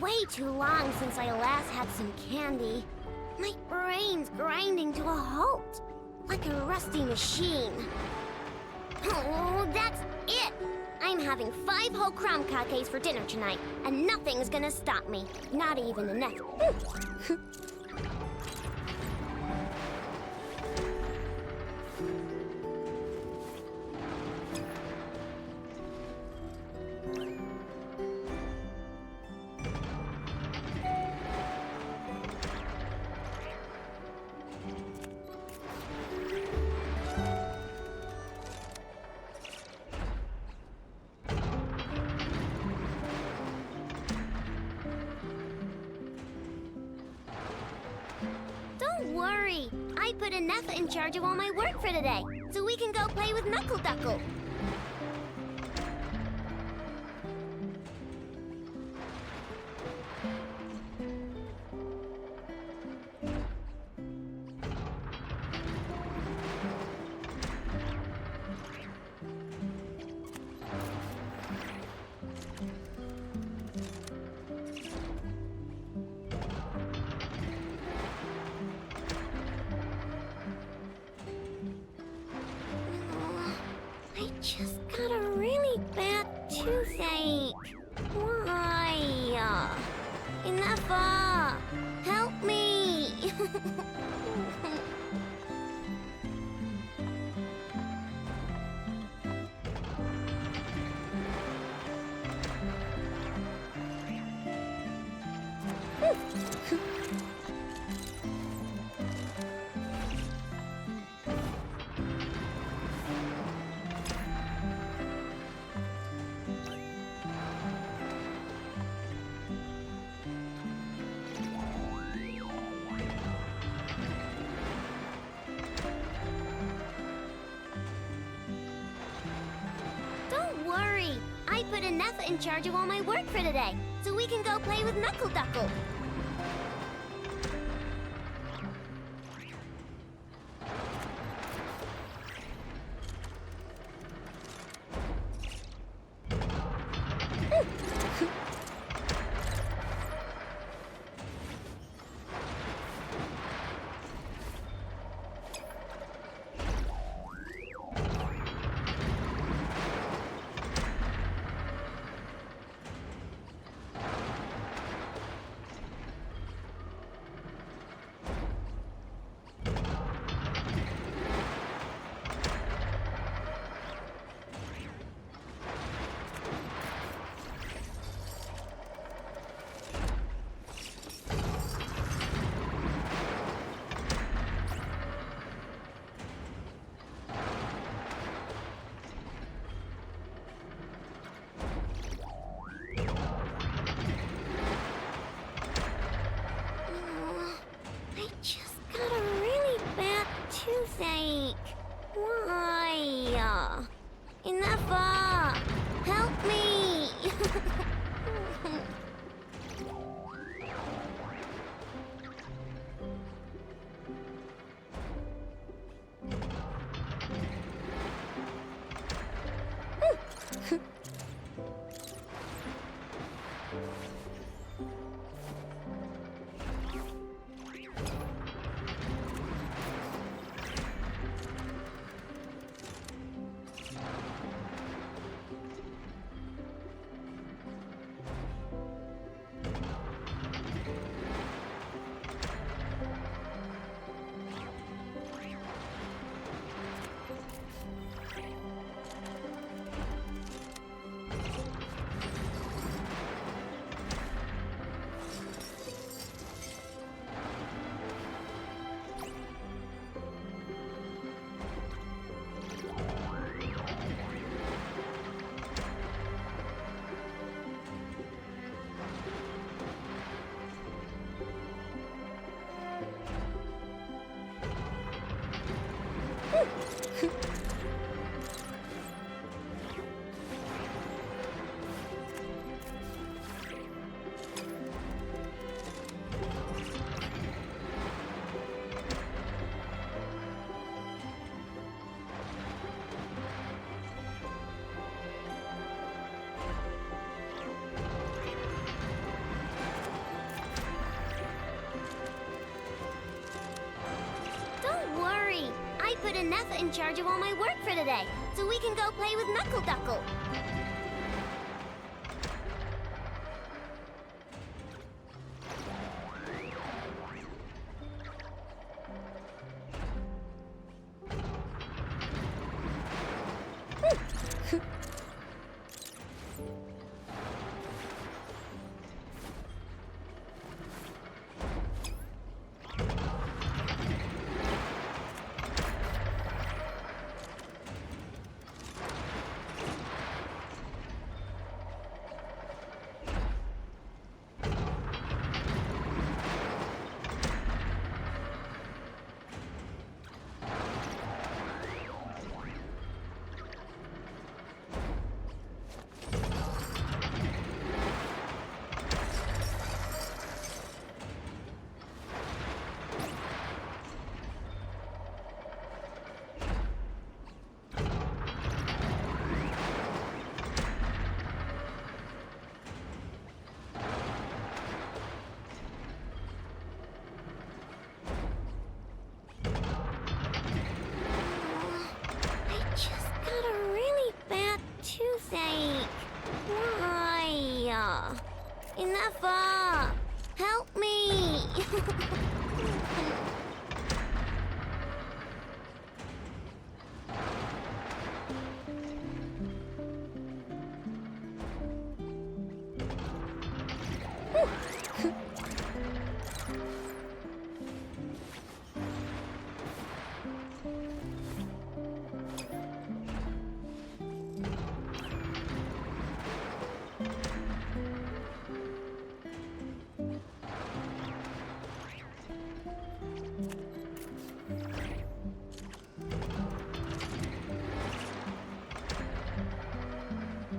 way too long since I last had some candy. My brain's grinding to a halt, like a rusty machine. Oh, that's it! I'm having 5 whole crumb cupcakes for dinner tonight, and nothing's gonna stop me. Not even the next. Don't worry, I put enough in charge of all my work for today, so we can go play with Knuckle Duckle. I just got a really bad toothache. Why? Enough! Help me! Don't worry, I put enough in charge of all my work for today, so we can go play with Knuckle Duckle. I just got a really bad toothache. Why? Enough! Help me! an effort in charge of all my work for today, so we can go play with Knuckle Duckle. Toothache. Why? Enough! Help me!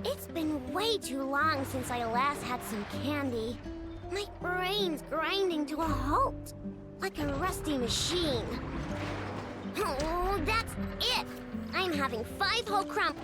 It's been way too long since I last had some candy. My brain's grinding to a halt, like a rusty machine. Oh, that's it! I'm having 5 whole crump.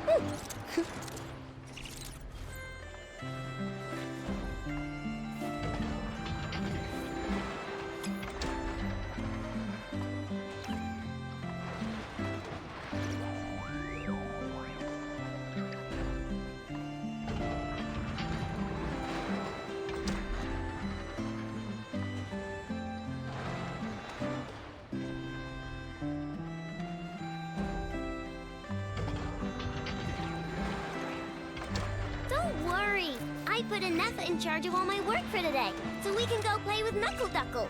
I put an effort in charge of all my work for today, so we can go play with Knuckle Duckle.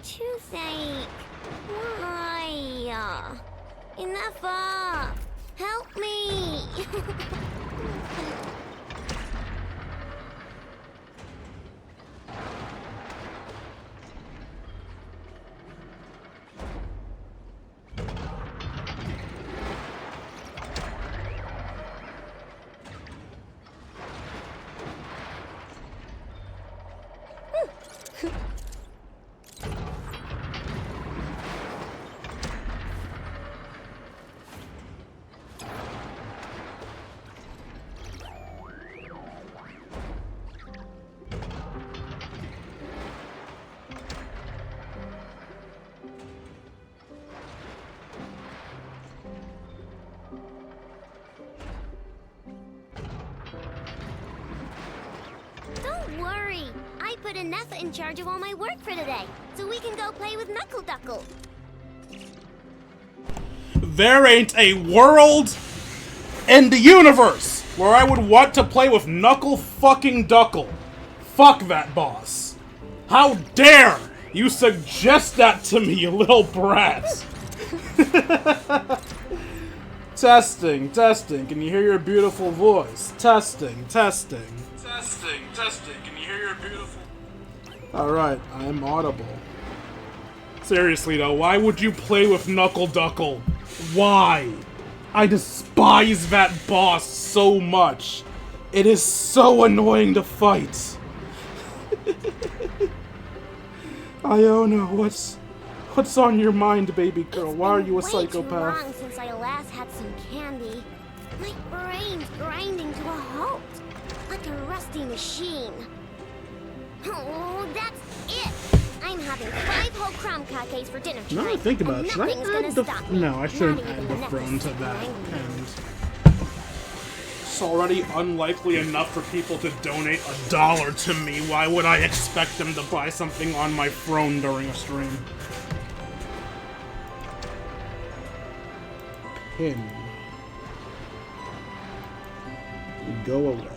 Toothache. Why? Enough! Help me! Don't worry. I put an effort in charge of all my work for today, so we can go play with Knuckle Duckle. There ain't a world in the universe where I would want to play with Knuckle fucking Duckle. Fuck that boss. How dare you suggest that to me, you little brat. Testing, testing, can you hear your beautiful voice? Testing, testing. Testing, testing, can you hear your beautiful... Alright, I am audible. Seriously though, why would you play with Knuckle Duckle? Why? I despise that boss so much. It is so annoying to fight. Iona, what's on your mind, baby girl? Why are you a psychopath? It's been way too long since I last had some candy. My brain's grinding to a halt, like a rusty machine. Oh, that's it! I'm having 5 whole crumb cupcakes for dinner tonight. Now that I think about it, should I add the... No, I shouldn't add the throne to that. And it's already unlikely enough for people to donate $1 to me. Why would I expect them to buy something on my throne during a stream? Pin. Go away.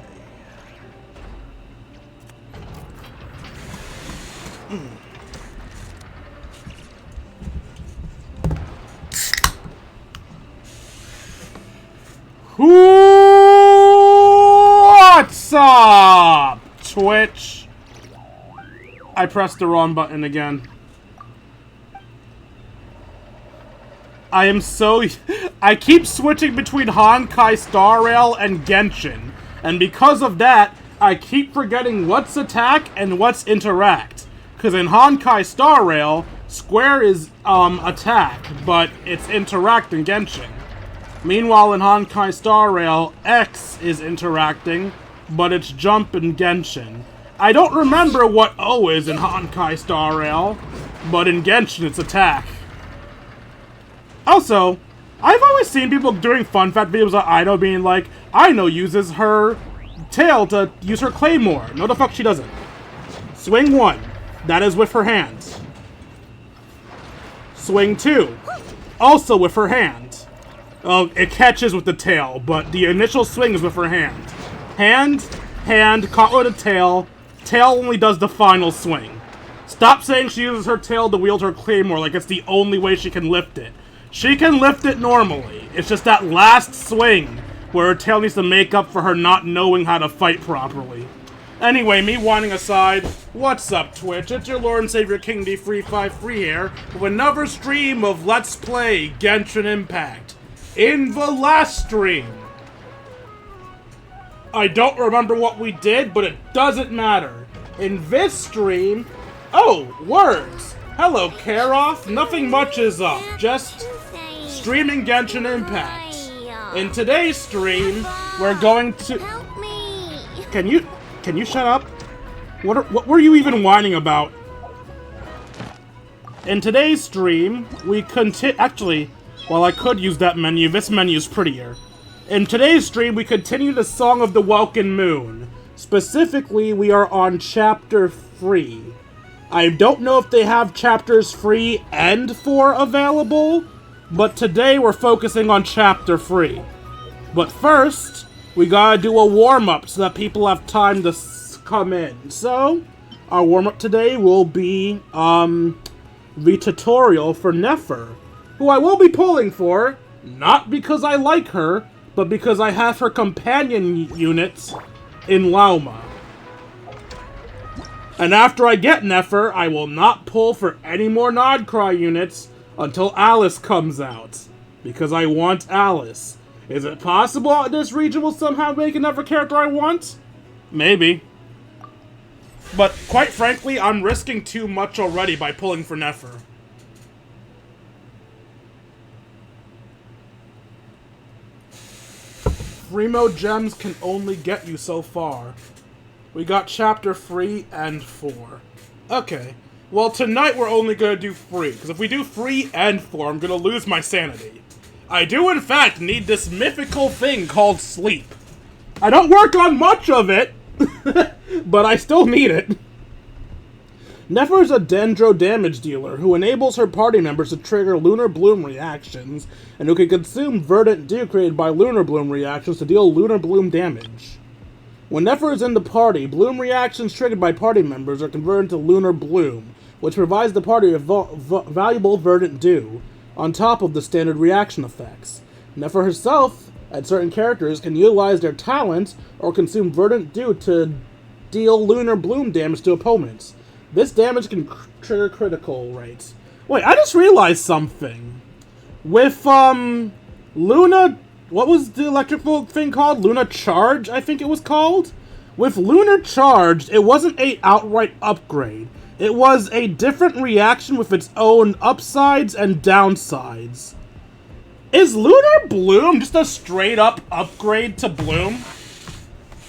What's up, Twitch? I pressed the wrong button again. I keep switching between Honkai Star Rail and Genshin, and because of that, I keep forgetting what's attack and what's interact. Because in Honkai Star Rail, square is attack, but it's interact in Genshin. Meanwhile, in Honkai Star Rail, X is interacting, but it's jump in Genshin. I don't remember what O is in Honkai Star Rail, but in Genshin it's attack. Also, I've always seen people doing fun fact videos of Aino being like, Aino uses her tail to use her claymore. No, the fuck she doesn't. Swing 1. That is with her hand. Swing 2. Also with her hand. It catches with the tail, but the initial swing is with her hand. Hand, caught with a tail. Tail only does the final swing. Stop saying she uses her tail to wield her claymore like it's the only way she can lift it. She can lift it normally. It's just that last swing where her tail needs to make up for her not knowing how to fight properly. Anyway, me whining aside, what's up, Twitch? It's your Lord and Savior King D353 here with another stream of Let's Play Genshin Impact. In the last stream, I don't remember what we did, but it doesn't matter. In this stream, oh, words. Hello, Karoth. Nothing much is up. Just streaming Genshin Impact. In today's stream, we're going to... Help me! Can you shut up? What were you even whining about? In today's stream, we continue... Actually, while I could use that menu, this menu is prettier. In today's stream, we continue the Song of the Welkin Moon. Specifically, we are on Chapter 3. I don't know if they have Chapters 3 and 4 available, but today we're focusing on Chapter 3. But first, we gotta do a warm-up so that people have time to come in. So, our warm-up today will be, the tutorial for Nefer, who I will be pulling for, not because I like her, but because I have her companion units in Lauma. And after I get Nefer, I will not pull for any more Nodcry units until Alice comes out. Because I want Alice. Is it possible that this region will somehow make another character I want? Maybe. But quite frankly, I'm risking too much already by pulling for Nefer. Free mode gems can only get you so far. We got Chapter 3 and 4. Okay. Well, tonight we're only gonna do 3, because if we do 3 and 4, I'm gonna lose my sanity. I do, in fact, need this mythical thing called sleep. I don't work on much of it, but I still need it. Nefer is a Dendro damage dealer who enables her party members to trigger Lunar Bloom reactions, and who can consume Verdant Dew created by Lunar Bloom reactions to deal Lunar Bloom damage. When Nefer is in the party, Bloom reactions triggered by party members are converted to Lunar Bloom, which provides the party with valuable Verdant Dew, on top of the standard reaction effects. Nefer herself, and certain characters, can utilize their talents or consume verdant dew to deal lunar bloom damage to opponents. This damage can trigger critical rates. Wait, I just realized something. With, Luna... What was the electrical thing called? Luna Charge, I think it was called? With Lunar Charged, it wasn't an outright upgrade. It was a different reaction with its own upsides and downsides. Is Lunar Bloom just a straight-up upgrade to Bloom?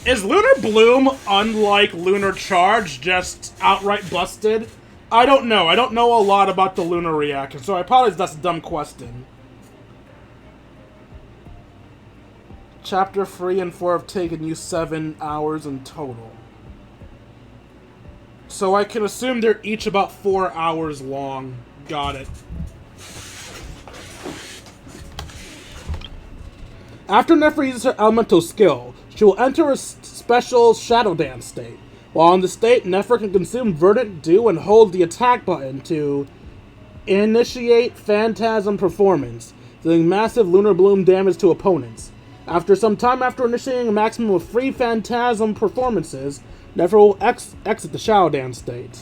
Is Lunar Bloom, unlike Lunar Charge, just outright busted? I don't know. I don't know a lot about the Lunar reaction, so I apologize that's a dumb question. Chapter 3 and 4 have taken you 7 hours in total. So I can assume they're each about 4 hours long. Got it. After Nefer uses her elemental skill, she will enter a special Shadow Dance state. While in the state, Nefer can consume Verdant Dew and hold the attack button to initiate Phantasm Performance, dealing massive Lunar Bloom damage to opponents. After some time after initiating a maximum of 3 Phantasm performances, Nefer will exit the Shadow Dance state.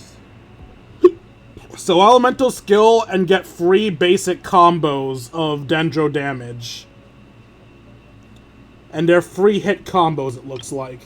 So elemental skill and get 3 basic combos of Dendro damage. And they're 3 hit combos, it looks like.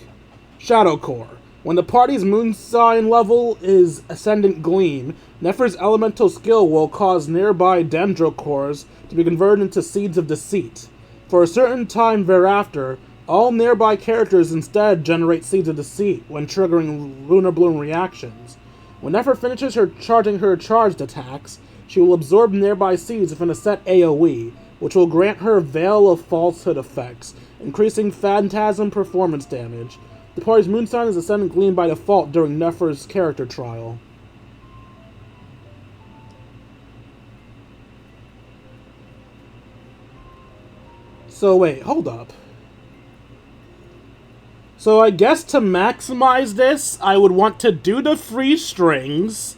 Shadow Core. When the party's moon sign level is Ascendant Gleam, Nefer's elemental skill will cause nearby Dendro cores to be converted into Seeds of Deceit. For a certain time thereafter, all nearby characters instead generate Seeds of Deceit when triggering Lunar Bloom reactions. When Nefer finishes charging her charged attacks, she will absorb nearby seeds within a set AoE, which will grant her Veil of Falsehood effects, increasing Phantasm performance damage. The party's moon sign is Ascendant Gleam by default during Nefer's character trial. So wait, hold up. So I guess to maximize this, I would want to do the 3 strings,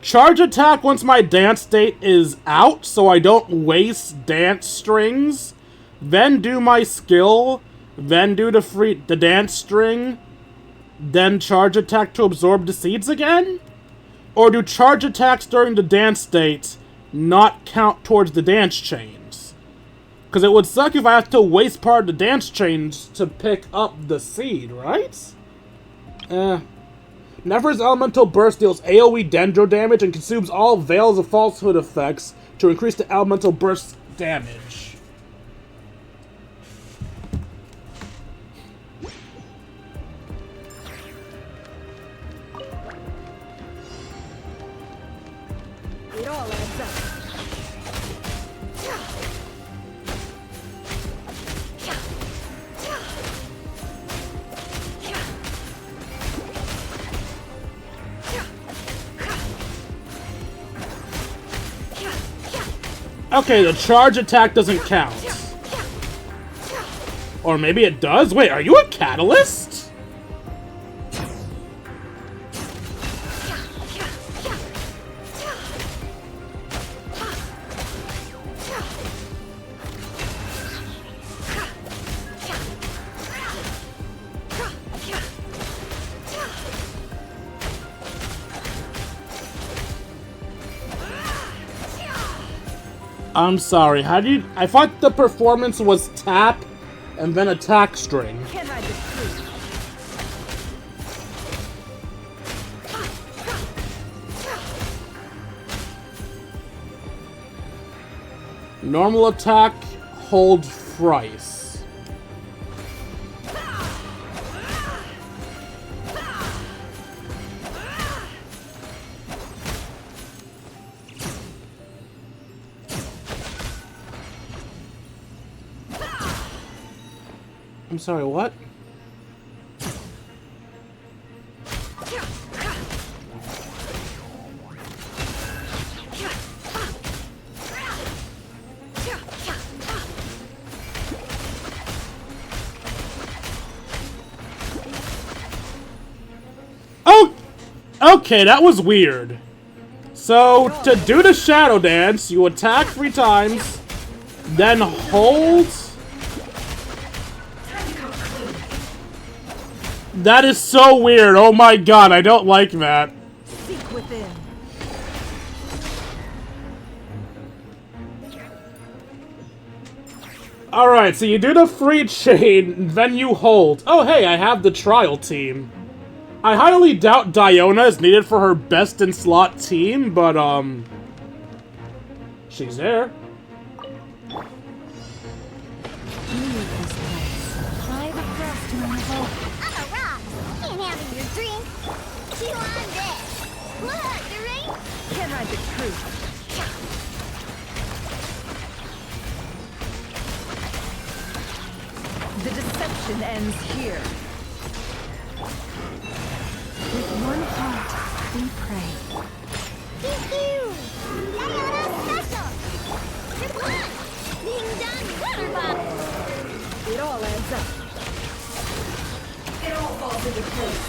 charge attack once my dance state is out so I don't waste dance strings, then do my skill, then do the dance string, then charge attack to absorb the seeds again? Or do charge attacks during the dance state not count towards the dance chains? Because it would suck if I have to waste part of the dance chains to pick up the seed, right? Nefer's Elemental Burst deals AoE Dendro damage and consumes all Veils of Falsehood effects to increase the Elemental Burst damage. It all adds up. Okay, the charge attack doesn't count. Or maybe it does? Wait, are you a catalyst? I'm sorry, how do you... I thought the performance was tap and then attack string. Can't hide this truth. Normal attack, hold thrice. I'm sorry, what? Oh! Okay, that was weird. So, to do the Shadow Dance, you attack 3 times, then hold. That is so weird. Oh my god, I don't like that. Seek within. Alright, so you do the free chain, then you hold. Oh hey, I have the trial team. I highly doubt Diona is needed for her best in slot team, but she's there. Leave this place. Try the crust, Marvel. I'm a rock. Can't have your drink. Chew on this. What, the rain? Can't hide the truth. The deception ends here. With one heart, we pray. Pew-pew. Diana special. Triple one. Ding dong water bottle. It all adds up. It all falls into place.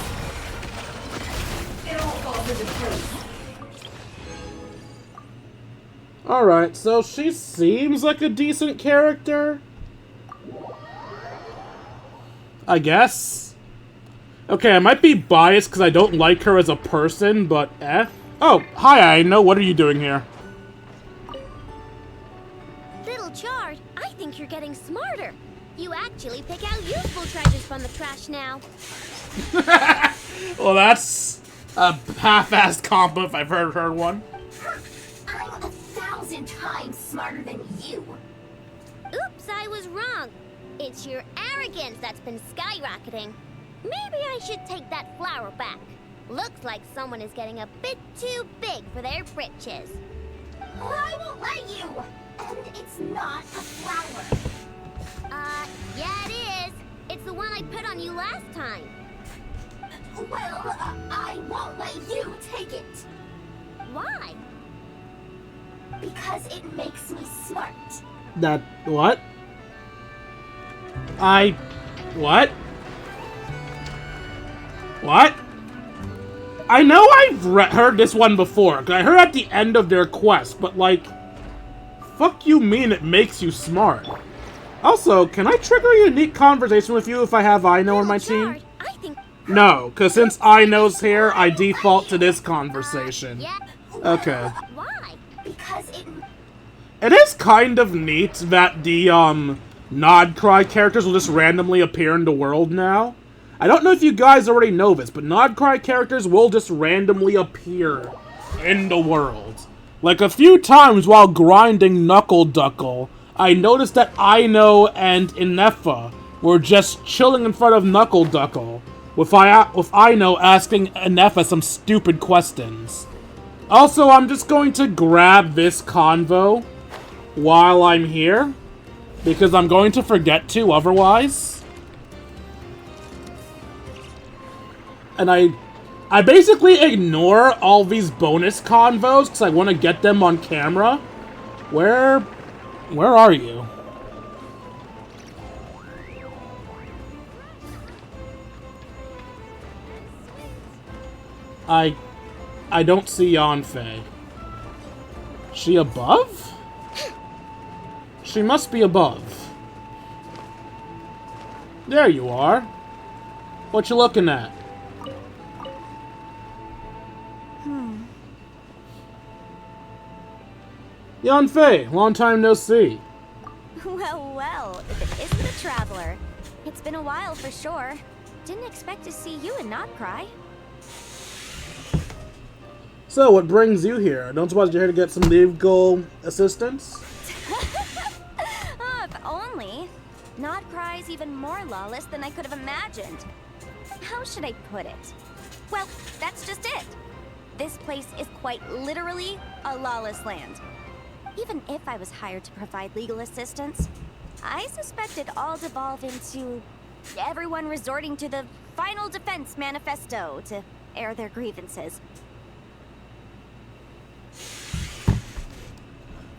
It all falls into place. Alright, so she seems like a decent character. I guess. Okay, I might be biased because I don't like her as a person, but eh. Oh, hi, I know. What are you doing here? Little Chard, I think you're getting smarter. You actually pick out useful treasures from the trash now. Well, that's a half-assed combo if I've heard one. I'm 1,000 times smarter than you. Oops, I was wrong. It's your arrogance that's been skyrocketing. Maybe I should take that flower back. Looks like someone is getting a bit too big for their britches. I won't let you. And it's not a flower. Yeah it is. It's the one I put on you last time. Well, I won't let you take it. Why? Because it makes me smart. That... what? What? What? I know I've heard this one before, because I heard at the end of their quest, but like... fuck you mean it makes you smart? Also, can I trigger a unique conversation with you if I have I know on my team? Chard, I think... No, because since I know's here, I default to this conversation. Yeah. Okay. Why? Because it... It is kind of neat that the, Nod Cry characters will just randomly appear in the world now. I don't know if you guys already know this, but Nod Cry characters will just randomly appear in the world. Like a few times while grinding Knuckle Duckle, I noticed that Aino and Inefa were just chilling in front of Knuckle Duckle, with Aino asking Inefa some stupid questions. Also, I'm just going to grab this convo while I'm here, because I'm going to forget to otherwise. And I basically ignore all these bonus convos because I want to get them on camera. Where are you? I don't see Yanfei. She above? She must be above. There you are. What you looking at? Yanfei, long time no see. Well, well, if it isn't a traveler. It's been a while for sure. Didn't expect to see you and not cry. So, what brings you here? Don't suppose you're here to get some legal assistance? Oh, if only. Not cry's even more lawless than I could have imagined. How should I put it? Well, that's just it. This place is quite literally a lawless land. Even if I was hired to provide legal assistance, I suspect it'd all devolve into everyone resorting to the Final Defense Manifesto to air their grievances.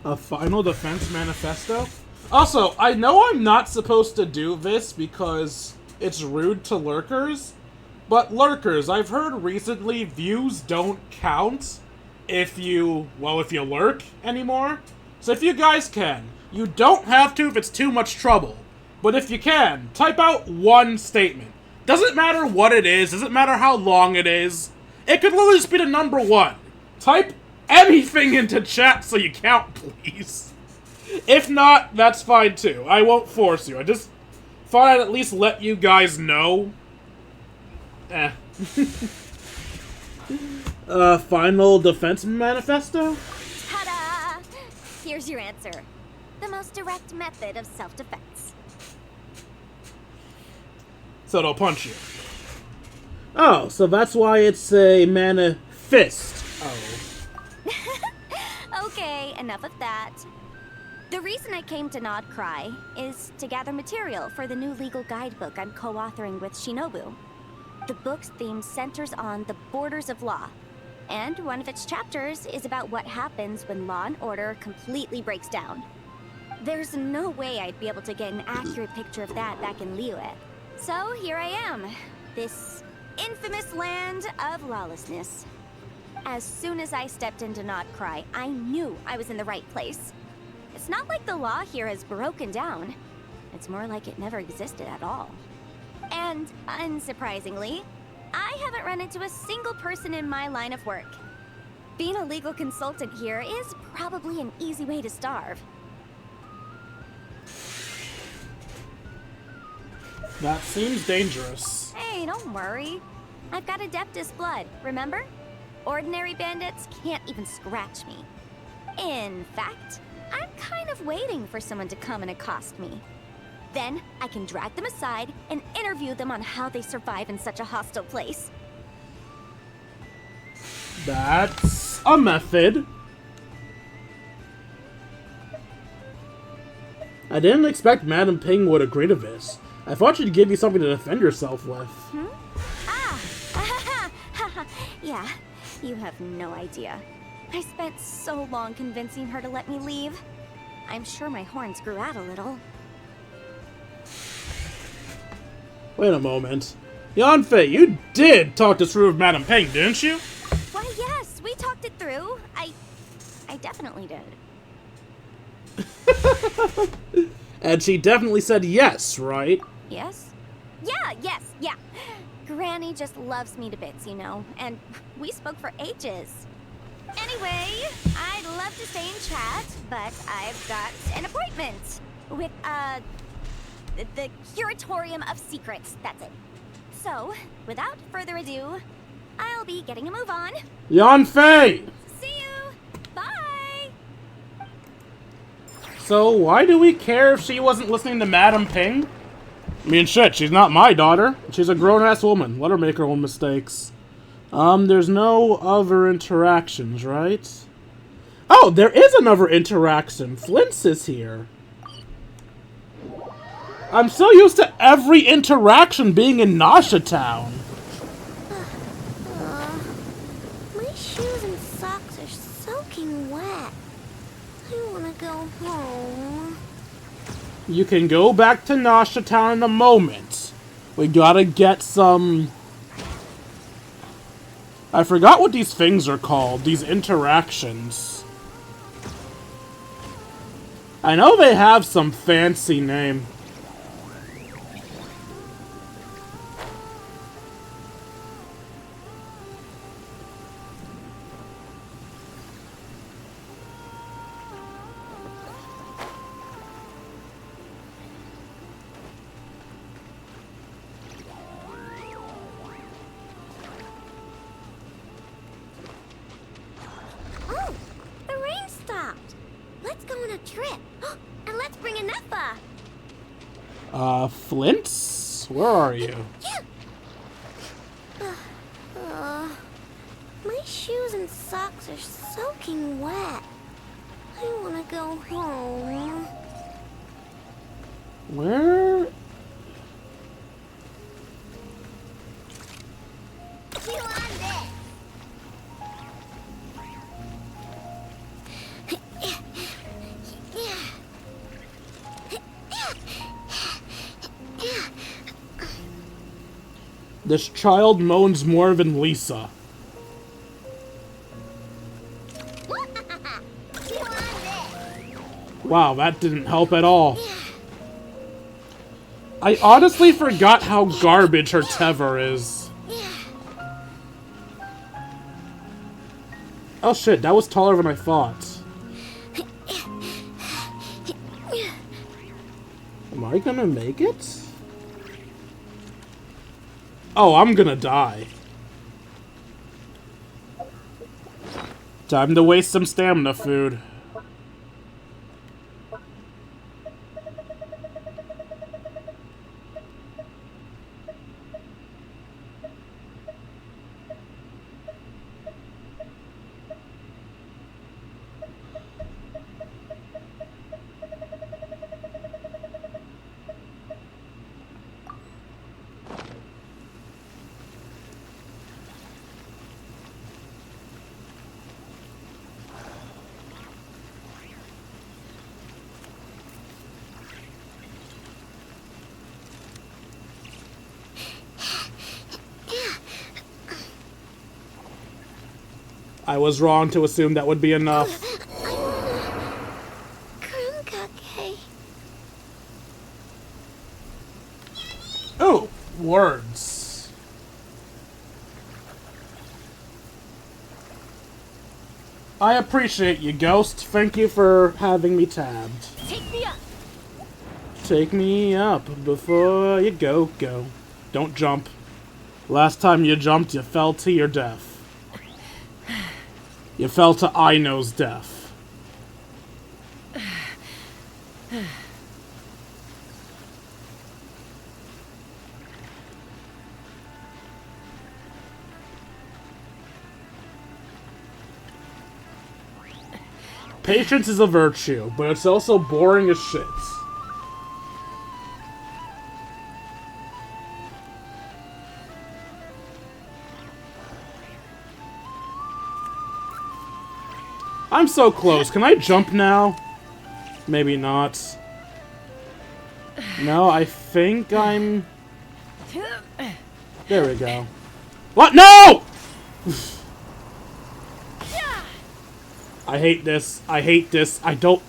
A Final Defense Manifesto? Also, I know I'm not supposed to do this because it's rude to lurkers, but lurkers, I've heard recently views don't count if you lurk anymore. So if you guys can, you don't have to if it's too much trouble, but if you can, type out one statement. Doesn't matter what it is, doesn't matter how long it is. It could literally just be the number one. Type anything into chat so you count, please. If not, that's fine too. I won't force you. I just thought I'd at least let you guys know. Final Defense Manifesto? Ta-da! Here's your answer. The most direct method of self-defense. So they'll punch you. Oh, so that's why it's a manifest. Oh. Okay, enough of that. The reason I came to Nod Cry is to gather material for the new legal guidebook I'm co-authoring with Shinobu. The book's theme centers on the borders of law, and one of its chapters is about what happens when law and order completely breaks down. There's no way I'd be able to get an accurate picture of that back in Liyue. So here I am, this infamous land of lawlessness. As soon as I stepped into Nod Cry, I knew I was in the right place. It's not like the law here has broken down. It's more like it never existed at all. And, unsurprisingly, I haven't run into a single person in my line of work. Being a legal consultant here is probably an easy way to starve. That seems dangerous. Hey, don't worry. I've got Adeptus blood, remember? Ordinary bandits can't even scratch me. In fact, I'm kind of waiting for someone to come and accost me. Then I can drag them aside and interview them on how they survive in such a hostile place. That's a method. I didn't expect Madam Ping would agree to this. I thought she'd give you something to defend yourself with. Yeah, you have no idea. I spent so long convincing her to let me leave. I'm sure my horns grew out a little. Wait a moment. Yanfei, you did talk this through with Madam Ping, didn't you? Why, yes, we talked it through. I definitely did. And she definitely said yes, right? Yes? Yeah. Granny just loves me to bits, you know, and we spoke for ages. Anyway, I'd love to stay in chat, but I've got an appointment with, the Curatorium of Secrets, that's it. So, without further ado, I'll be getting a move on. Yanfei! See you! Bye! So why do we care if she wasn't listening to Madam Ping? I mean, shit, she's not my daughter. She's a grown-ass woman. Let her make her own mistakes. There's no other interactions, right? Oh, there is another interaction. Flint's is here. I'm so used to every interaction being in Nasha Town. My shoes and socks are soaking wet. I want to go home. You can go back to Nasha Town in a moment. We gotta get some... I forgot what these things are called, these interactions. I know they have some fancy name. Oh, the rain stopped. Let's go on a trip. And let's bring a Nepha. Flint's? Where are you? Yeah. My shoes and socks are soaking wet. I want to go home. Where? You on this? This child moans more than Lisa. You on this? Wow, that didn't help at all. I honestly forgot how garbage her Tever is. Oh shit, that was taller than I thought. Am I gonna make it? Oh, I'm gonna die. Time to waste some stamina food. I was wrong to assume that would be enough. Oh, words. I appreciate you, Ghost. Thank you for having me tabbed. Take me up. Take me up before you go. Don't jump. Last time you jumped, you fell to your death. You fell to Aino's death. Patience is a virtue, but it's also boring as shit. I'm so close. Can I jump now? Maybe not. No, I think I'm... There we go. What? No! I hate this. I hate this. I don't...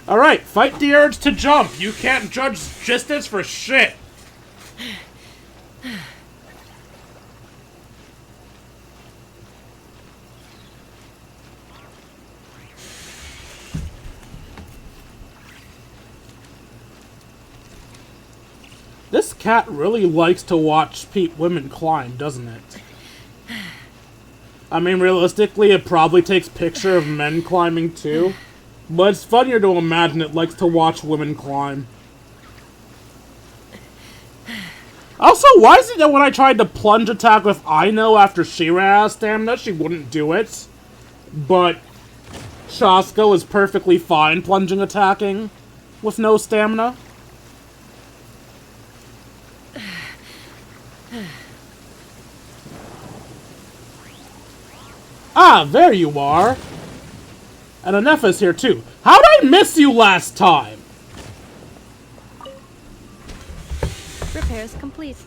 Alright, fight the urge to jump. You can't judge distance for shit. This cat really likes to watch women climb, doesn't it? I mean, realistically, it probably takes picture of men climbing too. But it's funnier to imagine it likes to watch women climb. Also, why is it that when I tried to plunge attack with Aino after she ran out of stamina, she wouldn't do it? But Shasko is perfectly fine plunging attacking with no stamina? Ah, there you are! And Anefa's here too. How'd I miss you last time? Repairs complete.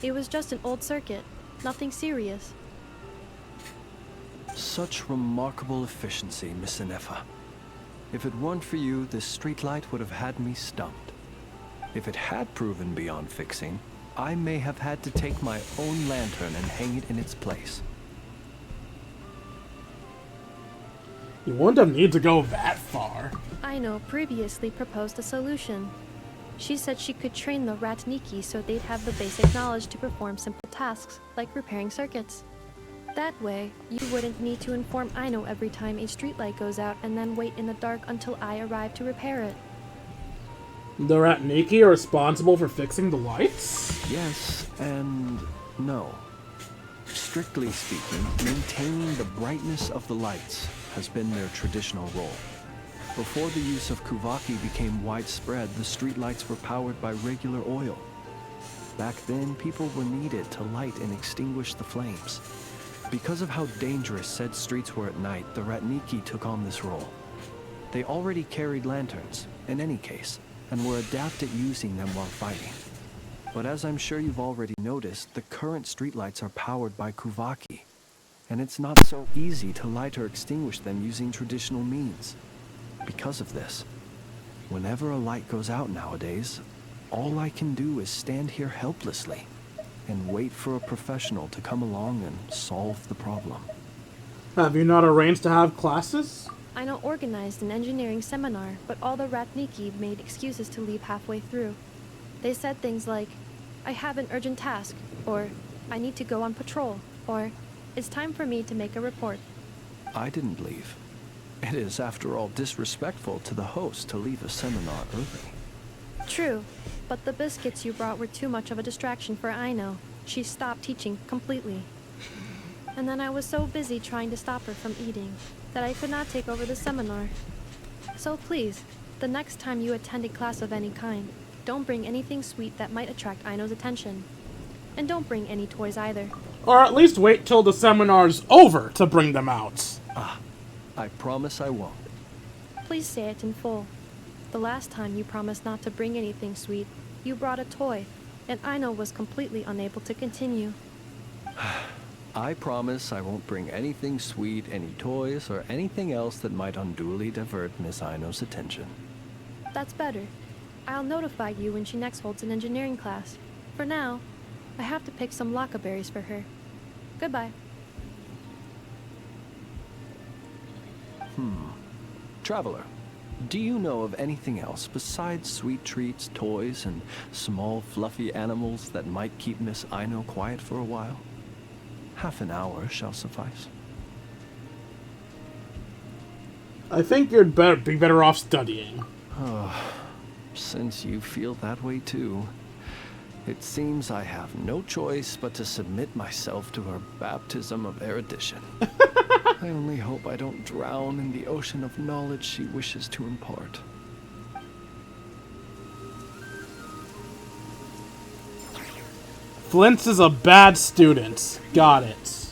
It was just an old circuit. Nothing serious. Such remarkable efficiency, Miss Anefa. If it weren't for you, this streetlight would have had me stumped. If it had proven beyond fixing, I may have had to take my own lantern and hang it in its place. You wouldn't need to go that far. Aino previously proposed a solution. She said she could train the Ratniki so they'd have the basic knowledge to perform simple tasks, like repairing circuits. That way, you wouldn't need to inform Aino every time a streetlight goes out and then wait in the dark until I arrive to repair it. The Ratniki are responsible for fixing the lights? Yes and no. Strictly speaking, maintaining the brightness of the lights has been their traditional role. Before the use of Kuvaki became widespread, the streetlights were powered by regular oil. Back then, people were needed to light and extinguish the flames. Because of how dangerous said streets were at night, the Ratniki took on this role. They already carried lanterns, in any case, and were adept at using them while fighting. But as I'm sure you've already noticed, the current streetlights are powered by Kuvaki, and it's not so easy to light or extinguish them using traditional means. Because of this, whenever a light goes out nowadays, all I can do is stand here helplessly and wait for a professional to come along and solve the problem. Have you not arranged to have classes? Aino organized an engineering seminar, but all the Ratniki made excuses to leave halfway through. They said things like, "I have an urgent task," or "I need to go on patrol," or "It's time for me to make a report." I didn't leave. It is, after all, disrespectful to the host to leave a seminar early. True, but the biscuits you brought were too much of a distraction for Aino. She stopped teaching completely. And then I was so busy trying to stop her from eating that I could not take over the seminar. So please, the next time you attend a class of any kind, don't bring anything sweet that might attract Aino's attention. And don't bring any toys either. Or at least wait till the seminar's over to bring them out. I promise I won't. Please say it in full. The last time you promised not to bring anything sweet, you brought a toy, and Aino was completely unable to continue. I promise I won't bring anything sweet, any toys, or anything else that might unduly divert Miss Aino's attention. That's better. I'll notify you when she next holds an engineering class. For now, I have to pick some laka berries for her. Goodbye. Traveler, do you know of anything else besides sweet treats, toys, and small fluffy animals that might keep Miss Aino quiet for a while? Half an hour shall suffice. I think you'd be better off studying. Since you feel that way too, it seems I have no choice but to submit myself to her baptism of erudition. I only hope I don't drown in the ocean of knowledge she wishes to impart. Flint's is a bad student. Got it.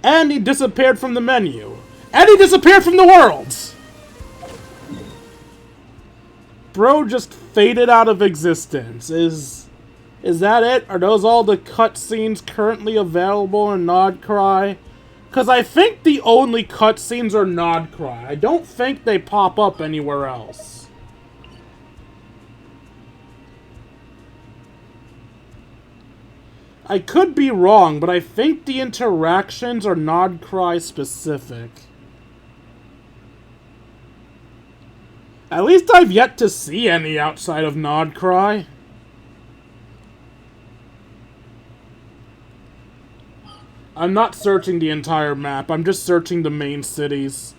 And he disappeared from the menu. And he disappeared from the world! Bro just faded out of existence. Is that it? Are those all the cutscenes currently available in Nod Cry? Because I think the only cutscenes are Nod Cry. I don't think they pop up anywhere else. I could be wrong, but I think the interactions are Nod Cry specific. At least I've yet to see any outside of Nod Cry. I'm not searching the entire map, I'm just searching the main cities.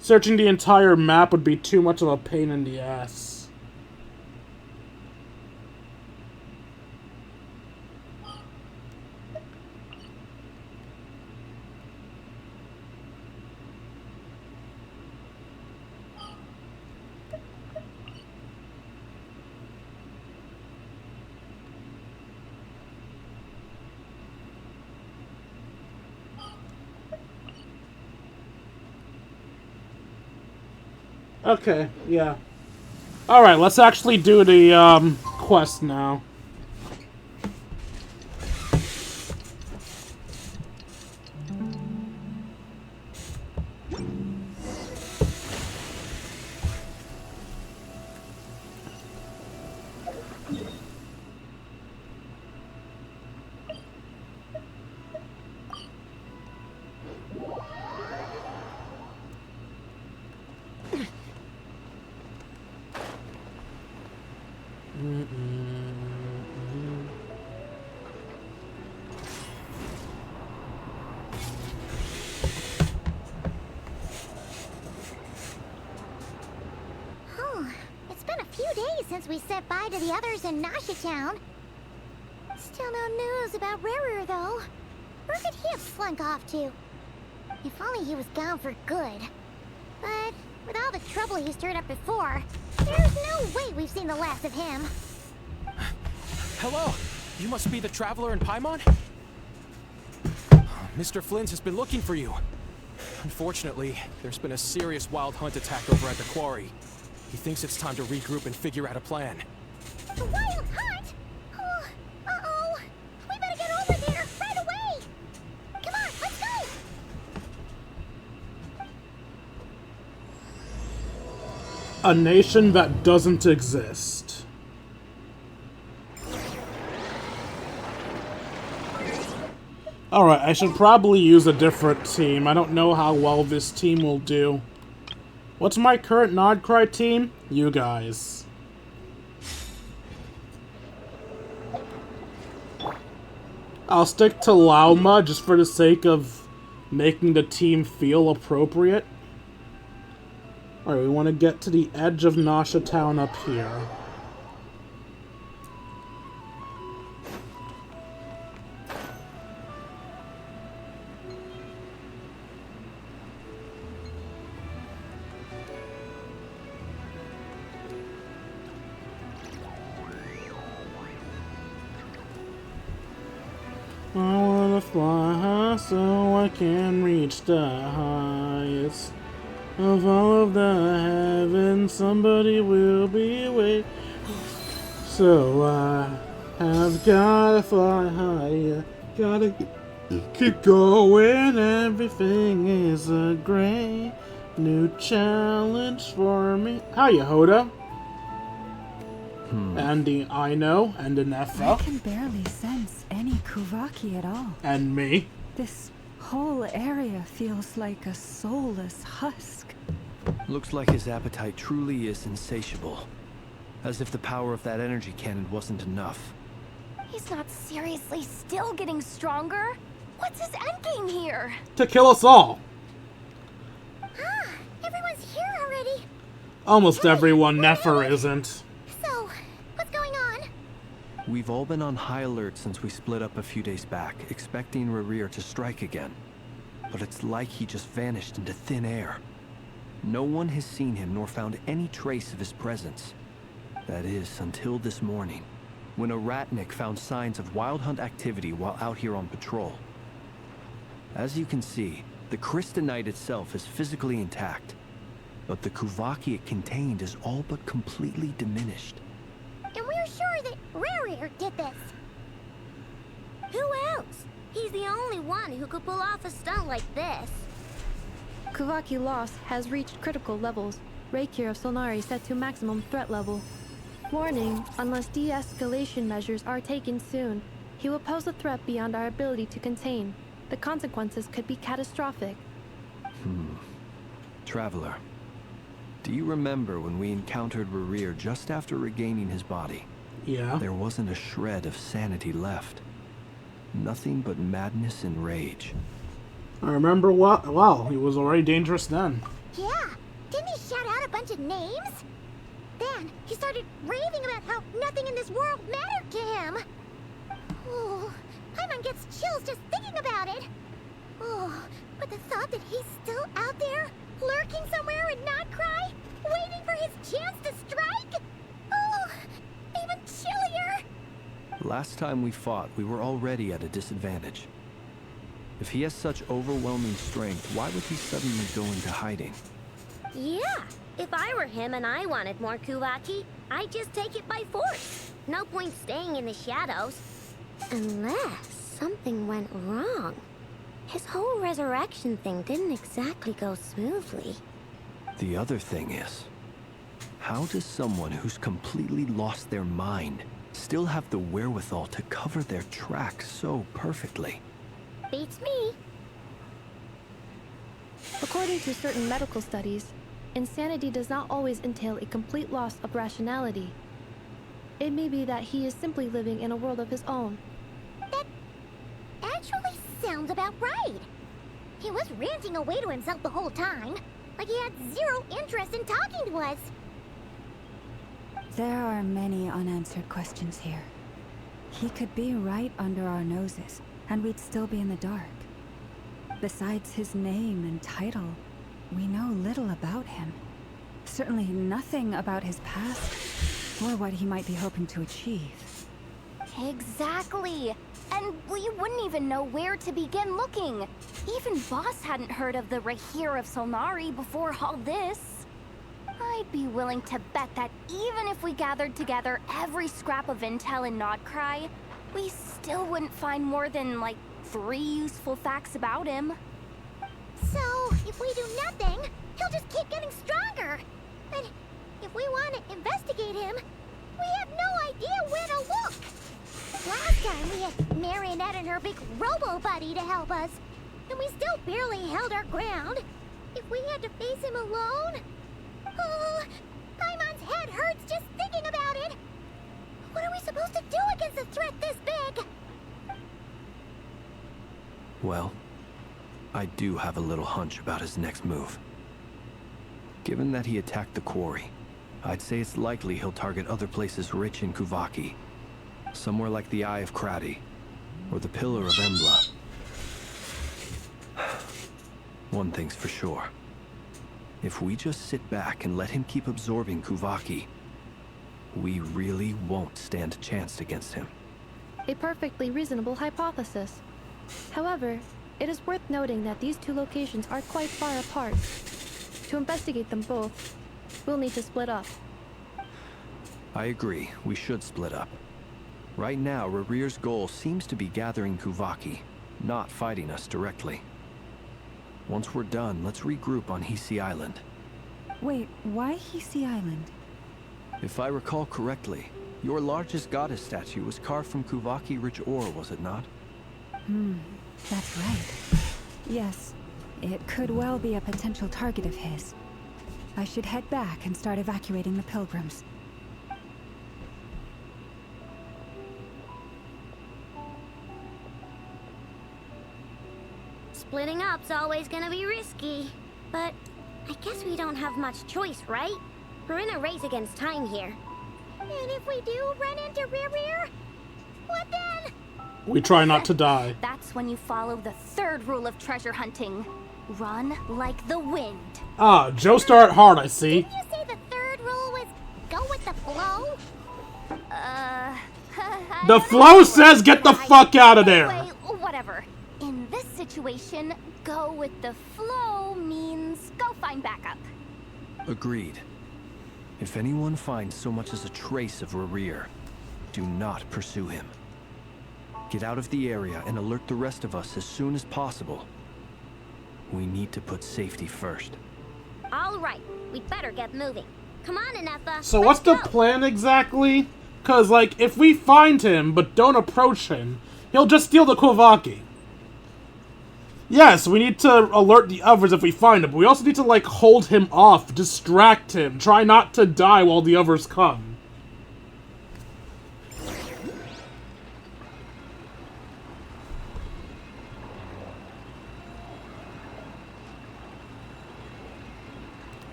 Searching the entire map would be too much of a pain in the ass. Okay, yeah. Alright, let's actually do the, quest now. It's been a few days since we said bye to the others in Nasha Town. Still no news about Rarer, though. Where could he have slunk off to? If only he was gone for good. But with all the trouble he stirred up before, there's no way we've seen the last of him. Hello! You must be the traveler in Paimon? Mr. Flynn's has been looking for you. Unfortunately, there's been a serious wild hunt attack over at the quarry. He thinks it's time to regroup and figure out a plan. The wild hunt? Oh, uh-oh. We better get over there right away. Come on, let's go. A nation that doesn't exist. Alright, I should probably use a different team. I don't know how well this team will do. What's my current Nodcry team? You guys. I'll stick to Lauma just for the sake of making the team feel appropriate. Alright, we want to get to the edge of Nasha Town up here. I wanna fly high so I can reach the highest of all of the heavens. Somebody will be waiting. So I have gotta fly higher. Gotta keep going. Everything is a great new challenge for me. Hiya, Hoda. And the Aino, and the I Nefa, can barely sense any Kuvaki at all. and me. This whole area feels like a soulless husk. Looks like his appetite truly is insatiable. As if the power of that energy cannon wasn't enough. He's not seriously still getting stronger. What's his endgame here? To kill us all. Ah, everyone's here already. Almost everyone Nefer isn't. So, what's going on? We've all been on high alert since we split up a few days back, expecting Rerir to strike again. But it's like he just vanished into thin air. No one has seen him nor found any trace of his presence. That is, until this morning, when a Ratnik found signs of wild hunt activity while out here on patrol. As you can see, the Crystonite itself is physically intact, but the Kuvaki it contained is all but completely diminished. And we're sure that Rerir did this. Who else? He's the only one who could pull off a stunt like this. Kuvaki loss has reached critical levels. Reikir of Solnari set to maximum threat level. Warning, unless de-escalation measures are taken soon, he will pose a threat beyond our ability to contain. The consequences could be catastrophic. Traveler, do you remember when we encountered Rerir just after regaining his body? Yeah. There wasn't a shred of sanity left. Nothing but madness and rage. I remember what? Wow, he was already dangerous then. Yeah, didn't he shout out a bunch of names? Then he started raving about how nothing in this world mattered to him. Oh, Paimon gets chills just thinking about it. Oh, but the thought that he's still out there, lurking somewhere and not cry, waiting for his chance to strike? Oh, even chillier. Last time we fought, we were already at a disadvantage. If he has such overwhelming strength, why would he suddenly go into hiding? Yeah, if I were him and I wanted more Kuvaki, I'd just take it by force. No point staying in the shadows. Unless something went wrong. His whole resurrection thing didn't exactly go smoothly. The other thing is, how does someone who's completely lost their mind still have the wherewithal to cover their tracks so perfectly? Beats me. According to certain medical studies, insanity does not always entail a complete loss of rationality. It may be that he is simply living in a world of his own. That actually sounds about right. He was ranting away to himself the whole time, like he had zero interest in talking to us. There are many unanswered questions here. He could be right under our noses, and we'd still be in the dark. Besides his name and title, we know little about him. Certainly nothing about his past, or what he might be hoping to achieve. Exactly. And we wouldn't even know where to begin looking. Even Boss hadn't heard of the Rahir of Solnari before all this. I'd be willing to bet that even if we gathered together every scrap of intel in Nodcry, we still wouldn't find more than, like, 3 useful facts about him. So, if we do nothing, he'll just keep getting stronger. And if we want to investigate him, we have no idea where to look. Last time we had Marionette and her big robo-buddy to help us, and we still barely held our ground. If we had to face him alone... Oh, Paimon's head hurts just thinking about it. What are we supposed to do against a threat this big? Well, I do have a little hunch about his next move. Given that he attacked the quarry, I'd say it's likely he'll target other places rich in Kuvaki. Somewhere like the Eye of Krati, or the Pillar of Embla. One thing's for sure. If we just sit back and let him keep absorbing Kuvaki, we really won't stand a chance against him. A perfectly reasonable hypothesis. However, it is worth noting that these 2 locations are quite far apart. To investigate them both, we'll need to split up. I agree, we should split up. Right now, Rarir's goal seems to be gathering Kuvaki, not fighting us directly. Once we're done, let's regroup on Hisi Island. Wait, why Hisi Island? If I recall correctly, your largest goddess statue was carved from Kuvaki-rich ore, was it not? That's right. Yes, it could well be a potential target of his. I should head back and start evacuating the pilgrims. Splitting up's always gonna be risky. But I guess we don't have much choice, right? We're in a race against time here. And if we do run into Rarir, what then? We try not to die. That's when you follow the 3rd rule of treasure hunting. Run like the wind. Ah, Joestar at heart, I see. Didn't you say the 3rd rule was go with the flow? The flow says get the fuck out of there. Anyway, whatever. In this situation, go with the flow means go find backup. Agreed. If anyone finds so much as a trace of Rarir, do not pursue him. Get out of the area and alert the rest of us as soon as possible. We need to put safety first. All right, we'd better get moving. Come on, Ineffa. So what's the plan exactly? Cause like, if we find him but don't approach him, he'll just steal the Kuvaki. Yes, we need to alert the others if we find him, but we also need to, like, hold him off, distract him, try not to die while the others come.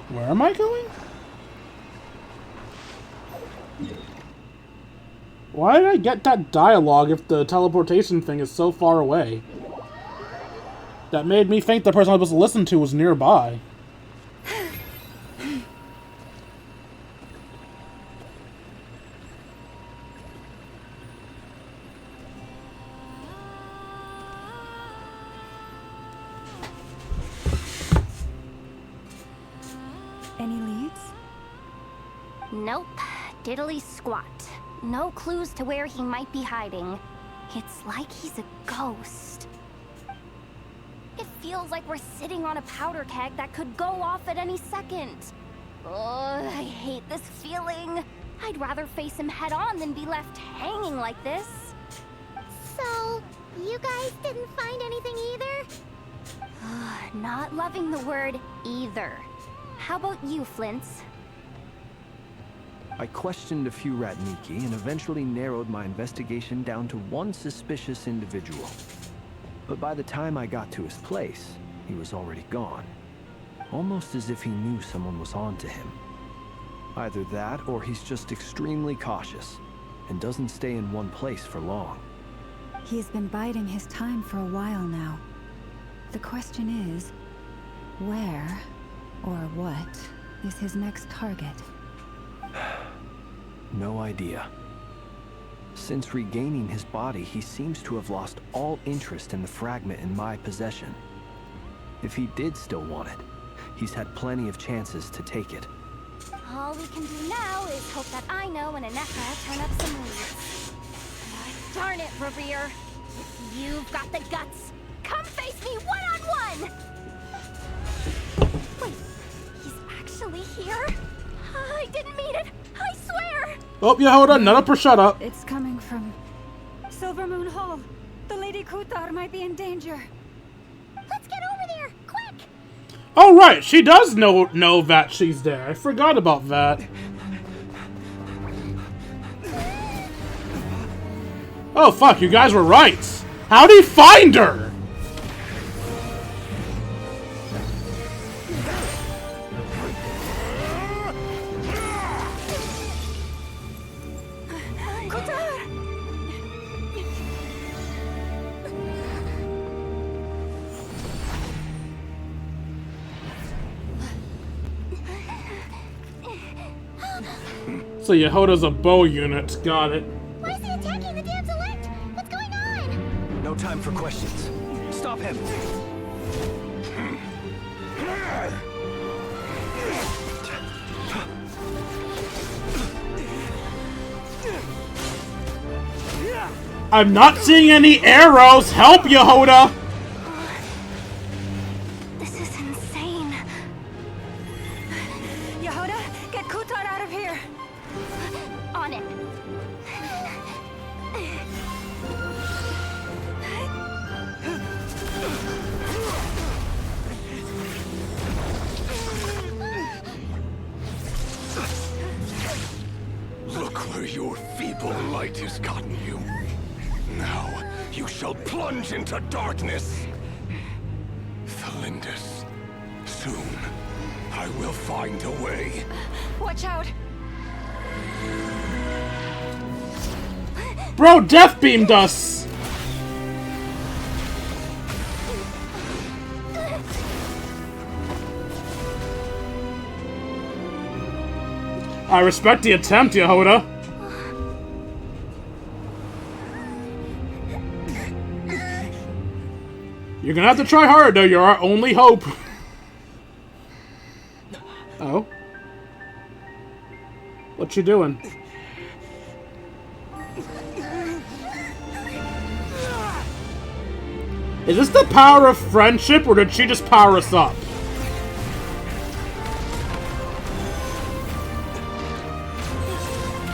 Where am I going? Why did I get that dialogue if the teleportation thing is so far away? That made me think the person I was supposed to listen to was nearby. Any leads? Nope. Diddly squat. No clues to where he might be hiding. It's like he's a ghost. It feels like we're sitting on a powder keg that could go off at any second. Ugh, I hate this feeling. I'd rather face him head on than be left hanging like this. So, you guys didn't find anything either? Not loving the word either. How about you, Flints? I questioned a few Ratniki and eventually narrowed my investigation down to one suspicious individual. But by the time I got to his place, he was already gone. Almost as if he knew someone was on to him. Either that, or he's just extremely cautious, and doesn't stay in one place for long. He's been biding his time for a while now. The question is, where, or what, is his next target? No idea. Since regaining his body, he seems to have lost all interest in the fragment in my possession. If he did still want it, he's had plenty of chances to take it. All we can do now is hope that I know when Anefa turn up some leads. Darn it, Revere. If you've got the guts, come face me one-on-one! Wait, he's actually here? I didn't mean it, I swear! Oh, yeah, hold on. None up or shut up. It's coming from Silver Moon Hall. The Lady Kutar might be in danger. Let's get over there, quick! Oh, right. She does know that she's there. I forgot about that. Oh, fuck. You guys were right. How'd he find her? So Yehoda's a bow unit. Got it. Why is he attacking the damn select? What's going on? No time for questions. Stop him. I'm not seeing any arrows. Help, Yehoda. This is insane. Yehoda, get Kutar out of here. On it. Look where your feeble light has gotten you. Now, you shall plunge into darkness. Thalindus, soon, I will find a way. Watch out. Bro, death beamed us. I respect the attempt, Yehoda. You're gonna have to try harder, though. You're our only hope. Oh? What you doing? Is this the power of friendship, or did she just power us up?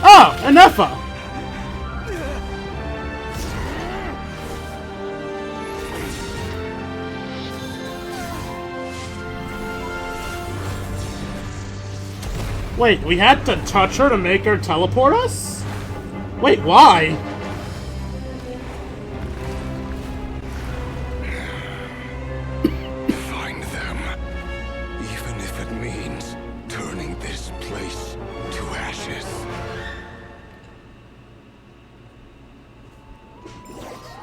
Oh, Anefa! Wait, we had to touch her to make her teleport us? Wait, why? Find them, even if it means turning this place to ashes.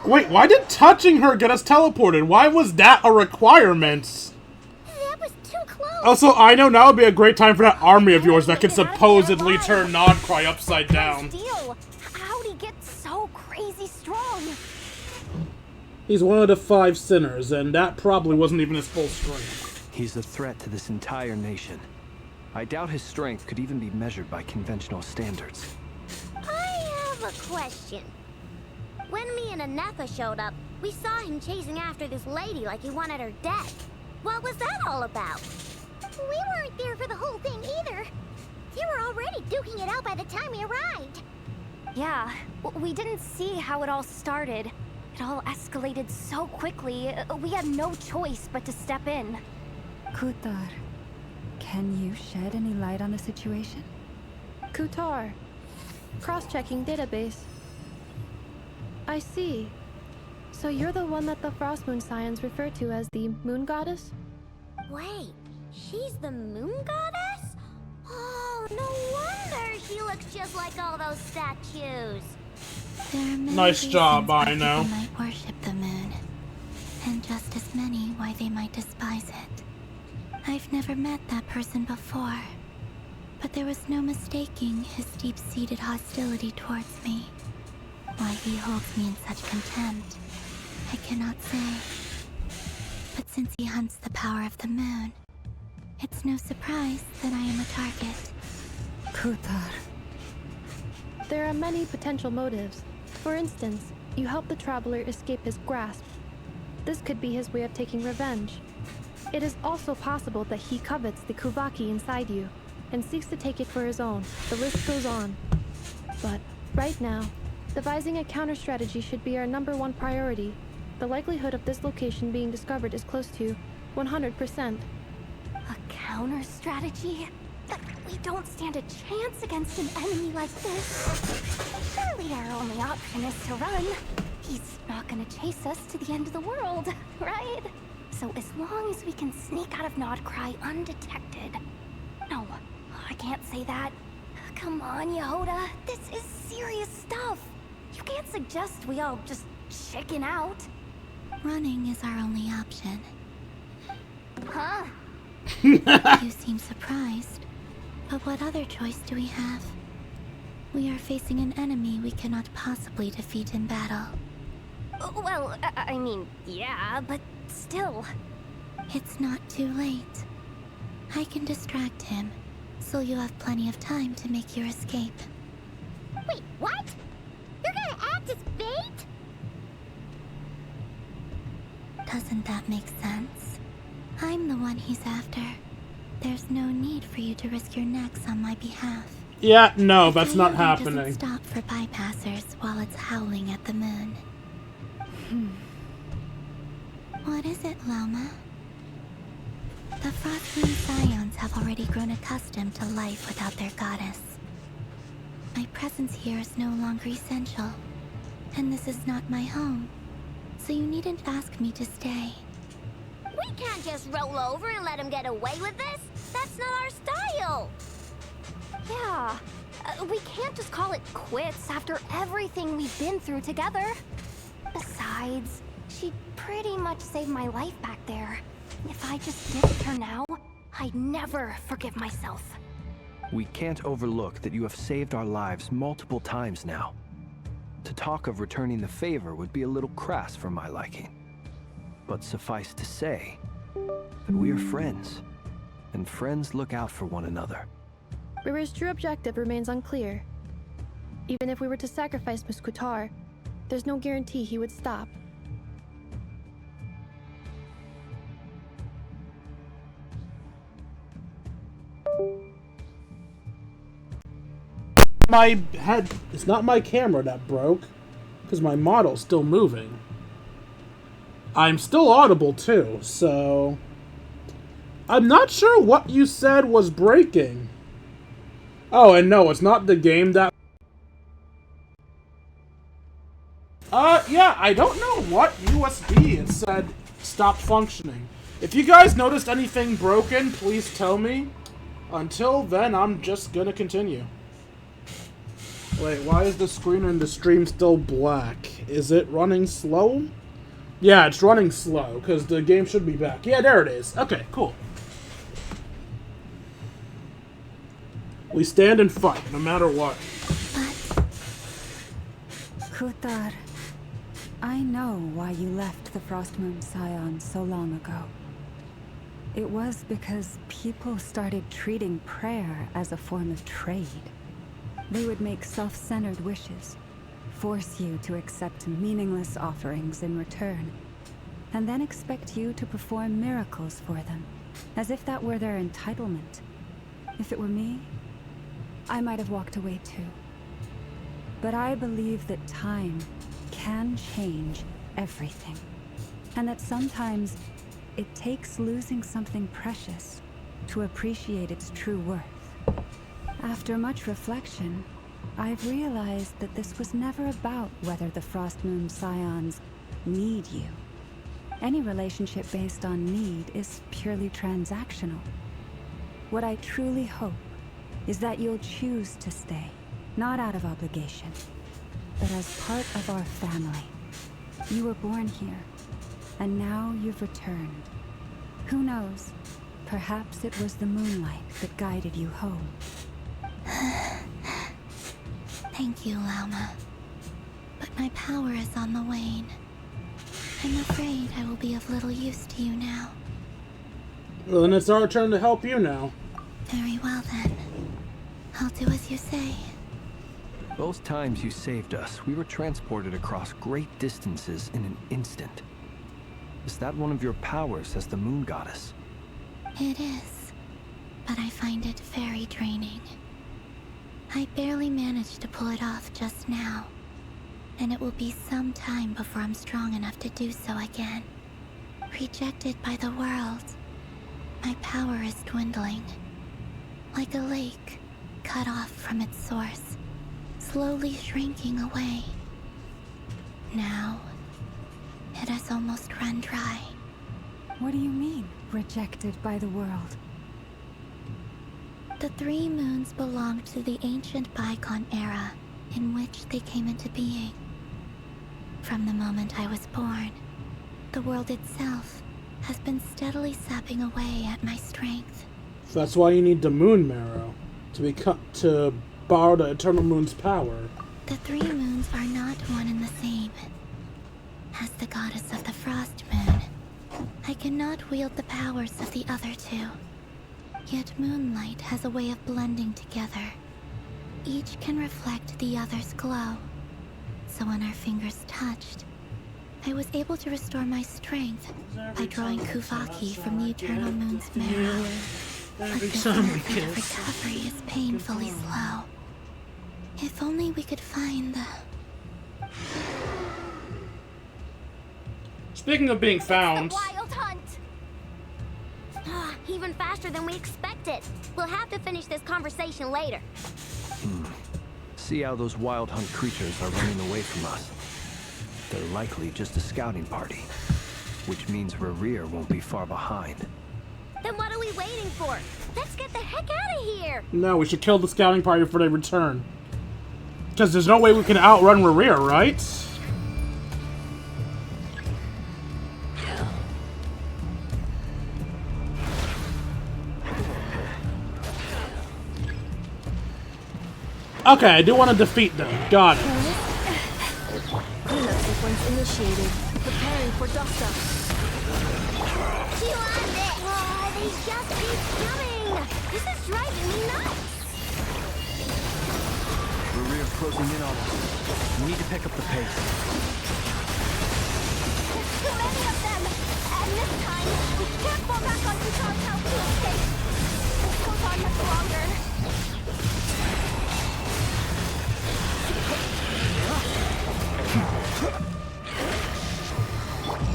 Wait, why did touching her get us teleported? Why was that a requirement? That was too close. Also, I know now would be a great time for that army of yours that could supposedly turn Nodcry upside down. Deal. How'd he get so crazy strong? He's one of the 5 sinners, and that probably wasn't even his full strength. He's a threat to this entire nation. I doubt his strength could even be measured by conventional standards. I have a question. When me and Anefa showed up, we saw him chasing after this lady like he wanted her dead. What was that all about? We weren't there for the whole thing either. You were already duking it out by the time we arrived. Yeah, we didn't see how it all started. It all escalated so quickly, we had no choice but to step in. Kutar, can you shed any light on the situation? Kutar. Cross-checking database. I see. So you're the one that the Frost Moon Scions refer to as the Moon Goddess? Wait, she's the moon goddess? Oh, no wonder she looks just like all those statues. There are many Nice job, reasons why I know. people might worship the moon, and just as many why they might despise it. I've never met that person before, but there was no mistaking his deep-seated hostility towards me. Why he holds me in such contempt, I cannot say. But since he hunts the power of the moon, it's no surprise that I am a target. Kutar. There are many potential motives. For instance, you help the traveler escape his grasp. This could be his way of taking revenge. It is also possible that he covets the Kuvaki inside you and seeks to take it for his own. The list goes on. But right now, devising a counter strategy should be our #1 priority. The likelihood of this location being discovered is close to 100%. A counter strategy? We don't stand a chance against an enemy like this. Surely our only option is to run. He's not gonna chase us to the end of the world, right? So as long as we can sneak out of Nodcry undetected. No, I can't say that. Come on, Yehoda. This is serious stuff. You can't suggest we all just chicken out. Running is our only option. Huh? You seem surprised. But what other choice do we have? We are facing an enemy we cannot possibly defeat in battle. Well, I mean, yeah, but still. It's not too late. I can distract him, so you have plenty of time to make your escape. Wait, what? You're gonna act as bait? Doesn't that make sense? I'm the one he's after. There's no need for you to risk your necks on my behalf. Yeah, no, that's not happening. Doesn't stop for bypassers while it's howling at the moon. What is it, Loma? The Frostmoon Scions have already grown accustomed to life without their goddess. My presence here is no longer essential, and this is not my home, so you needn't ask me to stay. We can't just roll over and let him get away with this. That's not our style. Yeah, we can't just call it quits after everything we've been through together. Besides, she pretty much saved my life back there. If I just ditched her now, I'd never forgive myself. We can't overlook that you have saved our lives multiple times now. To talk of returning the favor would be a little crass for my liking. But suffice to say that we are friends, and friends look out for one another. River's true objective remains unclear. Even if we were to sacrifice Miss Kutar, there's no guarantee he would stop. My head, it's not my camera that broke, because my model's still moving. I'm still audible too, so I'm not sure what you said was breaking. Oh, and no, it's not the game that... yeah, I don't know what USB it said stopped functioning. If you guys noticed anything broken, please tell me. Until then, I'm just gonna continue. Wait, why is the screen in the stream still black? Is it running slow? Yeah, it's running slow, because the game should be back. Yeah, there it is. Okay, cool. We stand and fight, no matter what. Kutar, I know why you left the Frostmoon Scions so long ago. It was because people started treating prayer as a form of trade. They would make self-centered wishes, force you to accept meaningless offerings in return, and then expect you to perform miracles for them, as if that were their entitlement. If it were me, I might have walked away too. But I believe that time can change everything, and that sometimes it takes losing something precious to appreciate its true worth. After much reflection, I've realized that this was never about whether the Frostmoon Scions need you. Any relationship based on need is purely transactional. What I truly hope is that you'll choose to stay, not out of obligation, but as part of our family. You were born here, and now you've returned. Who knows? Perhaps it was the moonlight that guided you home. Thank you, Lauma. But my power is on the wane. I'm afraid I will be of little use to you now. Well, then it's our turn to help you now. Very well, then. I'll do as you say. Those times you saved us, we were transported across great distances in an instant. Is that one of your powers as the moon goddess? It is, but I find it very draining. I barely managed to pull it off just now, and it will be some time before I'm strong enough to do so again. Rejected by the world, my power is dwindling. Like a lake, cut off from its source, slowly shrinking away. Now, it has almost run dry. What do you mean, rejected by the world? The 3 moons belonged to the ancient bygone era in which they came into being. From the moment I was born, the world itself has been steadily sapping away at my strength. So that's why you need the moon marrow to borrow the eternal moon's power. The 3 moons are not one and the same. As the goddess of the frost moon, I cannot wield the powers of the other 2. Yet moonlight has a way of blending together. Each can reflect the other's glow. So when our fingers touched, I was able to restore my strength by drawing Kuvaki from the eternal moon's marrow. But this method of recovery is painfully slow. If only we could find the... Speaking of being found... Wild hunt! Even faster than we expected. We'll have to finish this conversation later. See how those wild hunt creatures are running away from us. They're likely just a scouting party, which means Rerir won't be far behind. Then what are we waiting for? Let's get the heck out of here! No, we should kill the scouting party before they return. Because there's no way we can outrun Rerir, right? Okay, I do want to defeat them. Got it. Cleanup sequence initiated. Preparing for dust up. You on it! Oh, they just keep coming! This is driving me nuts! Rerir's closing in on us. We need to pick up the pace. There's too many of them! And this time, we can't fall back on Kutar's house to escape! This goes on much longer.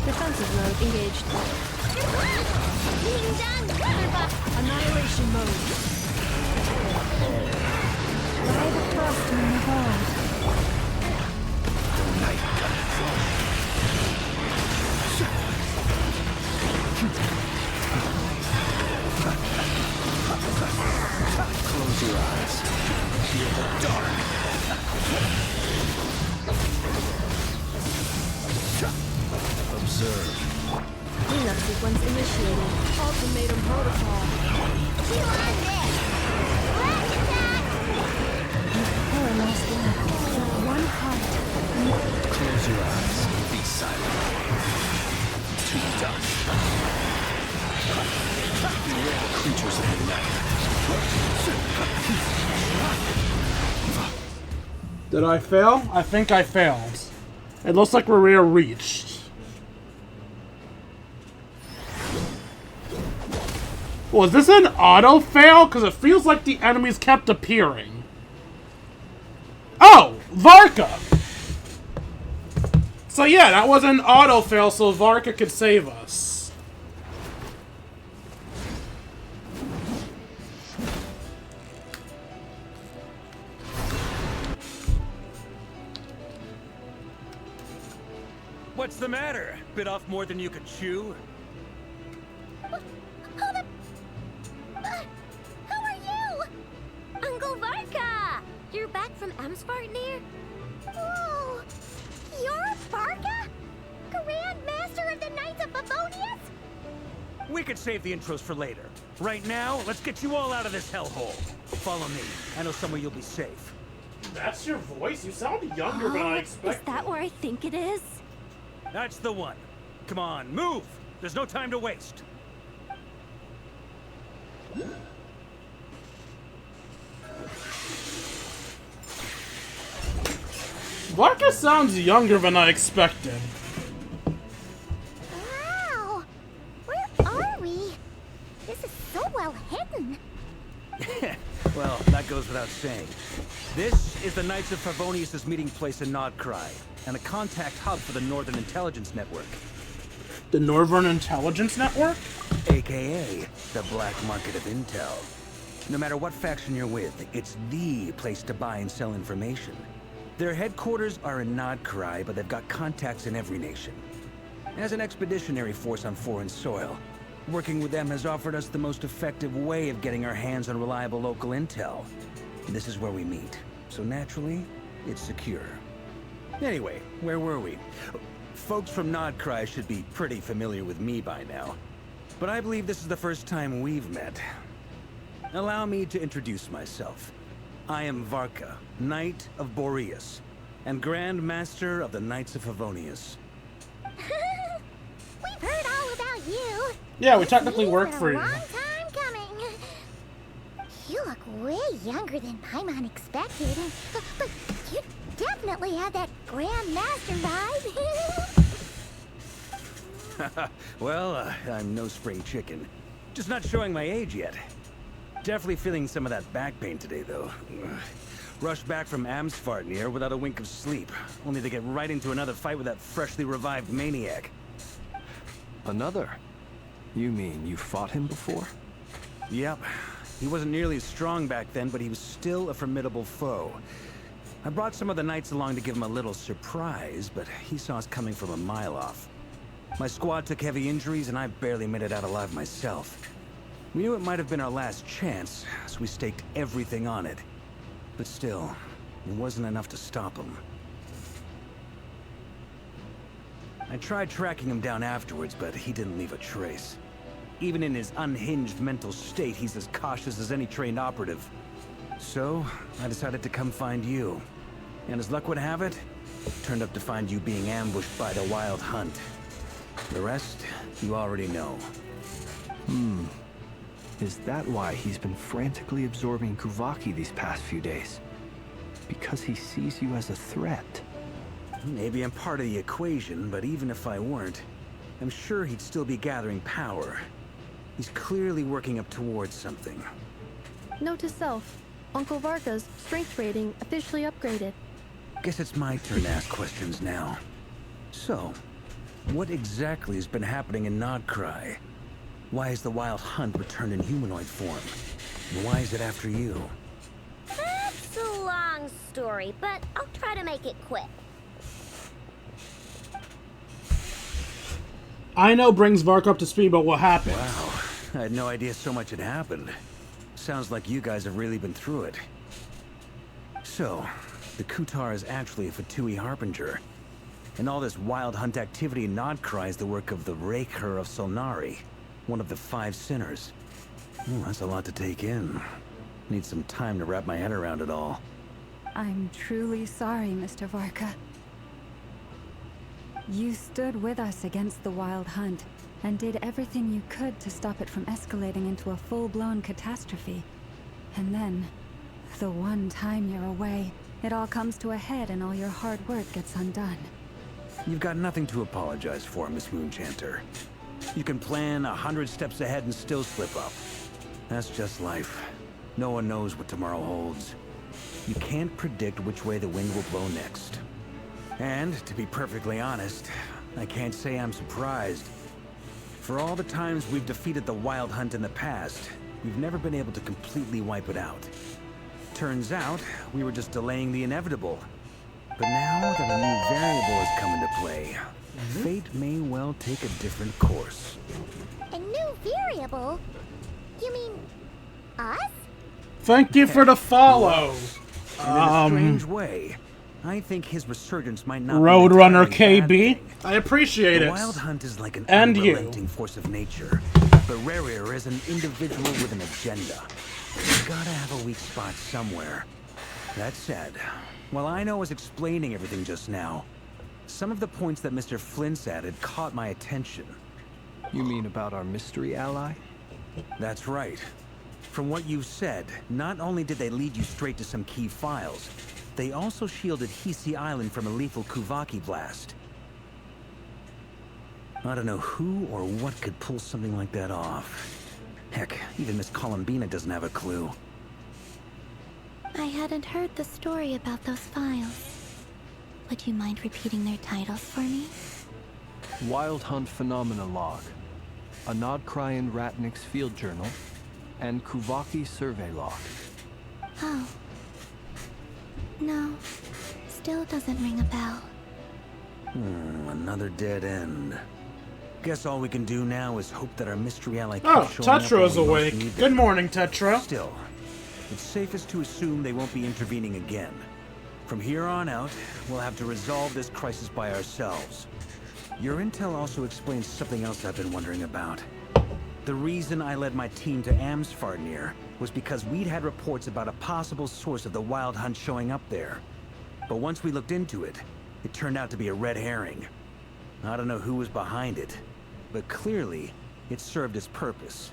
Defensive mode engaged. Being done! Annihilation mode. By the frost in the hold. Close your eyes. Feel the dark. Observe. Cleanup sequence initiated. Ultimatum protocol. You on this! Let's attack! Poor last one. One heart. Close your eyes. Be silent. Too dark. Beware the creatures of the night. Did I fail? I think I failed. It looks like Rerir reached. Was this an auto-fail? Because it feels like the enemies kept appearing. Oh! Varka! So yeah, that was an auto-fail so Varka could save us. What's the matter? Bit off more than you could chew? Who are you? Uncle Varka! You're back from Amsvartnir? Whoa! You're Varka? Grand Master of the Knights of Favonius? We could save the intros for later. Right now, let's get you all out of this hellhole. Follow me. I know somewhere you'll be safe. That's your voice? You sound younger than I expected. Is that where I think it is? That's the one. Come on, move! There's no time to waste. Varka sounds younger than I expected. Wow! Where are we? This is so well hidden. Well, that goes without saying. This is the Knights of Favonius' meeting place in Nodcry, and a contact hub for the Northern Intelligence Network. The Northern Intelligence Network? AKA the black market of intel. No matter what faction you're with, it's the place to buy and sell information. Their headquarters are in Nodcry, but they've got contacts in every nation. As an expeditionary force on foreign soil, working with them has offered us the most effective way of getting our hands on reliable local intel. This is where we meet, so naturally, it's secure. Anyway, where were we? Folks from Nodcry should be pretty familiar with me by now, but I believe this is the first time we've met. Allow me to introduce myself. I am Varka, Knight of Boreas, and Grand Master of the Knights of Favonius. We've heard all about you. Yeah, we technically work for you. Long time coming. You look way younger than Paimon expected, but you definitely have that Grand Master vibe. Well, I'm no spring chicken. Just not showing my age yet. Definitely feeling some of that back pain today, though. Rushed back from Amsfartnir without a wink of sleep, only to get right into another fight with that freshly revived maniac. Another? You mean you fought him before? Yep. He wasn't nearly as strong back then, but he was still a formidable foe. I brought some of the knights along to give him a little surprise, but he saw us coming from a mile off. My squad took heavy injuries, and I barely made it out alive myself. We knew it might have been our last chance, so we staked everything on it. But still, it wasn't enough to stop him. I tried tracking him down afterwards, but he didn't leave a trace. Even in his unhinged mental state, he's as cautious as any trained operative. So, I decided to come find you. And as luck would have it, turned up to find you being ambushed by the Wild Hunt. The rest, you already know. Is that why he's been frantically absorbing Kuvaki these past few days? Because he sees you as a threat? Maybe I'm part of the equation, but even if I weren't, I'm sure he'd still be gathering power. He's clearly working up towards something. Note to self, Uncle Varka's strength rating officially upgraded. Guess it's my turn to ask questions now. So, what exactly has been happening in Nodcry? Why has the Wild Hunt returned in humanoid form? And why is it after you? That's a long story, but I'll try to make it quick. Aino brings Varka up to speed about what happened. Wow, I had no idea so much had happened. Sounds like you guys have really been through it. So, the Kutar is actually a Fatui Harbinger. And all this Wild Hunt activity in Nodcry is the work of the Raker of Solnari, one of the 5 sinners. That's a lot to take in. Need some time to wrap my head around it all. I'm truly sorry, Mr. Varka. You stood with us against the Wild Hunt, and did everything you could to stop it from escalating into a full-blown catastrophe. And then, the one time you're away, it all comes to a head and all your hard work gets undone. You've got nothing to apologize for, Miss Moonchanter. You can plan 100 steps ahead and still slip up. That's just life. No one knows what tomorrow holds. You can't predict which way the wind will blow next. And, to be perfectly honest, I can't say I'm surprised. For all the times we've defeated the Wild Hunt in the past, we've never been able to completely wipe it out. Turns out, we were just delaying the inevitable. But now that a new variable has come into play, fate may well take a different course. A new variable? You mean us? Thank you for the follow. And in a strange way, I think his resurgence might not Roadrunner be entirely bad KB. thing. I appreciate The it. Wild Hunt is like an And you. unrelenting force of nature. but Rarier is an individual with an agenda. You gotta have a weak spot somewhere. That said, while I was explaining everything just now, some of the points that Mr. Flint's added caught my attention. You mean about our mystery ally? That's right. From what you said, not only did they lead you straight to some key files, they also shielded Hisi Island from a lethal Kuvaki blast. I don't know who or what could pull something like that off. Heck, even Miss Columbina doesn't have a clue. I hadn't heard the story about those files. Would you mind repeating their titles for me? Wild Hunt Phenomena Log, a Nodcrian Ratnik's Field Journal, and Kuvaki Survey Log. Oh. No. Still doesn't ring a bell. Another dead end. Guess all we can do now is hope that our mystery ally keeps Oh, showing up Tetra's when we most awake. need Good them. morning, Tetra. Still, it's safest to assume they won't be intervening again. From here on out, we'll have to resolve this crisis by ourselves. Your intel also explains something else I've been wondering about. The reason I led my team to Amsfarnir was because we'd had reports about a possible source of the Wild Hunt showing up there. But once we looked into it, it turned out to be a red herring. I don't know who was behind it, but clearly, it served its purpose.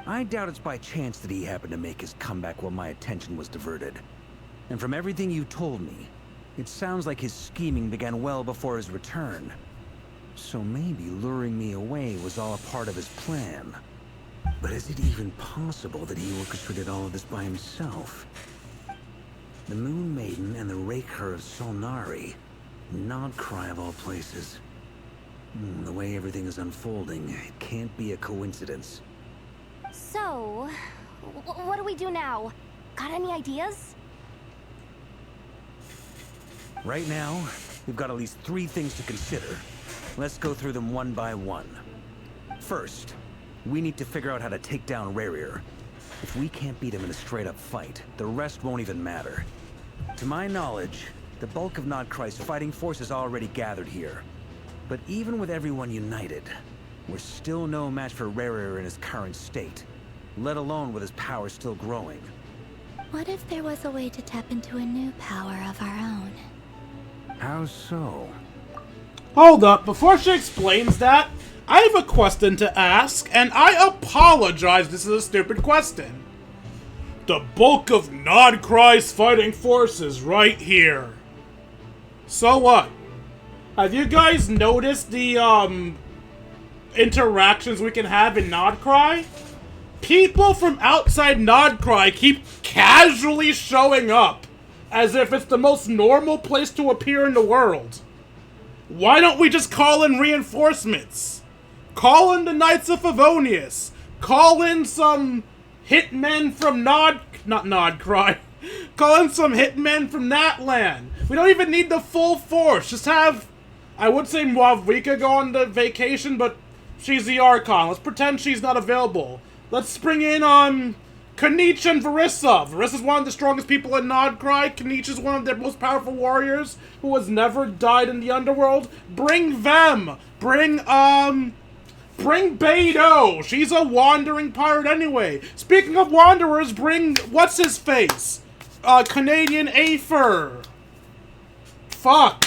I doubt it's by chance that he happened to make his comeback while my attention was diverted. And from everything you told me, it sounds like his scheming began well before his return. So maybe luring me away was all a part of his plan. But is it even possible that he orchestrated all of this by himself? The Moon Maiden and the Raker of Solnari. Nodcry of all places. The way everything is unfolding, it can't be a coincidence. So, what do we do now? Got any ideas? Right now, we've got at least 3 things to consider. Let's go through them one by one. First, we need to figure out how to take down Rarier. If we can't beat him in a straight-up fight, the rest won't even matter. To my knowledge, the bulk of Nodcry's fighting force is already gathered here. But even with everyone united, we're still no match for Rarier in his current state, let alone with his power still growing. What if there was a way to tap into a new power of our own? How so? Hold up, before she explains that, I have a question to ask, and I apologize, this is a stupid question. The bulk of Nodcry's fighting forces right here. So what? Have you guys noticed the, interactions we can have in Nodcry? People from outside Nodcry keep casually showing up, as if it's the most normal place to appear in the world. Why don't we just call in reinforcements? Call in the Knights of Favonius. Call in some hitmen from not Nodcry. Call in some hitmen from that land. We don't even need the full force. Just have, I would say Mwavika go on the vacation, but she's the Archon. Let's pretend she's not available. Let's bring in, Kanich and Verissa. Verissa's one of the strongest people in Nodcry. Kanich is one of their most powerful warriors who has never died in the underworld. Bring them! Bring Beidou! She's a wandering pirate anyway. Speaking of wanderers, bring, what's-his-face? Canadian Afer. Fuck.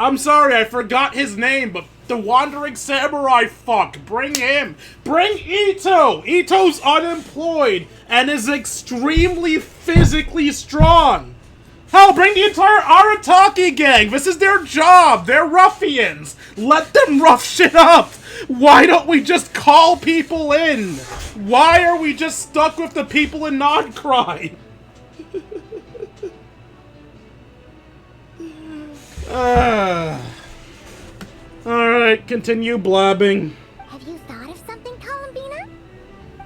I'm sorry, I forgot his name, but the Wandering Samurai fuck. Bring him. Bring Ito. Ito's unemployed and is extremely physically strong. Hell, bring the entire Arataki gang. This is their job. They're ruffians. Let them rough shit up. Why don't we just call people in? Why are we just stuck with the people in Nodcry? Alright, continue blabbing. Have you thought of something, Columbina?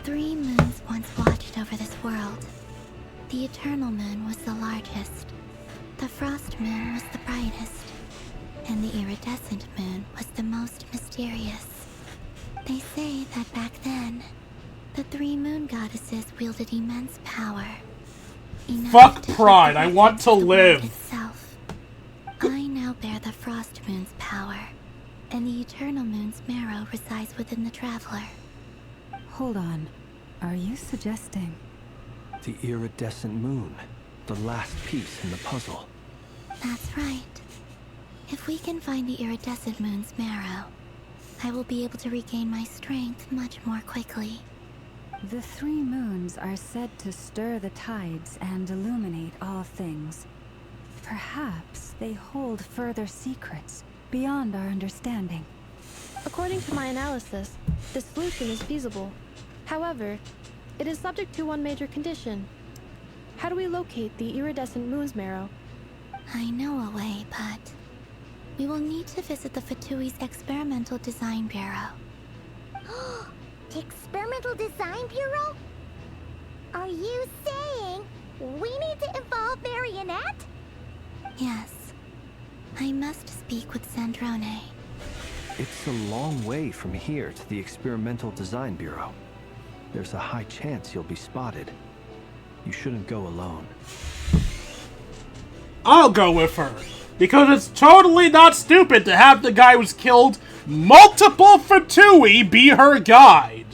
3 moons once watched over this world. The Eternal Moon was the largest. The Frost Moon was the brightest. And the Iridescent Moon was the most mysterious. They say that back then, the 3 moon goddesses wielded immense power. Enough Fuck to pride, I want to the world live. itself. I now bear the Frost Moon's power, and the Eternal lies within the Traveler. Hold on. Are you suggesting? The iridescent moon. The last piece in the puzzle. That's right. If we can find the iridescent moon's marrow, I will be able to regain my strength much more quickly. The 3 moons are said to stir the tides and illuminate all things. Perhaps they hold further secrets beyond our understanding. According to my analysis, this solution is feasible. However, it is subject to one major condition. How do we locate the iridescent moon's marrow? I know a way, but we will need to visit the Fatui's Experimental Design Bureau. Experimental Design Bureau? Are you saying we need to involve Marionette? Yes. I must speak with Sandrone. It's a long way from here to the Experimental Design Bureau. There's a high chance you'll be spotted. You shouldn't go alone. I'll go with her. Because it's totally not stupid to have the guy who's killed multiple Fatui be her guide.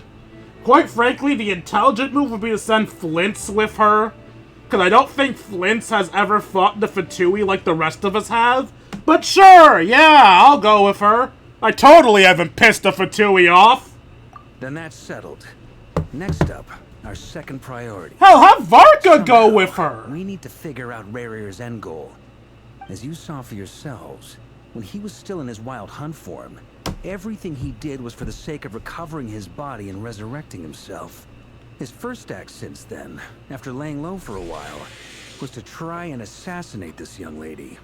Quite frankly, the intelligent move would be to send Flint's with her. Because I don't think Flint's has ever fought the Fatui like the rest of us have. But sure, yeah, I'll go with her. I totally haven't pissed a Fatui off. Then that's settled. Next up, our second priority. Hell, have Varka go with her. We need to figure out Rarir's end goal. As you saw for yourselves, when he was still in his wild hunt form, everything he did was for the sake of recovering his body and resurrecting himself. His first act since then, after laying low for a while, was to try and assassinate this young lady.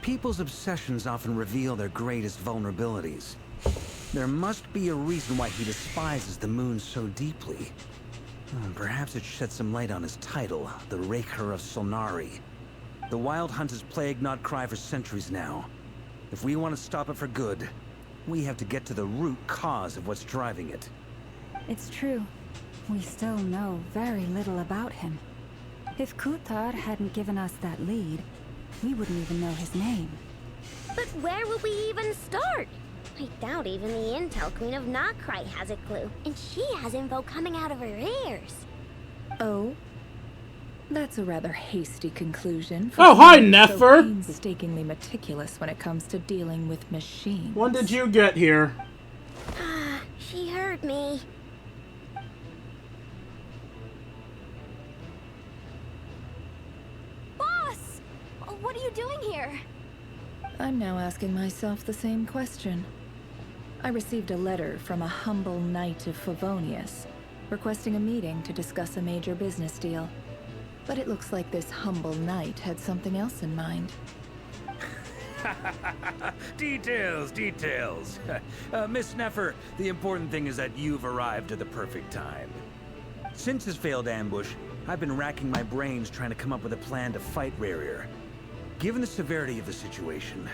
People's obsessions often reveal their greatest vulnerabilities. There must be a reason why he despises the moon so deeply. Perhaps it sheds some light on his title, the Raker of Solnari. The Wild Hunt has plagued Notcry for centuries now. If we want to stop it for good, we have to get to the root cause of what's driving it. It's true. We still know very little about him. If Kutar hadn't given us that lead, we wouldn't even know his name. But where would we even start? I doubt even the Intel Queen of Notcry has a clue, and she has info coming out of her ears. Oh? That's a rather hasty conclusion. Oh, hi, someone Nefer. So painstakingly meticulous when it comes to dealing with machines. When did you get here? She heard me. Boss! What are you doing here? I'm now asking myself the same question. I received a letter from a humble knight of Favonius, requesting a meeting to discuss a major business deal. But it looks like this humble knight had something else in mind. Details, details. Miss Nefer, the important thing is that you've arrived at the perfect time. Since his failed ambush, I've been racking my brains trying to come up with a plan to fight Rarir. Given the severity of the situation,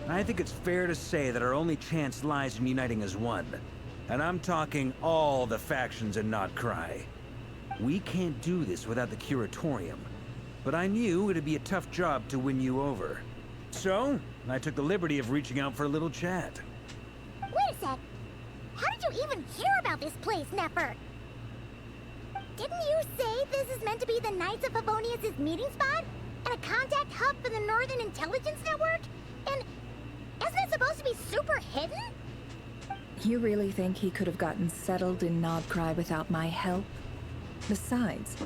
I think it's fair to say that our only chance lies in uniting as one. And I'm talking all the factions in Notcry. We can't do this without the Curatorium, but I knew it'd be a tough job to win you over. So, I took the liberty of reaching out for a little chat. Wait a sec. How did you even hear about this place, Nefer? Didn't you say this is meant to be the Knights of Favonius' meeting spot? And a contact hub for the Northern Intelligence Network? And isn't it supposed to be super hidden? You really think he could have gotten settled in Notcry without my help? Besides,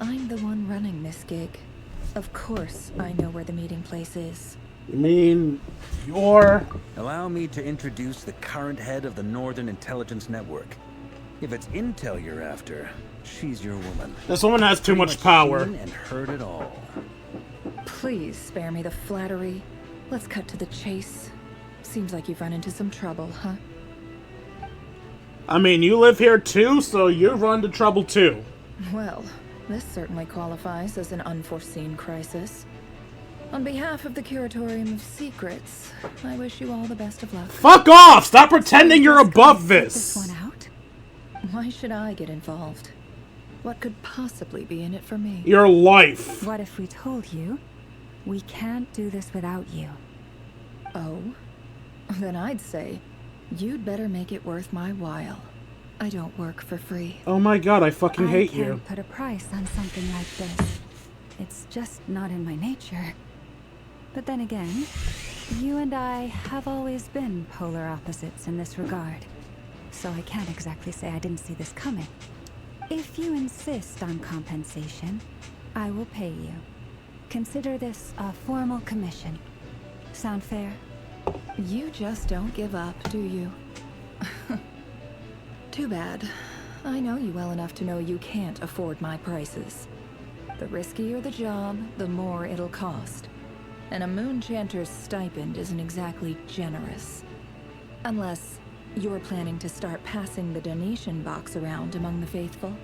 I'm the one running this gig. Of course I know where the meeting place is. You mean you're... Allow me to introduce the current head of the Northern Intelligence Network. If it's intel you're after, she's your woman. This woman has too much power. Seen and heard it all. Please spare me the flattery. Let's cut to the chase. Seems like you've run into some trouble, huh? I mean, you live here too, so you've run into trouble too. Well, this certainly qualifies as an unforeseen crisis. On behalf of the Curatorium of Secrets, I wish you all the best of luck. Fuck off! Stop pretending you're above This this! one out? Why should I get involved? What could possibly be in it for me? Your life. What if we told you we can't do this without you? Oh? Then I'd say, You'd better make it worth my while. I don't work for free. Oh my god, I fucking hate you. I can't put a price on something like this. It's just not in my nature. But then again, you and I have always been polar opposites in this regard. So I can't exactly say I didn't see this coming. If you insist on compensation, I will pay you. Consider this a formal commission. Sound fair? You just don't give up, do you? Too bad. I know you well enough to know you can't afford my prices. The riskier the job, the more it'll cost. And a Moonchanter's stipend isn't exactly generous. Unless you're planning to start passing the donation box around among the faithful.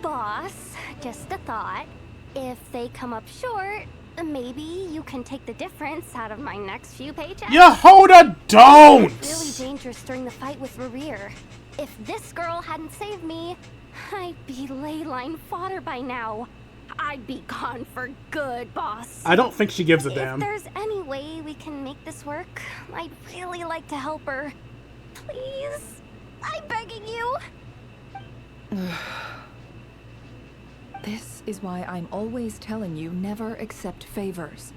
Boss, just a thought. If they come up short, maybe you can take the difference out of my next few paychecks. Yehoda, don't! Really dangerous during the fight with Rerir. If this girl hadn't saved me, I'd be ley line fodder by now. I'd be gone for good, boss. I don't think she gives a damn. If there's any way we can make this work, I'd really like to help her. Please? I'm begging you. This is why I'm always telling you never accept favors.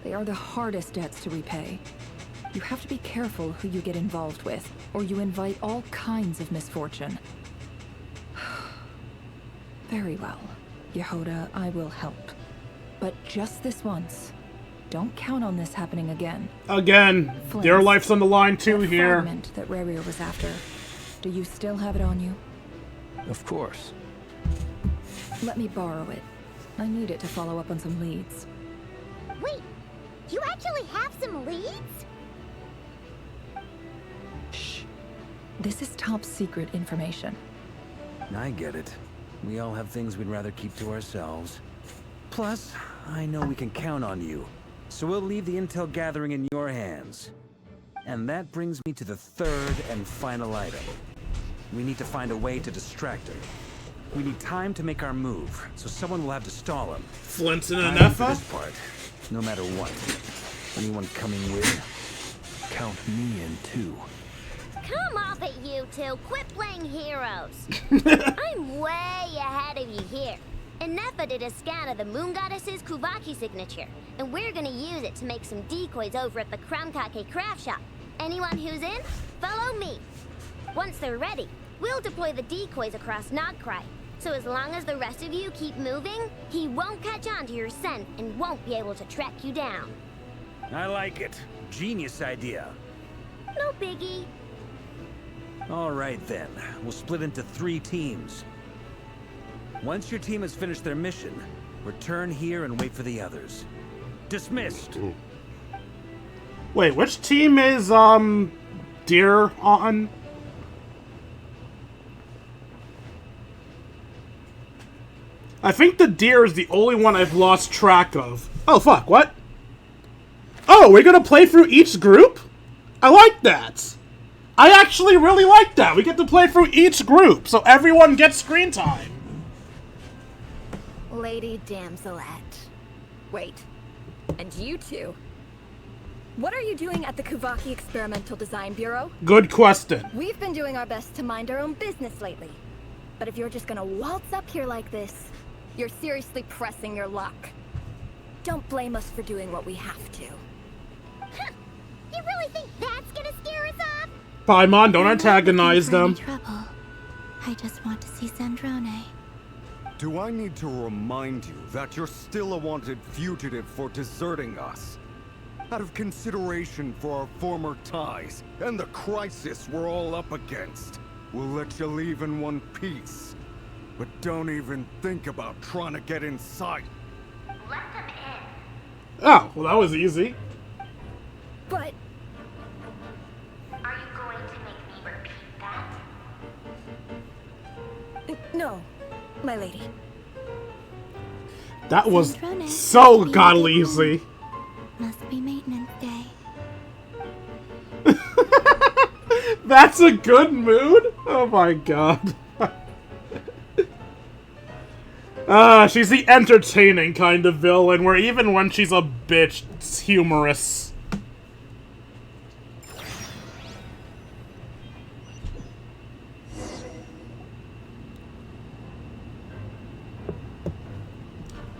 They are the hardest debts to repay. You have to be careful who you get involved with, or you invite all kinds of misfortune. Very well, Yehoda, I will help. But just this once. Don't count on this happening again. Again, their life's on the line too that here. Fragment that Rerir was after. Do you still have it on you? Of course. Let me borrow it. I need it to follow up on some leads. Wait, you actually have some leads? Shh. This is top secret information. I get it. We all have things we'd rather keep to ourselves. Plus, I know we can count on you. So we'll leave the intel gathering in your hands. And that brings me to the third and final item. We need to find a way to distract her. We need time to make our move, so someone will have to stall him. Flints in an I'm in for Effa? this part, no matter what. Anyone coming with? Count me in too. Come off it, you two. Quit playing heroes. I'm way ahead of you here. Ineffa did a scan of the Moon Goddess's Kuvaki signature, and we're gonna use it to make some decoys over at the Kramkake craft shop. Anyone who's in, follow me. Once they're ready, we'll deploy the decoys across Nogcry. So as long as the rest of you keep moving, he won't catch on to your scent and won't be able to track you down. I like it. Genius idea. No biggie. All right then, we'll split into 3 teams. Once your team has finished their mission, return here and wait for the others. Dismissed. Wait, which team is, Deer on? I think the Deer is the only one I've lost track of. Oh, fuck, what? Oh, we're gonna play through each group? I like that. I actually really like that. We get to play through each group, so everyone gets screen time. Lady Damselette. Wait. And you two? What are you doing at the Kuvaki Experimental Design Bureau? Good question. We've been doing our best to mind our own business lately. But if you're just gonna waltz up here like this, you're seriously pressing your luck. Don't blame us for doing what we have to. Huh. You really think that's gonna scare us off? Paimon, don't antagonize them. Trouble. I just want to see Zandrone. Do I need to remind you that you're still a wanted fugitive for deserting us? Out of consideration for our former ties and the crisis we're all up against, we'll let you leave in one piece. But don't even think about trying to get inside. Let them in. Oh, well that was easy. But... Are you going to make me repeat that? No, my lady. That was so godly easy. Must be maintenance day. That's a good mood? Oh my god. She's the entertaining kind of villain, where even when she's a bitch, it's humorous.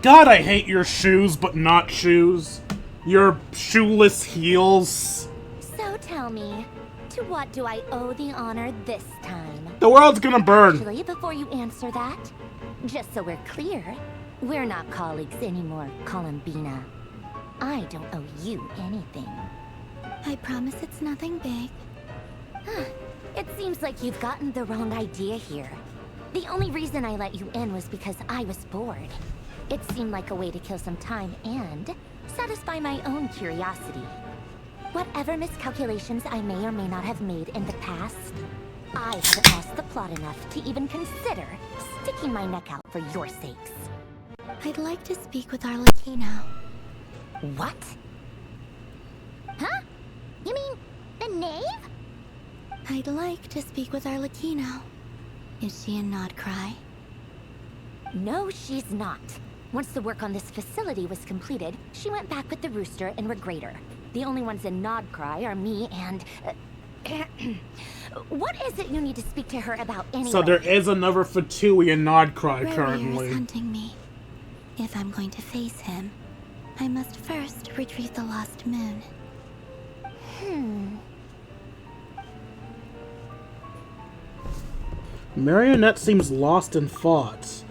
God, I hate your shoes, but not shoes. Your shoeless heels. So tell me, to what do I owe the honor this time? The world's gonna burn. Actually, before you answer that, just so we're clear, we're not colleagues anymore, Columbina. I don't owe you anything. I promise it's nothing big. It seems like you've gotten the wrong idea here. The only reason I let you in was because I was bored. It seemed like a way to kill some time and satisfy my own curiosity. Whatever miscalculations I may or may not have made in the past, I haven't lost the plot enough to even consider sticking my neck out for your sakes. I'd like to speak with Arlecchino. What? Huh? You mean the knave? I'd like to speak with Arlecchino. Is she a Nodcry? No, she's not. Once the work on this facility was completed, she went back with the Rooster and Regrator. The only ones in Nodcry are me and... what is it you need to speak to her about anyway? So there is another Fatui in Nodcry Rarier currently. is hunting me. If I'm going to face him, I must first retrieve the lost moon. Marionette seems lost in thought,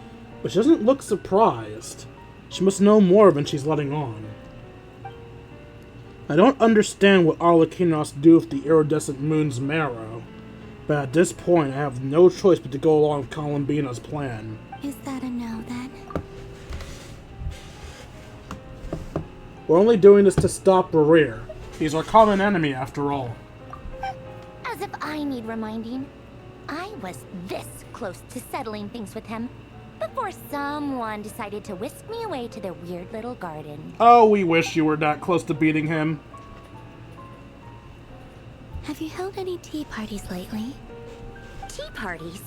but she doesn't look surprised. She must know more than she's letting on. I don't understand what Arlecchino has to do with the iridescent moon's marrow, but at this point I have no choice but to go along with Columbina's plan. Is that a no, then? We're only doing this to stop Rarier. He's our common enemy after all. As if I need reminding. I was this close to settling things with him before someone decided to whisk me away to their weird little garden. Oh, we wish you were that close to beating him. Have you held any tea parties lately? Tea parties?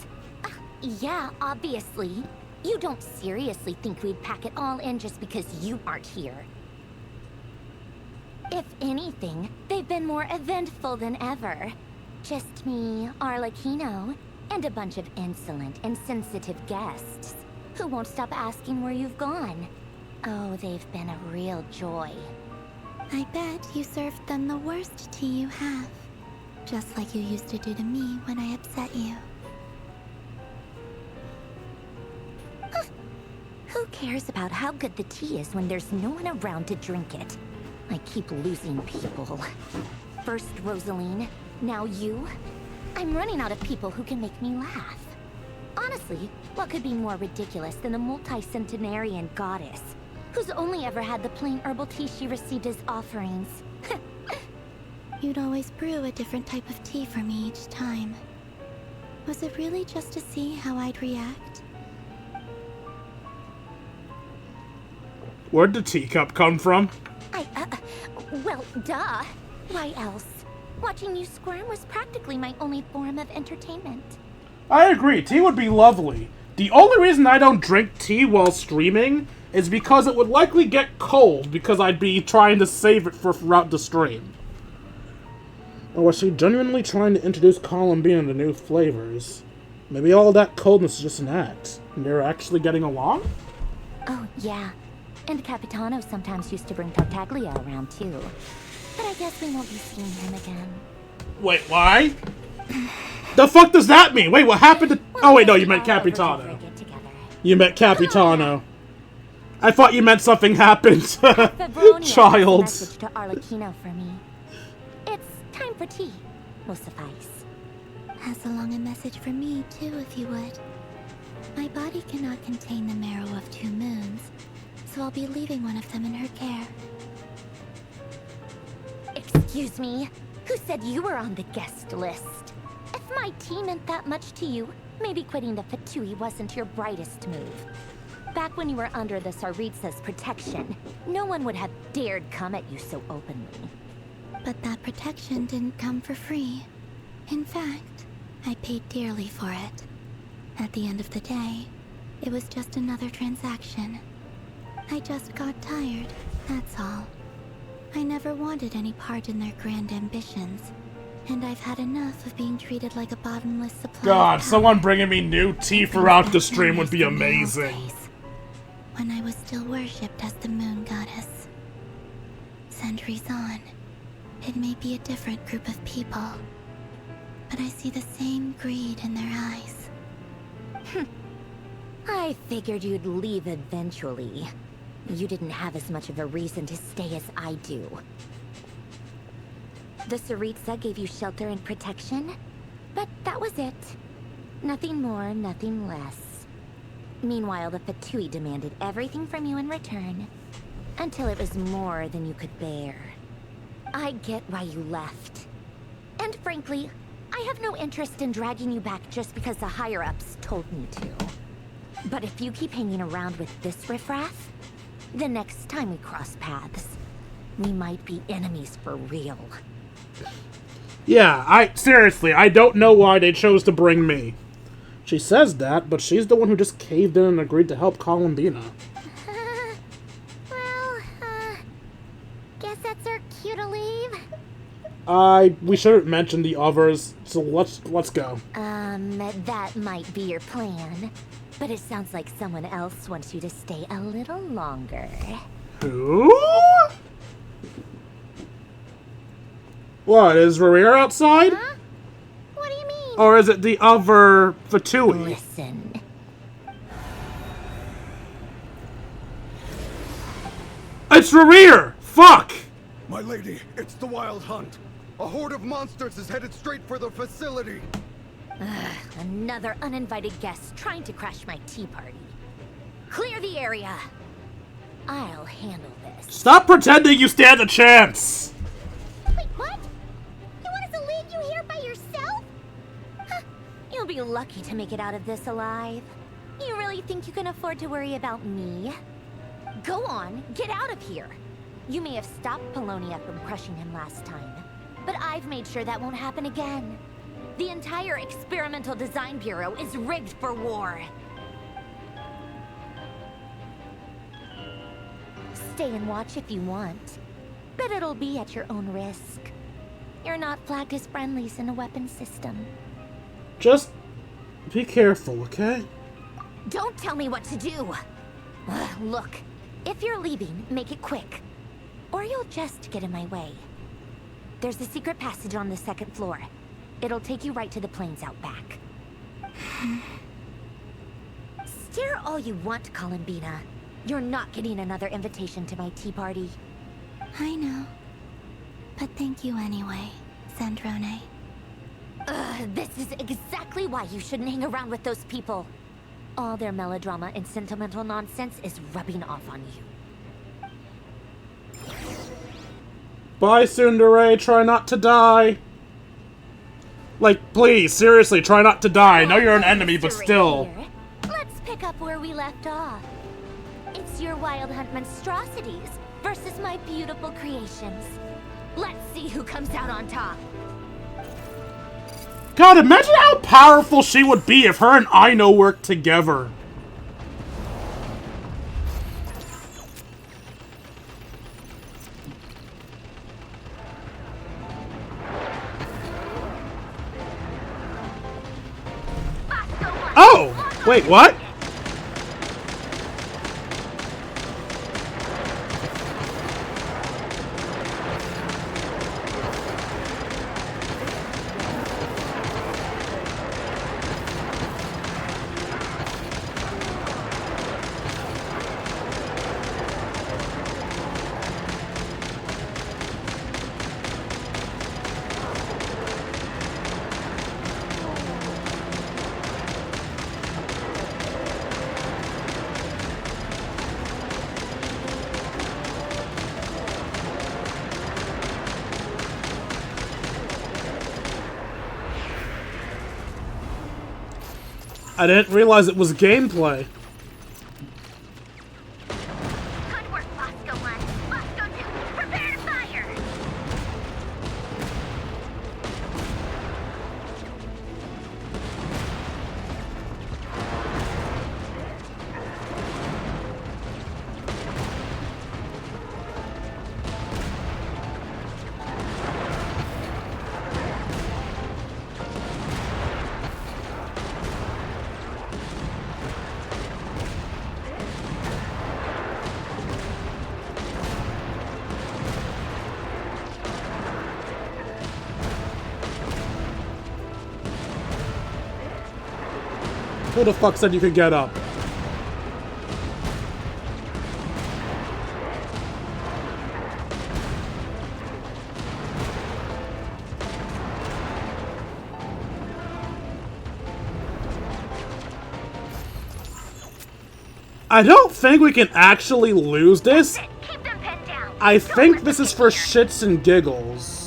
Yeah, obviously. You don't seriously think we'd pack it all in just because you aren't here. If anything, they've been more eventful than ever. Just me, Arlecchino, and a bunch of insolent and sensitive guests who won't stop asking where you've gone. Oh, they've been a real joy. I bet you served them the worst tea you have. Just like you used to do to me when I upset you. Who cares about how good the tea is when there's no one around to drink it? I keep losing people. First Rosaline, now you. I'm running out of people who can make me laugh. Honestly, what could be more ridiculous than a multi-centenarian goddess who's only ever had the plain herbal tea she received as offerings? You'd always brew a different type of tea for me each time. Was it really just to see how I'd react? Where'd the teacup come from? Well, duh. Why else? Watching you squirm was practically my only form of entertainment. I agree, tea would be lovely. The only reason I don't drink tea while streaming is because it would likely get cold because I'd be trying to save it for throughout the stream. Or was she genuinely trying to introduce Columbina to new flavors? Maybe all that coldness is just an act, and they're actually getting along? Oh, yeah. And Capitano sometimes used to bring Tartaglia around, too. But I guess we won't be seeing him again. Wait, why? The fuck does that mean? Wait, what happened to... Oh, wait, no, you meant Capitano. You meant Capitano. I thought you meant something happened. Child. Message to Arlecchino for me. It's time for tea. Will suffice. Pass along a message for me, too, if you would. My body cannot contain the marrow of 2 moons, so I'll be leaving one of them in her care. Excuse me? Who said you were on the guest list? If my tea meant that much to you, maybe quitting the Fatui wasn't your brightest move. Back when you were under the Tsaritsa's protection, no one would have dared come at you so openly. But that protection didn't come for free. In fact, I paid dearly for it. At the end of the day, it was just another transaction. I just got tired, that's all. I never wanted any part in their grand ambitions, and I've had enough of being treated like a bottomless supply. God, someone bringing me new tea throughout the stream would be amazing. when I was still worshipped as the moon goddess. Centuries on, it may be a different group of people, but I see the same greed in their eyes. I figured you'd leave eventually. You didn't have as much of a reason to stay as I do. The Tsaritsa gave you shelter and protection, but that was it. Nothing more, nothing less. Meanwhile, the Fatui demanded everything from you in return, until it was more than you could bear. I get why you left. And frankly, I have no interest in dragging you back just because the higher-ups told me to. But if you keep hanging around with this riffraff, the next time we cross paths, we might be enemies for real. Yeah, seriously, I don't know why they chose to bring me. She says that, but she's the one who just caved in and agreed to help Columbina. Guess that's our cue to leave. We shouldn't mention the others, so let's go. That might be your plan, but it sounds like someone else wants you to stay a little longer. Who? What, is Rhaenyra outside? Huh? What do you mean? Or is it the other Fatui? Listen. It's Rhaenyra! Fuck! My lady, it's the Wild Hunt. A horde of monsters is headed straight for the facility. Another uninvited guest trying to crash my tea party. Clear the area. I'll handle this. Stop pretending you stand a chance! Wait, what? You want us to leave you here by yourself? Huh. You'll be lucky to make it out of this alive. You really think you can afford to worry about me? Go on, get out of here. You may have stopped Polonia from crushing him last time, but I've made sure that won't happen again. The entire Experimental Design Bureau is rigged for war. Stay and watch if you want, but it'll be at your own risk. You're not flagged as friendlies in a weapon system. Just be careful, okay? Don't tell me what to do! Look, if you're leaving, make it quick. Or you'll just get in my way. There's a secret passage on the second floor. It'll take you right to the plains out back. Stare all you want, Columbina. You're not getting another invitation to my tea party. I know. But thank you anyway, Sandrone. This is exactly why you shouldn't hang around with those people. All their melodrama and sentimental nonsense is rubbing off on you. Bye, Tsundere. Try not to die. Like, please, seriously, try not to die. I know you're an enemy, but still. Let's pick up where we left off. It's your Wild Hunt monstrosities versus my beautiful creations. Let's see who comes out on top. God, imagine how powerful she would be if her and Aino worked together. Oh! Wait, what? I didn't realize it was gameplay. Good work, Bosco 1. Bosco 2, prepare to fire! Who the fuck said you could get up? I don't think we can actually lose this. I think this is for shits and giggles.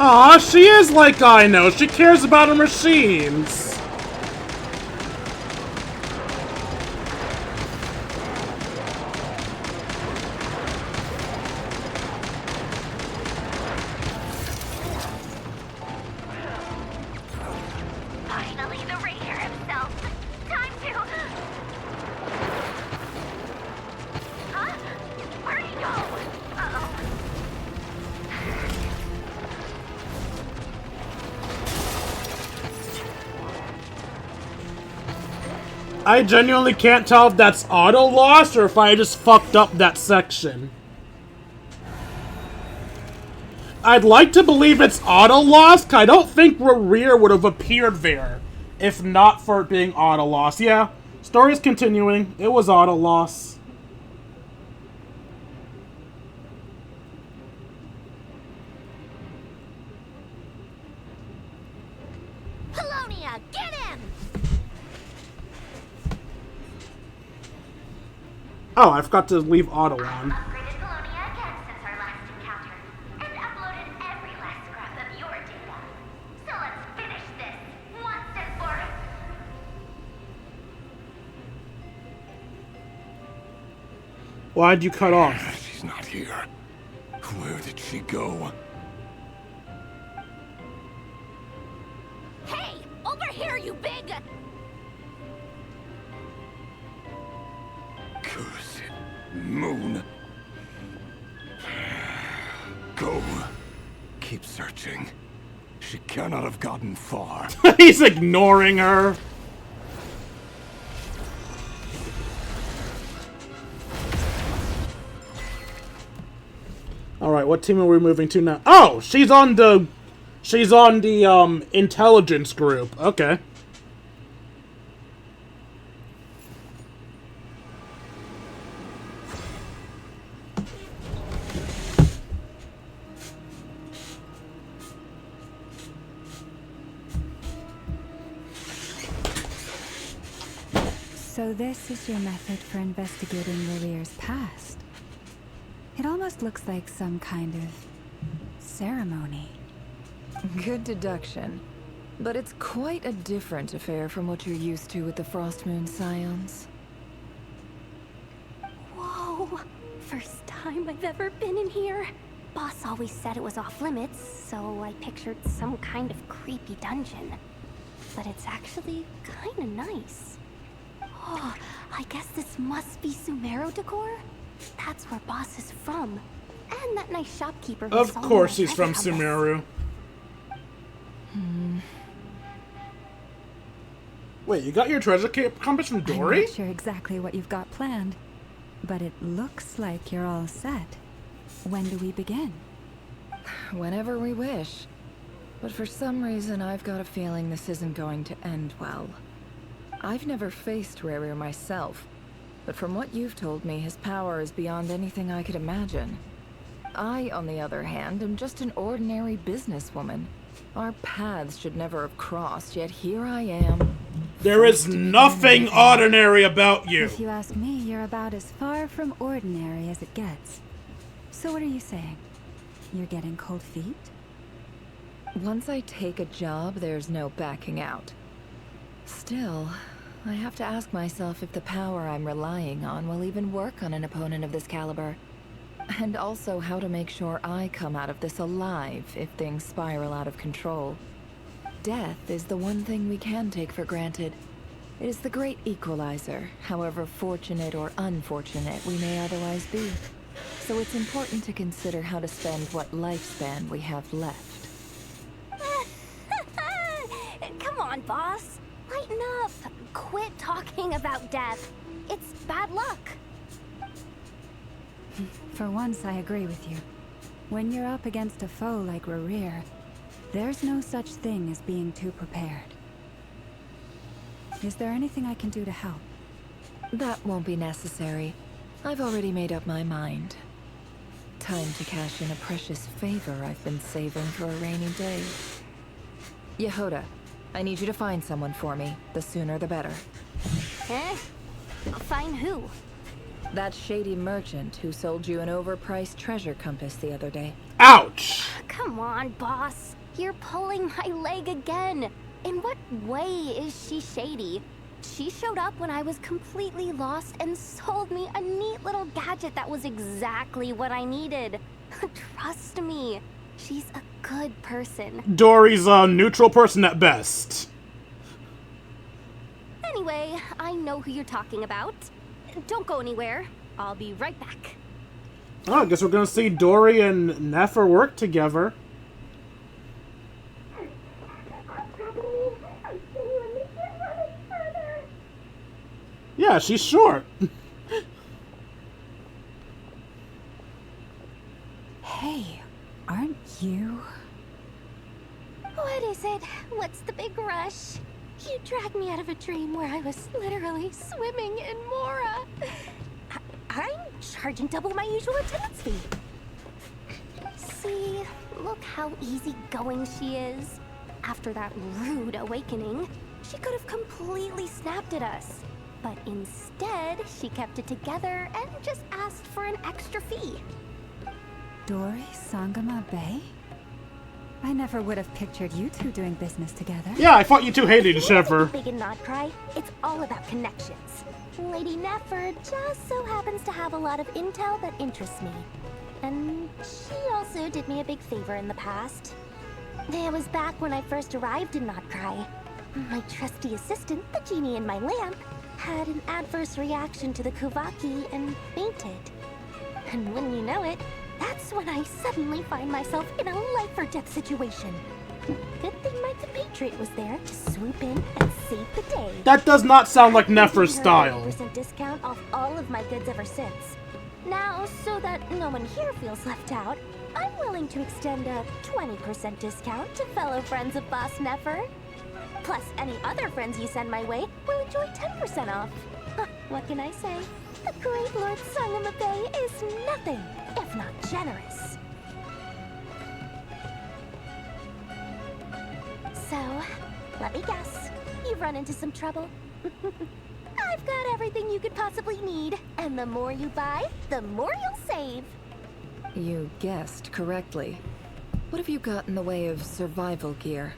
Aw, she is like I know. She cares about her machines. Finally, the Raider himself. Time to... Huh? Where'd he go? Uh-oh. I genuinely can't tell if that's auto-lost or if I just fucked up that section. I'd like to believe it's auto-lost, 'cause I don't think Rear would have appeared there if not for it being auto-lost. Yeah, story's continuing. It was auto-lost. Polonia, get him! Oh, I forgot to leave auto on. Upgraded Polonia again since our last encounter, and uploaded every last scrap of your data. So let's finish this once and for all. Why'd you cut off? She's not here. Where did she go? Hey, over here, you big... Cursed moon. Go. Keep searching. She cannot have gotten far. He's ignoring her. Alright, what team are we moving to now? Oh, she's on the intelligence group. Okay. So this is your method for investigating Lurier's past. It almost looks like some kind of ceremony. Good deduction. But it's quite a different affair from what you're used to with the Frost Moon Scions. Whoa! First time I've ever been in here. Boss always said it was off limits, so I pictured some kind of creepy dungeon. But it's actually kinda nice. Oh, I guess this must be Sumero decor? That's where Boss is from. And that nice shopkeeper who Of saw course my he's from treasure compass. Sumeru. Wait, you got your treasure compass from I'm Dory? not sure exactly what you've got planned, but it looks like you're all set. When do we begin? Whenever we wish. But for some reason, I've got a feeling this isn't going to end well. I've never faced Rerir myself, but from what you've told me, his power is beyond anything I could imagine. I, on the other hand, am just an ordinary businesswoman. Our paths should never have crossed, yet here I am. There is nothing ordinary about you. If you ask me, you're about as far from ordinary as it gets. So what are you saying? You're getting cold feet? Once I take a job, there's no backing out. Still, I have to ask myself if the power I'm relying on will even work on an opponent of this caliber. And also how to make sure I come out of this alive if things spiral out of control. Death is the one thing we can take for granted. It is the great equalizer, however fortunate or unfortunate we may otherwise be. So it's important to consider how to spend what lifespan we have left. Come on, boss. Lighten up. Quit talking about death. It's bad luck. For once, I agree with you. When you're up against a foe like Rerir, there's no such thing as being too prepared. Is there anything I can do to help? That won't be necessary. I've already made up my mind. Time to cash in a precious favor I've been saving for a rainy day. Yehoda, I need you to find someone for me. The sooner the better. Eh? Find who? That shady merchant who sold you an overpriced treasure compass the other day. Ouch! Come on, boss. You're pulling my leg again. In what way is she shady? She showed up when I was completely lost and sold me a neat little gadget that was exactly what I needed. Trust me, she's a good person. Dory's a neutral person at best. Anyway, I know who you're talking about. Don't go anywhere. I'll be right back. Oh, I guess we're gonna see Dory and Nefer work together. Yeah, she's short. Hey, aren't you? What is it? What's the big rush? You dragged me out of a dream where I was literally swimming in Mora. I'm charging double my usual attendance fee. See, look how easygoing she is. After that rude awakening, she could have completely snapped at us. But instead, she kept it together and just asked for an extra fee. Dory Sangama Bay? I never would have pictured you two doing business together. Yeah, I thought you two hated each other. Big and not cry. It's all about connections. Lady Nefer just so happens to have a lot of intel that interests me. And she also did me a big favor in the past. It was back when I first arrived in Not Cry. My trusty assistant, the genie in my lamp, had an adverse reaction to the Kuvaki and fainted. And wouldn't you know it, that's when I suddenly find myself in a life-or-death situation. Good thing my compatriot was there to swoop in and save the day. That does not sound like Nefer's style. 50% discount off all of my goods ever since. Now, so that no one here feels left out, I'm willing to extend a 20% discount to fellow friends of Boss Nefer. Plus, any other friends you send my way will enjoy 10% off. What can I say? The great Lord Sangama Bay is nothing if not generous. So, let me guess. You've run into some trouble? I've got everything you could possibly need. And the more you buy, the more you'll save. You guessed correctly. What have you got in the way of survival gear?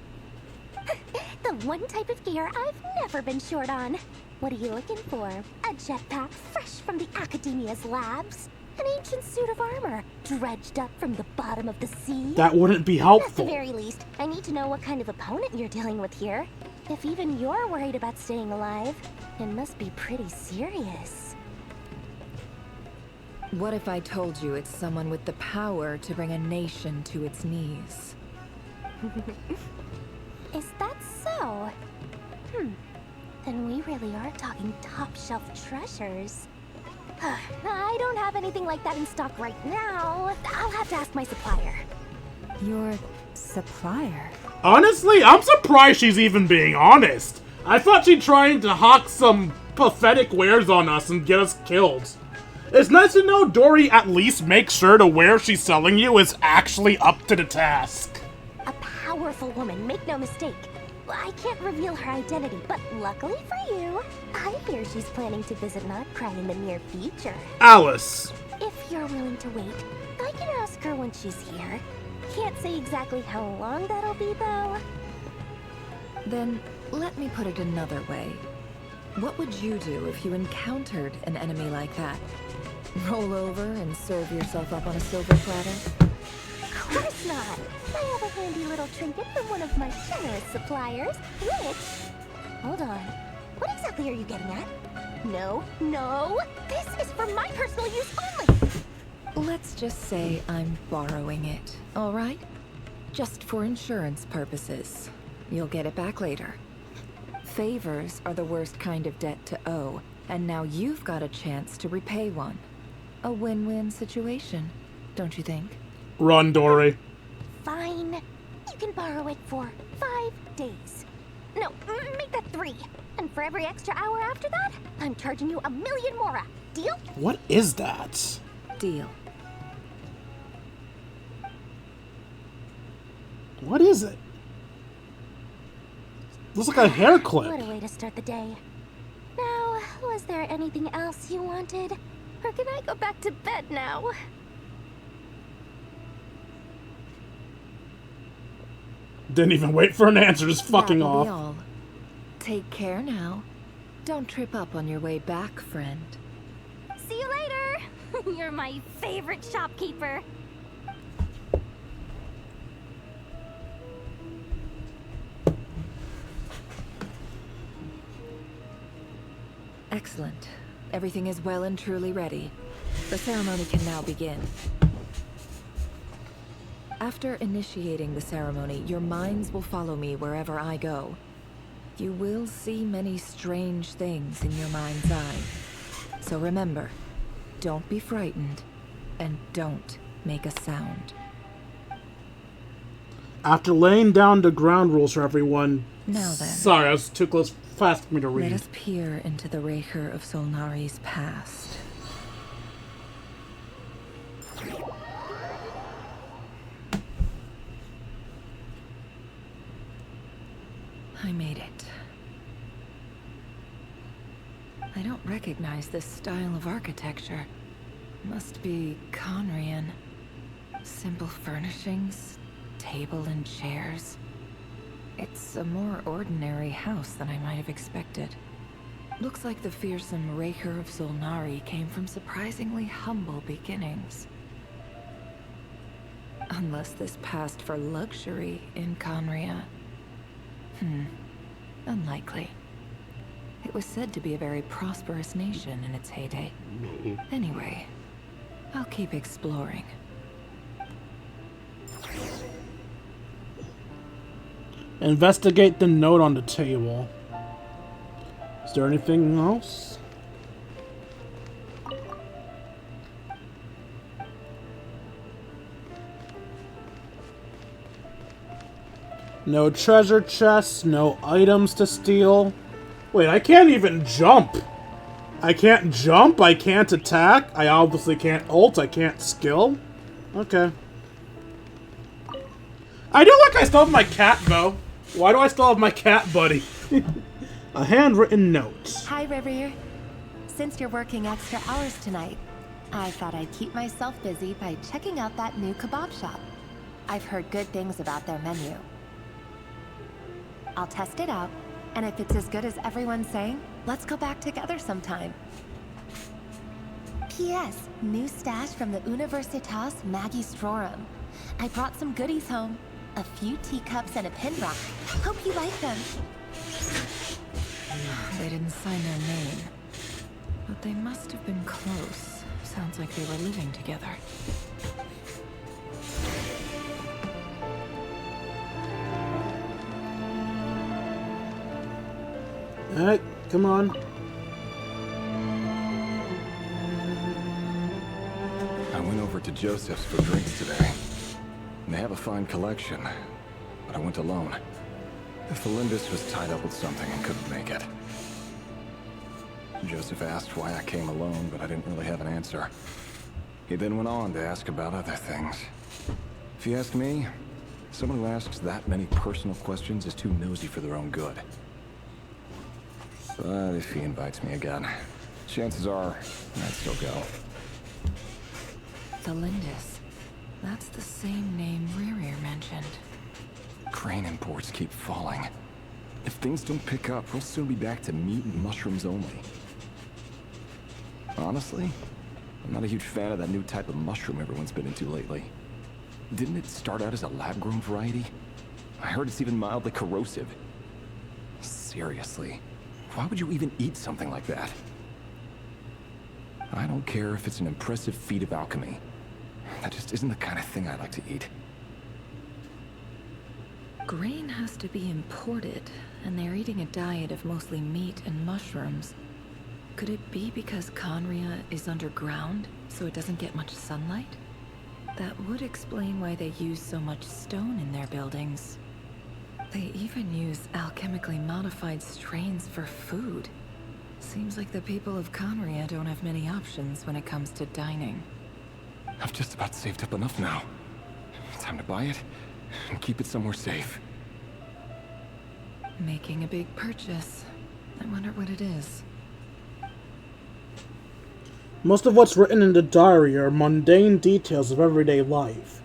The one type of gear I've never been short on. What are you looking for? A jetpack fresh from the Academia's labs? An ancient suit of armor, dredged up from the bottom of the sea? That wouldn't be At helpful. the very least, I need to know what kind of opponent you're dealing with here. If even you're worried about staying alive, it must be pretty serious. What if I told you it's someone with the power to bring a nation to its knees? Is that so? Then we really are talking top-shelf treasures. I don't have anything like that in stock right now. I'll have to ask my supplier. Your supplier. Honestly, I'm surprised she's even being honest. I thought she'd trying to hawk some pathetic wares on us and get us killed. It's nice to know Dory at least makes sure the ware she's selling you is actually up to the task. A powerful woman, make no mistake. I can't reveal her identity, but luckily for you, I hear she's planning to visit Notcry in the near future. Alice. If you're willing to wait, I can ask her when she's here. Can't say exactly how long that'll be, though. Then, let me put it another way. What would you do if you encountered an enemy like that? Roll over and serve yourself up on a silver platter? Of course not. I have a handy little trinket from one of my generous suppliers, which... Hold on. What exactly are you getting at? No, no! This is for my personal use only! Let's just say I'm borrowing it, alright? Just for insurance purposes. You'll get it back later. Favors are the worst kind of debt to owe, and now you've got a chance to repay one. A win-win situation, don't you think? Run, Dory. Fine. You can borrow it for 5 days. No, make that 3. And for every extra hour after that, I'm charging you 1,000,000 mora. Deal? What is that? Deal. What is it? Looks like a hair clip. What a way to start the day. Now, was there anything else you wanted? Or can I go back to bed now? Didn't even wait for an answer, just fucking That'll be off. all. Take care now. Don't trip up on your way back, friend. See you later! You're my favorite shopkeeper. Excellent. Everything is well and truly ready. The ceremony can now begin. After initiating the ceremony, your minds will follow me wherever I go. You will see many strange things in your mind's eye. So remember, don't be frightened, and don't make a sound. After laying down the ground rules for everyone... Now then. Sorry, I was too fast for me to read. Let us peer into the Raker of Solnari's past. I made it. I don't recognize this style of architecture. Must be Conrian. Simple furnishings, table and chairs. It's a more ordinary house than I might have expected. Looks like the fearsome Raker of Solnari came from surprisingly humble beginnings. Unless this passed for luxury in Conria. Unlikely. It was said to be a very prosperous nation in its heyday. Anyway, I'll keep exploring. Investigate the note on the table. Is there anything else? No treasure chests, no items to steal. Wait, I can't even jump. I can't jump, I can't attack, I obviously can't ult, I can't skill. Okay. I do like I still have my cat, though. Why do I still have my cat buddy? A handwritten note. Hi, River. Since you're working extra hours tonight, I thought I'd keep myself busy by checking out that new kebab shop. I've heard good things about their menu. I'll test it out, and if it's as good as everyone's saying, let's go back together sometime. P.S. New stash from the Universitas Magistrorum. I brought some goodies home. A few teacups and a pin rock. Hope you like them. They didn't sign their name. But they must have been close. Sounds like they were living together. Alright, come on. I went over to Joseph's for drinks today. They have a fine collection, but I went alone. Felindus was tied up with something and couldn't make it. Joseph asked why I came alone, but I didn't really have an answer. He then went on to ask about other things. If you ask me, someone who asks that many personal questions is too nosy for their own good. But if he invites me again, chances are I'd still go. Felindus. That's the same name Rerir mentioned. Crane imports keep falling. If things don't pick up, we'll soon be back to meat and mushrooms only. Honestly, I'm not a huge fan of that new type of mushroom everyone's been into lately. Didn't it start out as a lab-grown variety? I heard it's even mildly corrosive. Seriously, why would you even eat something like that? I don't care if it's an impressive feat of alchemy. That just isn't the kind of thing I like to eat. Grain has to be imported, and they're eating a diet of mostly meat and mushrooms. Could it be because Conria is underground, so it doesn't get much sunlight? That would explain why they use so much stone in their buildings. They even use alchemically modified strains for food. Seems like the people of Conria don't have many options when it comes to dining. I've just about saved up enough now. Time to buy it and keep it somewhere safe. Making a big purchase. I wonder what it is. Most of what's written in the diary are mundane details of everyday life.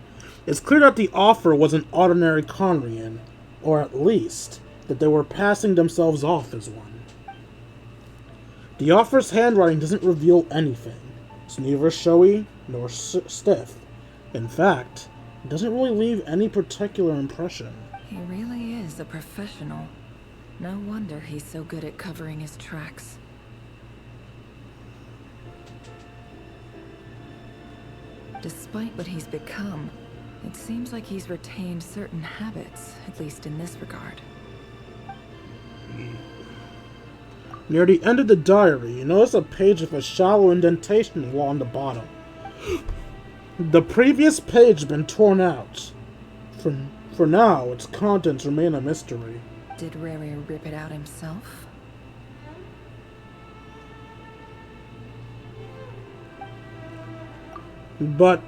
It's clear that the offer was an ordinary Conrian, or at least that they were passing themselves off as one. The offer's handwriting doesn't reveal anything. It's neither showy nor stiff. In fact, it doesn't really leave any particular impression. He really is a professional. No wonder he's so good at covering his tracks. Despite what he's become, it seems like he's retained certain habits, at least in this regard. Near the end of the diary, you notice a page with a shallow indentation along the bottom. The previous page had been torn out. For now, its contents remain a mystery. Did Rerir rip it out himself? But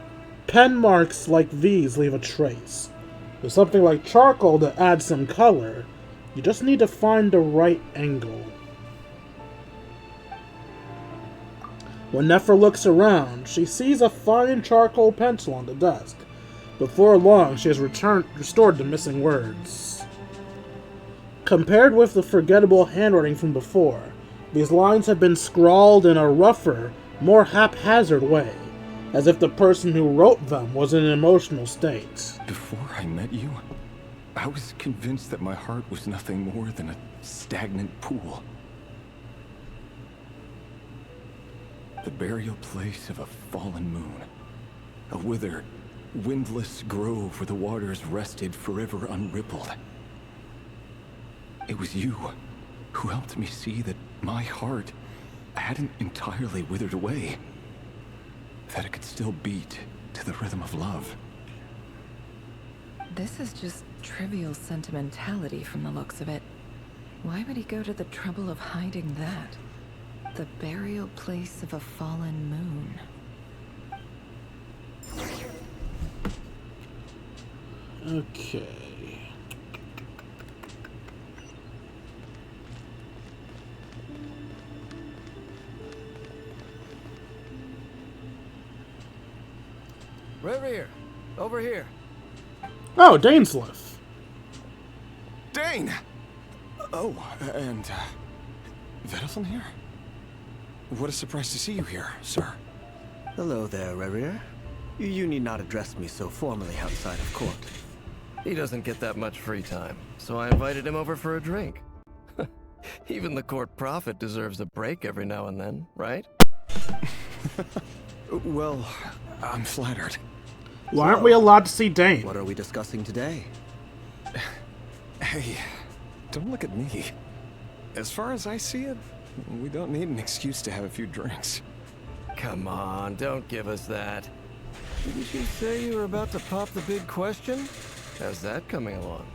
pen marks like these leave a trace. With something like charcoal to add some color, you just need to find the right angle. When Nefer looks around, she sees a fine charcoal pencil on the desk. Before long, she has restored the missing words. Compared with the forgettable handwriting from before, these lines have been scrawled in a rougher, more haphazard way, as if the person who wrote them was in an emotional state. Before I met you, I was convinced that my heart was nothing more than a stagnant pool. The burial place of a fallen moon. A withered, windless grove where the waters rested forever unrippled. It was you who helped me see that my heart hadn't entirely withered away. That it could still beat to the rhythm of love. This is just trivial sentimentality from the looks of it. Why would he go to the trouble of hiding that? The burial place of a fallen moon. Okay. Rerir, over here. Oh, Dainsleif. Dane! Oh, and, Vedelson here? What a surprise to see you here, sir. Hello there, Rerir. You need not address me so formally outside of court. He doesn't get that much free time, so I invited him over for a drink. Even the court prophet deserves a break every now and then, right? Well, I'm flattered. Why aren't we allowed to see Dane? What are we discussing today? Hey, don't look at me. As far as I see it, we don't need an excuse to have a few drinks. Come on, don't give us that. Didn't you say you were about to pop the big question? How's that coming along?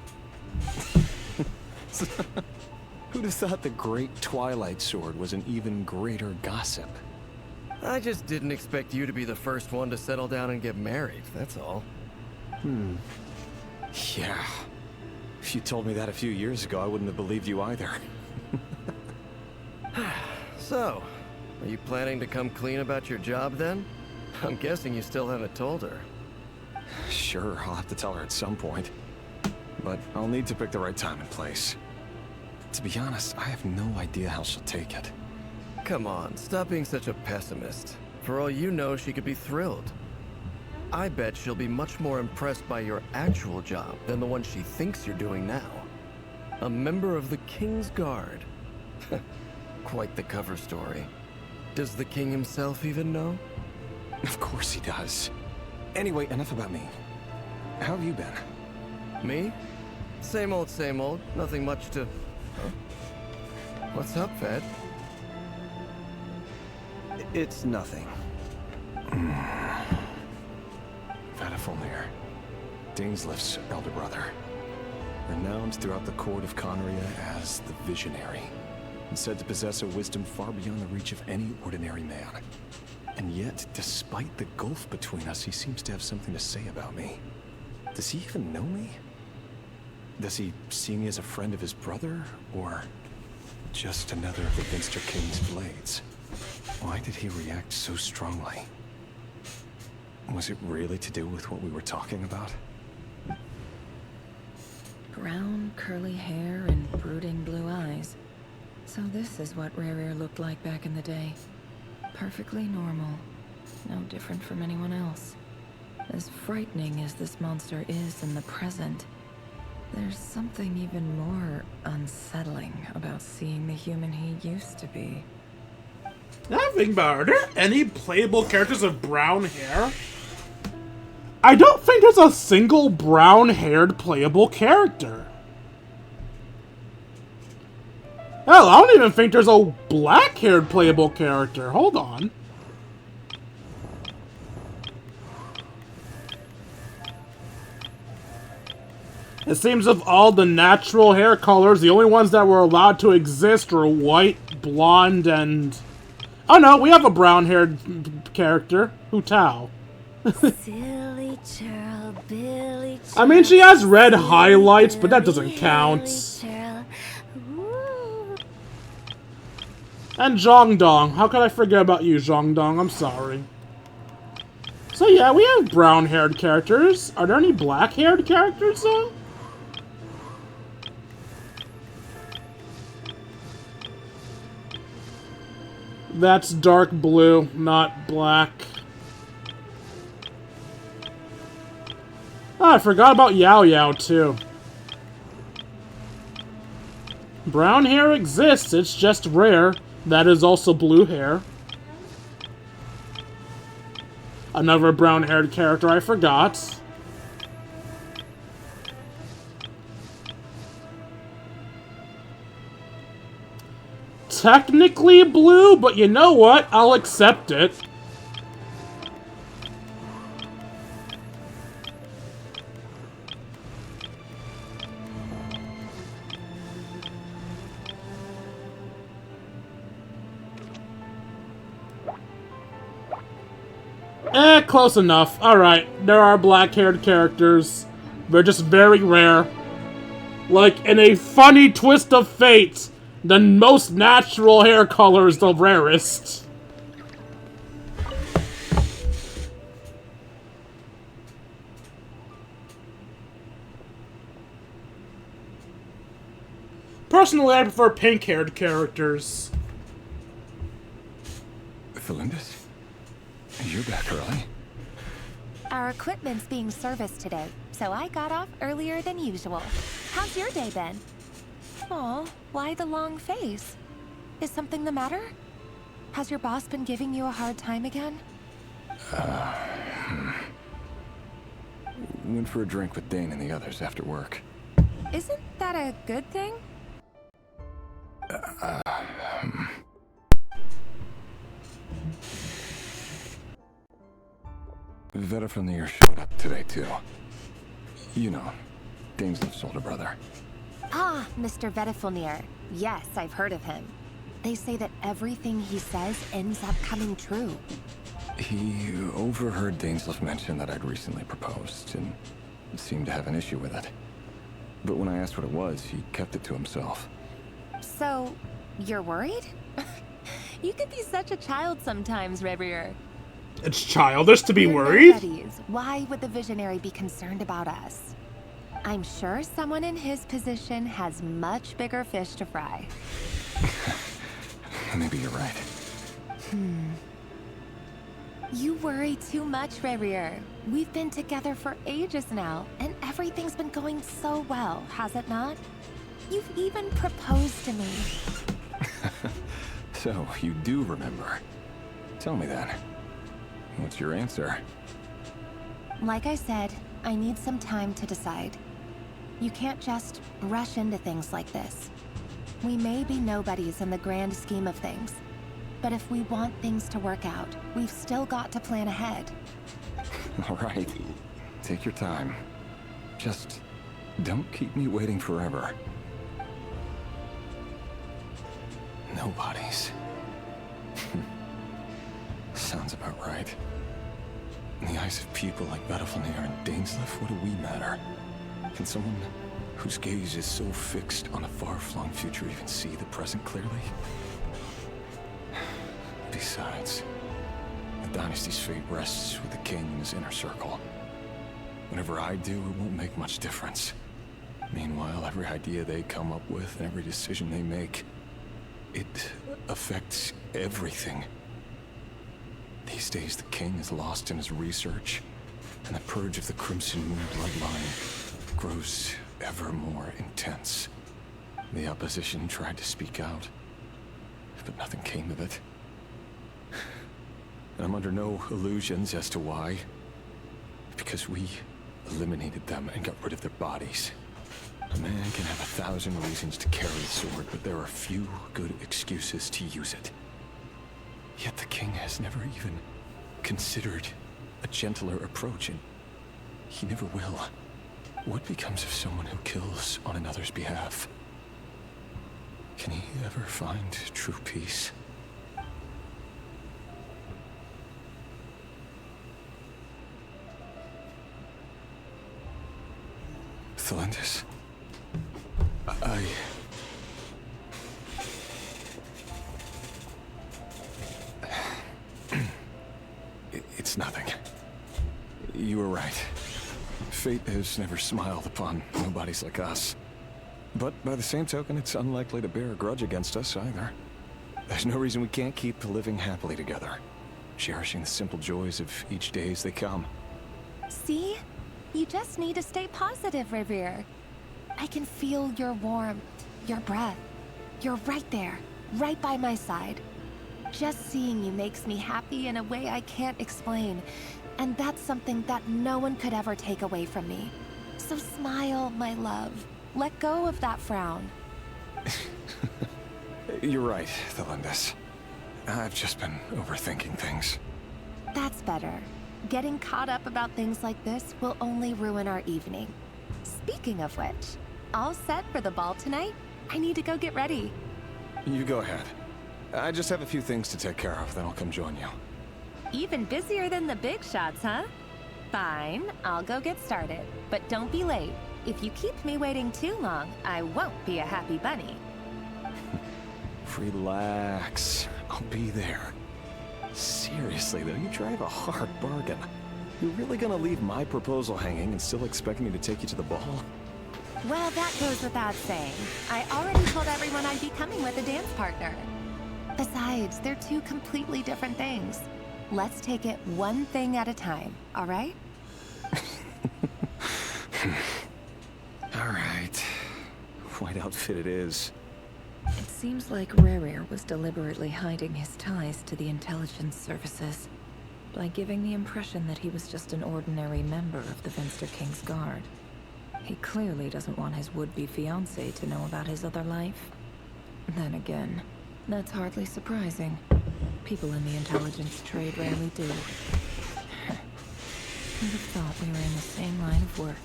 Who'd have thought the great Twilight Sword was an even greater gossip? I just didn't expect you to be the first one to settle down and get married, that's all. Yeah. If you told me that a few years ago, I wouldn't have believed you either. So, are you planning to come clean about your job then? I'm guessing you still haven't told her. Sure, I'll have to tell her at some point. But I'll need to pick the right time and place. To be honest, I have no idea how she'll take it. Come on, stop being such a pessimist. For all you know, she could be thrilled. I bet she'll be much more impressed by your actual job than the one she thinks you're doing now. A member of the King's Guard. Quite the cover story. Does the king himself even know? Of course he does. Anyway, enough about me. How have you been? Me? Same old, same old. Nothing much to... Huh? What's up, Fed? It's nothing. Vadafulnir, Dainslift's elder brother. Renowned throughout the court of Conria as the Visionary, and said to possess a wisdom far beyond the reach of any ordinary man. And yet, despite the gulf between us, he seems to have something to say about me. Does he even know me? Does he see me as a friend of his brother, or just another of the Vinster King's blades? Why did he react so strongly? Was it really to do with what we were talking about? Brown, curly hair and brooding blue eyes. So this is what Rerir looked like back in the day. Perfectly normal. No different from anyone else. As frightening as this monster is in the present, there's something even more unsettling about seeing the human he used to be. Now I think about it, are there any playable characters with brown hair? I don't think there's a single brown-haired playable character. Hell, I don't even think there's a black-haired playable character. Hold on. It seems of all the natural hair colors, the only ones that were allowed to exist were white, blonde, and... Oh no, we have a brown-haired character. Hu Tao. Silly churl, Billy churl, I mean, she has red highlights, but that doesn't count. And Zhongdong. How could I forget about you, Zhongdong? I'm sorry. So yeah, we have brown-haired characters. Are there any black-haired characters, though? That's dark blue, not black. Oh, I forgot about Yao Yao, too. Brown hair exists, it's just rare. That is also blue hair. Another brown-haired character I forgot. Technically blue, but you know what? I'll accept it. Close enough. Alright, there are black-haired characters. They're just very rare. Like, in a funny twist of fate, the most natural hair color is the rarest. Personally, I prefer pink-haired characters. Felindus? You're back early. Our equipment's being serviced today, so I got off earlier than usual. How's your day been? Aw, why the long face? Is something the matter? Has your boss been giving you a hard time again? Went for a drink with Dane and the others after work. Isn't that a good thing? Vedifalnir showed up today, too. You know, Daneslif's older brother. Ah, Mr. Vedifalnir. Yes, I've heard of him. They say that everything he says ends up coming true. He overheard Daneslif mention that I'd recently proposed, and seemed to have an issue with it. But when I asked what it was, he kept it to himself. So, you're worried? You could be such a child sometimes, Rebrier. It's childish to be We're worried? nobodies. Why would the Visionary be concerned about us? I'm sure someone in his position has much bigger fish to fry. Maybe you're right. You worry too much, Rebrier. We've been together for ages now, and everything's been going so well, has it not? You've even proposed to me. So, you do remember. Tell me then. What's your answer? Like I said, I need some time to decide. You can't just rush into things like this. We may be nobodies in the grand scheme of things, but if we want things to work out, we've still got to plan ahead. All right. Take your time. Just don't keep me waiting forever. Nobodies. Sounds about right. In the eyes of people like Vedifalnir and Daneslif, what do we matter? Can someone whose gaze is so fixed on a far-flung future even see the present clearly? Besides, the dynasty's fate rests with the king and his inner circle. Whatever I do, it won't make much difference. Meanwhile, every idea they come up with and every decision they make, it affects everything. These days, the king is lost in his research, and the purge of the Crimson Moon bloodline grows ever more intense. The opposition tried to speak out, but nothing came of it. And I'm under no illusions as to why. Because we eliminated them and got rid of their bodies. A man can have 1,000 reasons to carry a sword, but there are few good excuses to use it. Yet the king has never even considered a gentler approach, and he never will. What becomes of someone who kills on another's behalf? Can he ever find true peace? Thelendis, It's nothing. You were right. Fate has never smiled upon nobodies like us. But by the same token, it's unlikely to bear a grudge against us either. There's no reason we can't keep living happily together, cherishing the simple joys of each day as they come. See? You just need to stay positive, Revere. I can feel your warmth, your breath. You're right there, right by my side. Just seeing you makes me happy in a way I can't explain. And that's something that no one could ever take away from me. So smile, my love. Let go of that frown. You're right, Thelendis. I've just been overthinking things. That's better. Getting caught up about things like this will only ruin our evening. Speaking of which, all set for the ball tonight? I need to go get ready. You go ahead. I just have a few things to take care of, then I'll come join you. Even busier than the big shots, huh? Fine, I'll go get started. But don't be late. If you keep me waiting too long, I won't be a happy bunny. Relax. I'll be there. Seriously, though, you drive a hard bargain. You're really gonna leave my proposal hanging and still expect me to take you to the ball? Well, that goes without saying. I already told everyone I'd be coming with a dance partner. Besides, they're two completely different things. Let's take it one thing at a time, all right? All right. White outfit it is. It seems like Rerir was deliberately hiding his ties to the intelligence services by giving the impression that he was just an ordinary member of the Venster King's Guard. He clearly doesn't want his would-be fiancée to know about his other life. Then again, that's hardly surprising. People in the intelligence trade rarely do. Who'd have thought we were in the same line of work?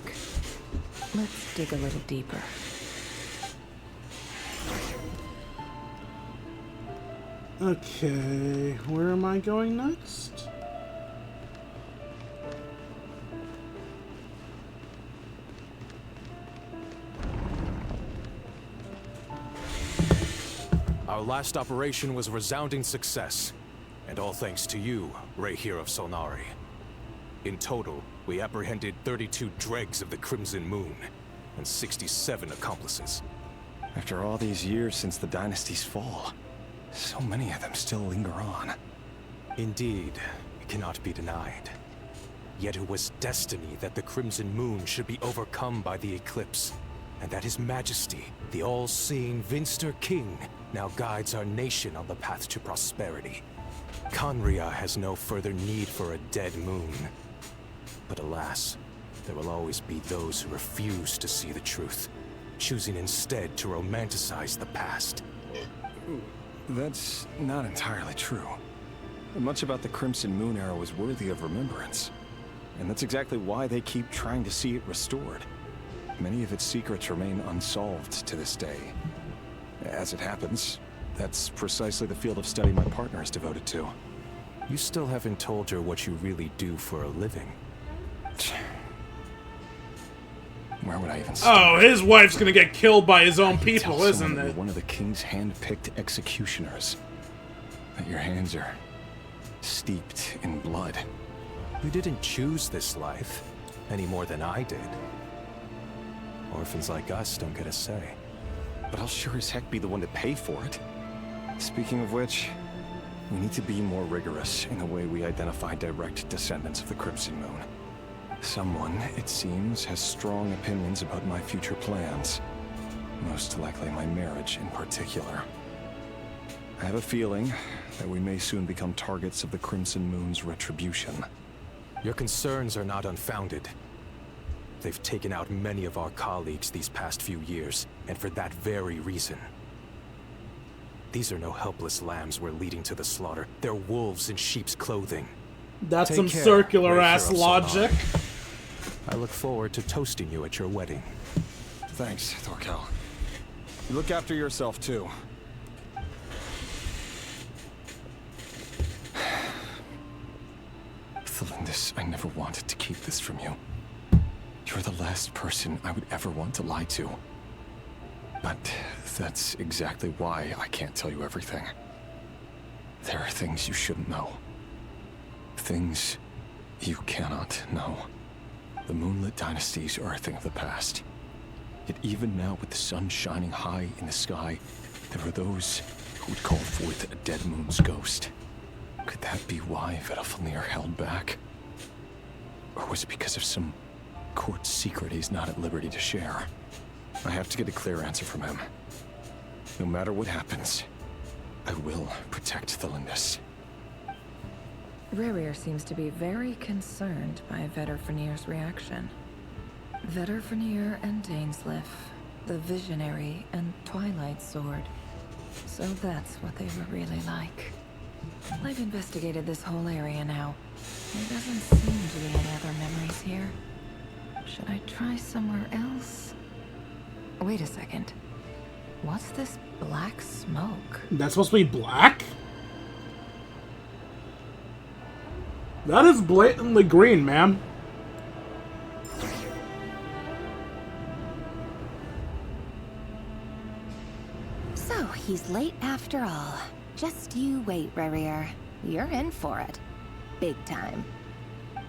Let's dig a little deeper. Okay, where am I going next? Our last operation was a resounding success, and all thanks to you, Rayhir of Solnari. In total, we apprehended 32 dregs of the Crimson Moon, and 67 accomplices. After all these years since the dynasty's fall, so many of them still linger on. Indeed, it cannot be denied. Yet it was destiny that the Crimson Moon should be overcome by the eclipse, and that His Majesty, the all-seeing Vinster King, now guides our nation on the path to prosperity. Conria has no further need for a dead moon. But alas, there will always be those who refuse to see the truth, choosing instead to romanticize the past. That's not entirely true. Much about the Crimson Moon era was worthy of remembrance. And that's exactly why they keep trying to see it restored. Many of its secrets remain unsolved to this day. As it happens, that's precisely the field of study my partner is devoted to. You still haven't told her what you really do for a living. Where would I even start? Oh, his wife's gonna get killed by his own Tell people, isn't someone it? you're one of the king's hand-picked executioners. That your hands are steeped in blood. You didn't choose this life, any more than I did. Orphans like us don't get a say. But I'll sure as heck be the one to pay for it. Speaking of which, we need to be more rigorous in the way we identify direct descendants of the Crimson Moon. Someone, it seems, has strong opinions about my future plans. Most likely my marriage in particular. I have a feeling that we may soon become targets of the Crimson Moon's retribution. Your concerns are not unfounded. They've taken out many of our colleagues these past few years, and for that very reason. These are no helpless lambs we're leading to the slaughter. They're wolves in sheep's clothing. That's Take some care, circular-ass Rayhir of logic. Solnari. I look forward to toasting you at your wedding. Thanks, Thorkel. You look after yourself, too. Thelindis, I never wanted to keep this from you. You're the last person I would ever want to lie to. But that's exactly why I can't tell you everything. There are things you shouldn't know. Things you cannot know. The moonlit dynasties are a thing of the past. Yet even now, with the sun shining high in the sky, there are those who would call forth a dead moon's ghost. Could that be why Vedalfnir held back? Or was it because of some court secret he's not at liberty to share? I have to get a clear answer from him. No matter what happens, I will protect Thelindis. Rayhir seems to be very concerned by Vedalfnir's reaction. Vedalfnir and Dainsleif, the Visionary and Twilight Sword. So that's what they were really like. I've investigated this whole area now. There doesn't seem to be any other memories here. Should I try somewhere else? Wait a second. What's this black smoke? That's supposed to be black? That is blatantly green, ma'am. So, he's late after all. Just you wait, Rayhir. You're in for it. Big time.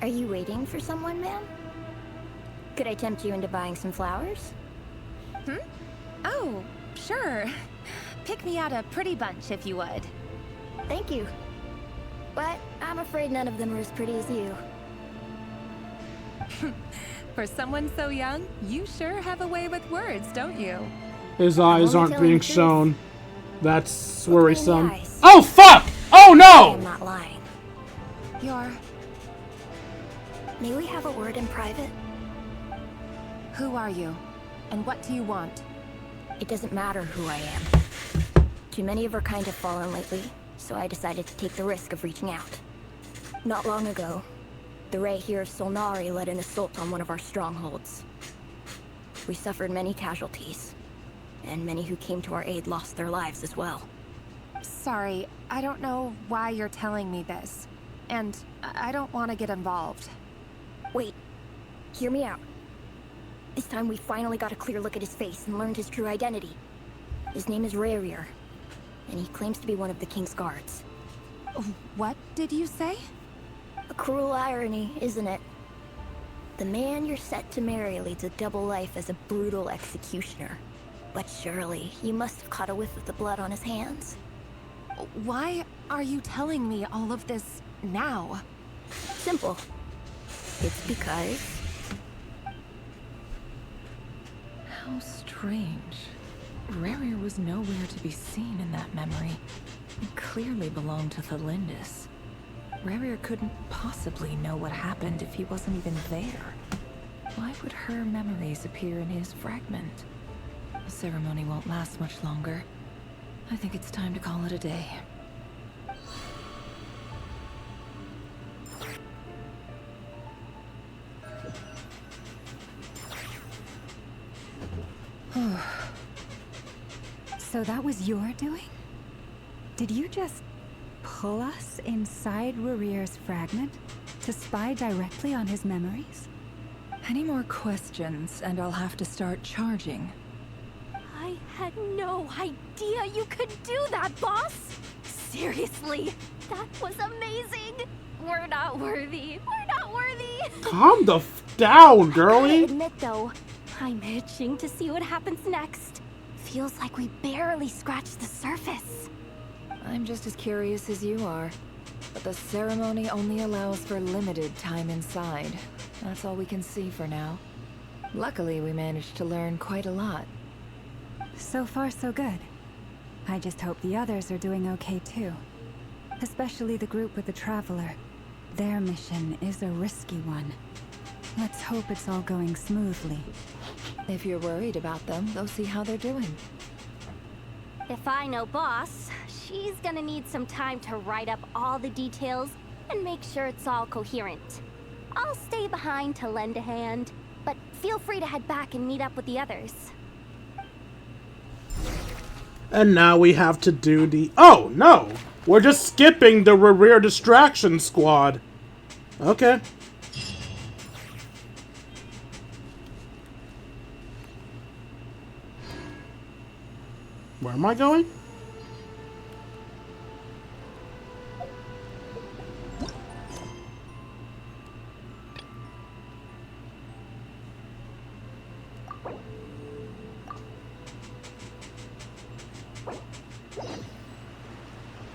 Are you waiting for someone, ma'am? Could I tempt you into buying some flowers? Oh, sure. Pick me out a pretty bunch if you would. Thank you. But I'm afraid none of them are as pretty as you. For someone so young, you sure have a way with words, don't you? His eyes only aren't telling being the truth. shown. That's Look me in the worrisome. eyes. Oh, fuck! Oh, I'm no! not lying. You're... May we have a word in private? Who are you? And what do you want? It doesn't matter who I am. Too many of our kind have fallen lately, so I decided to take the risk of reaching out. Not long ago, The Ray here of Solnari led an assault on one of our strongholds. We suffered many casualties, and many who came to our aid lost their lives as well. Sorry, I don't know why you're telling me this. And I don't want to get involved. Wait, hear me out. This time we finally got a clear look at his face and learned his true identity. His name is Rarier, and he claims to be one of the King's guards. What did you say? A cruel irony, isn't it? The man you're set to marry leads a double life as a brutal executioner. But surely, you must have caught a whiff of the blood on his hands. Why are you telling me all of this now? Simple. It's because... How strange. Rarier was nowhere to be seen in that memory. It clearly belonged to Thelindis. Rarier couldn't possibly know what happened if he wasn't even there. Why would her memories appear in his fragment? The ceremony won't last much longer. I think it's time to call it a day. So that was your doing? Did you just pull us inside Rarier's fragment to spy directly on his memories? Any more questions, and I'll have to start charging. I had no idea you could do that, boss! Seriously, that was amazing! We're not worthy. We're not worthy! Calm the f down, girlie! I admit, though, I'm itching to see what happens next. Feels like we barely scratched the surface. I'm just as curious as you are. But the ceremony only allows for limited time inside. That's all we can see for now. Luckily, we managed to learn quite a lot. So far, so good. I just hope the others are doing okay too. Especially the group with the Traveler. Their mission is a risky one. Let's hope it's all going smoothly. If you're worried about them, go see how they're doing. If I know boss, she's gonna need some time to write up all the details and make sure it's all coherent. I'll stay behind to lend a hand, but feel free to head back and meet up with the others. And now we have to do the... Oh, no! We're just skipping the rear distraction squad. Okay. Where am I going?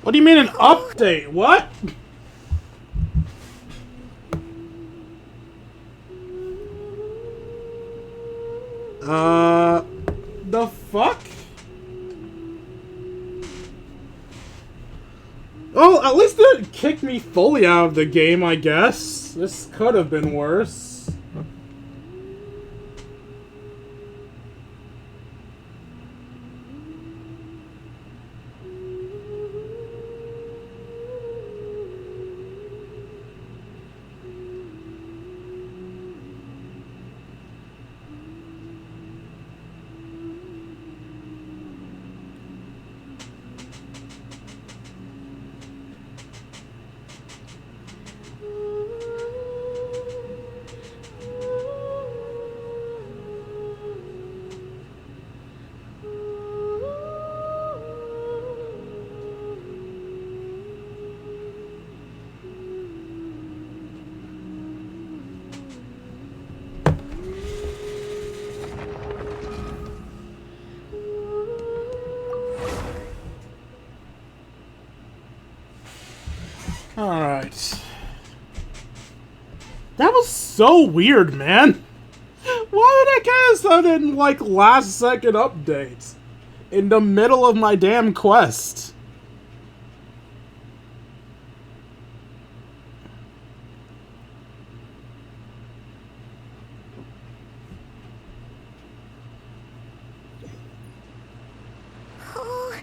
What do you mean an update? What? The fuck? Well, at least it didn't kick me fully out of the game, I guess. This could have been worse. Alright. That was so weird, man. Why did I get a sudden, like, last-second update in the middle of my damn quest? Oh,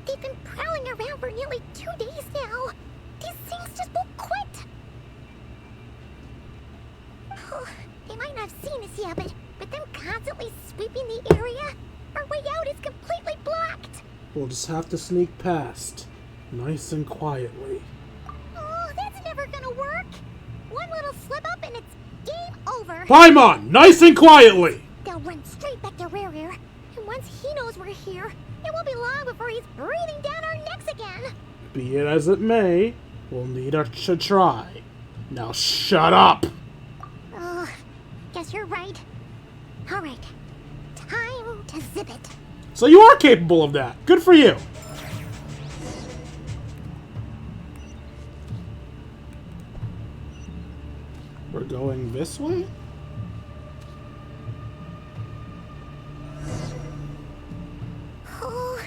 they've been prowling around for nearly 2 days now. These things just won't quit. We'll just have to sneak past, nice and quietly. Oh, that's never gonna work. One little slip up and it's game over. Paimon, nice and quietly! They'll run straight back to Rear. And once he knows we're here, it won't be long before he's breathing down our necks again. Be it as it may, we'll need to try. Now shut up! Oh, guess you're right. Alright, time to zip it. So you are capable of that. Good for you. We're going this way? Oh,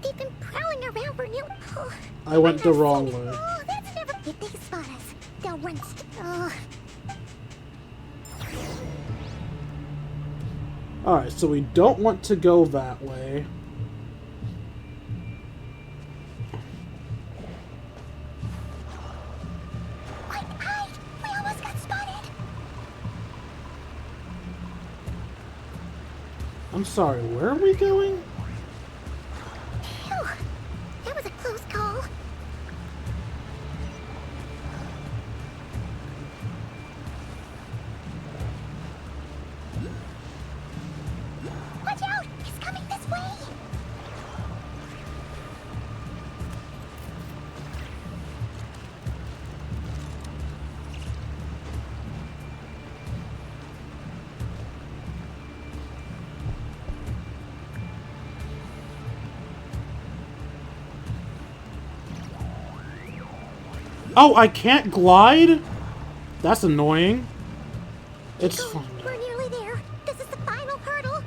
they've been prowling around for new... Oh, I went the wrong way. oh, that's never... If they spot us, they'll run... Oh. Alright, so we don't want to go that way. Quick, hide! We almost got spotted! I'm sorry, where are we going? Phew, that was a close call. Watch out! He's coming this way! Oh, I can't glide? That's annoying. It's fine. We're nearly there. This is the final hurdle.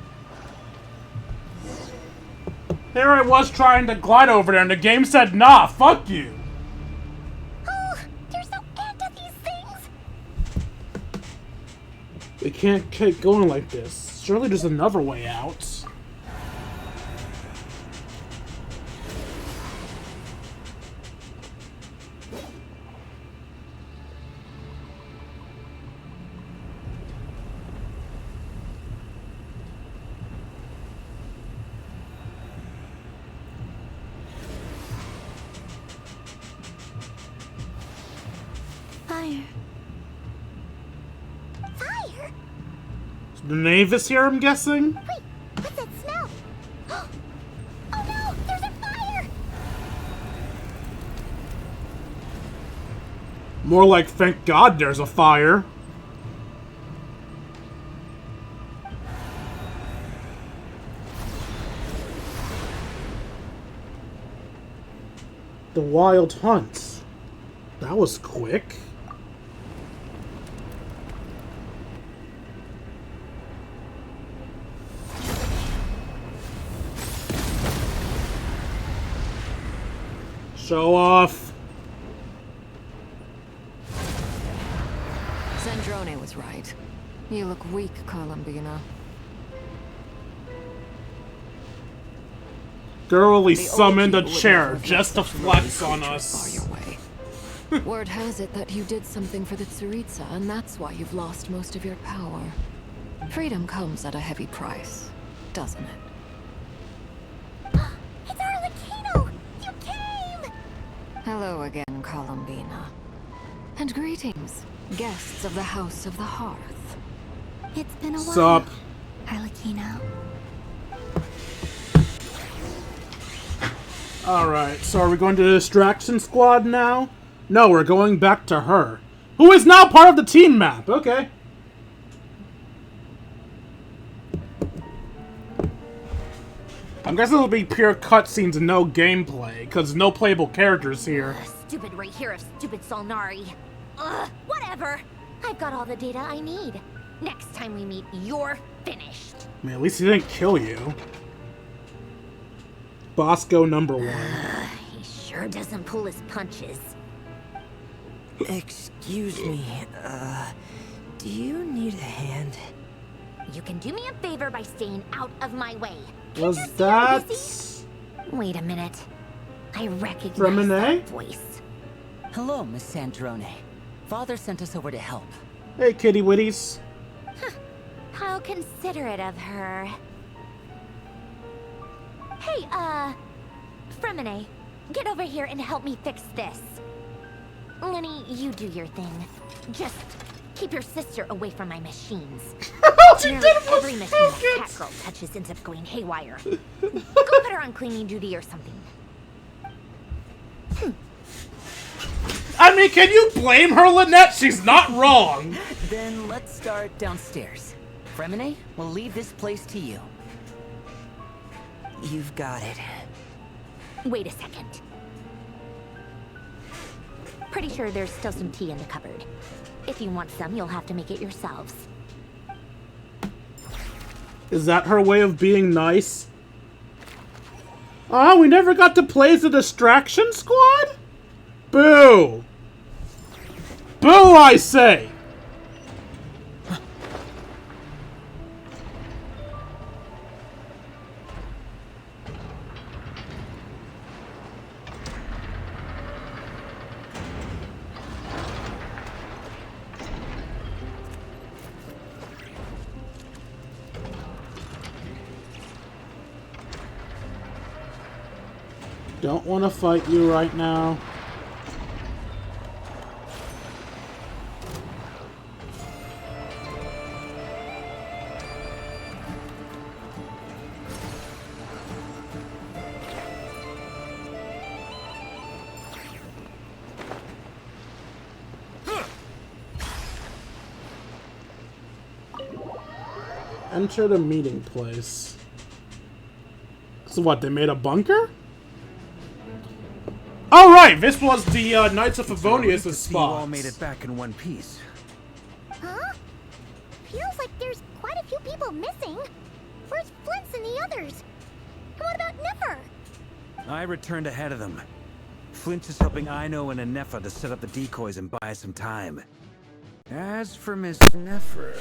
There I was trying to glide over there and the game said, nah, fuck you. Oh, there's no end to these things. We can't keep going like this. Surely there's another way out. Fire. Fire? The knave is here, I'm guessing? Wait, what's that smell? Oh no, there's a fire! More like, thank God there's a fire. The Wild Hunt. That was quick. Show off. Sandrone was right. You look weak, Columbina. Girly summoned a chair just to flex on us. Word has it that you did something for the Tsaritsa, and that's why you've lost most of your power. Freedom comes at a heavy price, doesn't it? It's Arlecchino! You came! Hello again, Columbina. And greetings, guests of the House of the Hearth. It's been a while. Sup? Arlecchino. Alright, so are we going to the Distraction Squad now? No, we're going back to her. Who is now part of the team map, okay. I'm guessing it'll be pure cutscenes and no gameplay, because no playable characters here. Stupid right here of stupid Solnari. Ugh, whatever. I've got all the data I need. Next time we meet, you're finished. I mean, at least he didn't kill you. Bosco number 1. He sure doesn't pull his punches. Excuse me, do you need a hand? You can do me a favor by staying out of my way. Was that Wait a minute. I recognize Remine? that voice. Hello, Miss Sandrone. Father sent us over to help. Hey, kitty witties. How considerate of her. Hey, Fremine, get over here and help me fix this. Lenny, you do your thing. Just keep your sister away from my machines. Nearly every machine that Catgirl touches ends up going haywire. Go put her on cleaning duty or something. I mean, can you blame her, Lynette? She's not wrong. Then let's start downstairs. Fremine, we'll leave this place to you. You've got it. Wait a second. Pretty sure there's still some tea in the cupboard. If you want some, you'll have to make it yourselves. Is that her way of being nice? Oh, we never got to play as the Distraction Squad? Boo! Boo, I say! Don't want to fight you right now. Enter the meeting place. So what, they made a bunker? Oh right, this was the Knights of Favonius' spot. You all made it back in one piece. Huh? Feels like there's quite a few people missing. Where's Flint's and the others? And what about Niffer? I returned ahead of them. Flint is helping Ino and Anefa to set up the decoys and buy some time. As for Miss Neffer...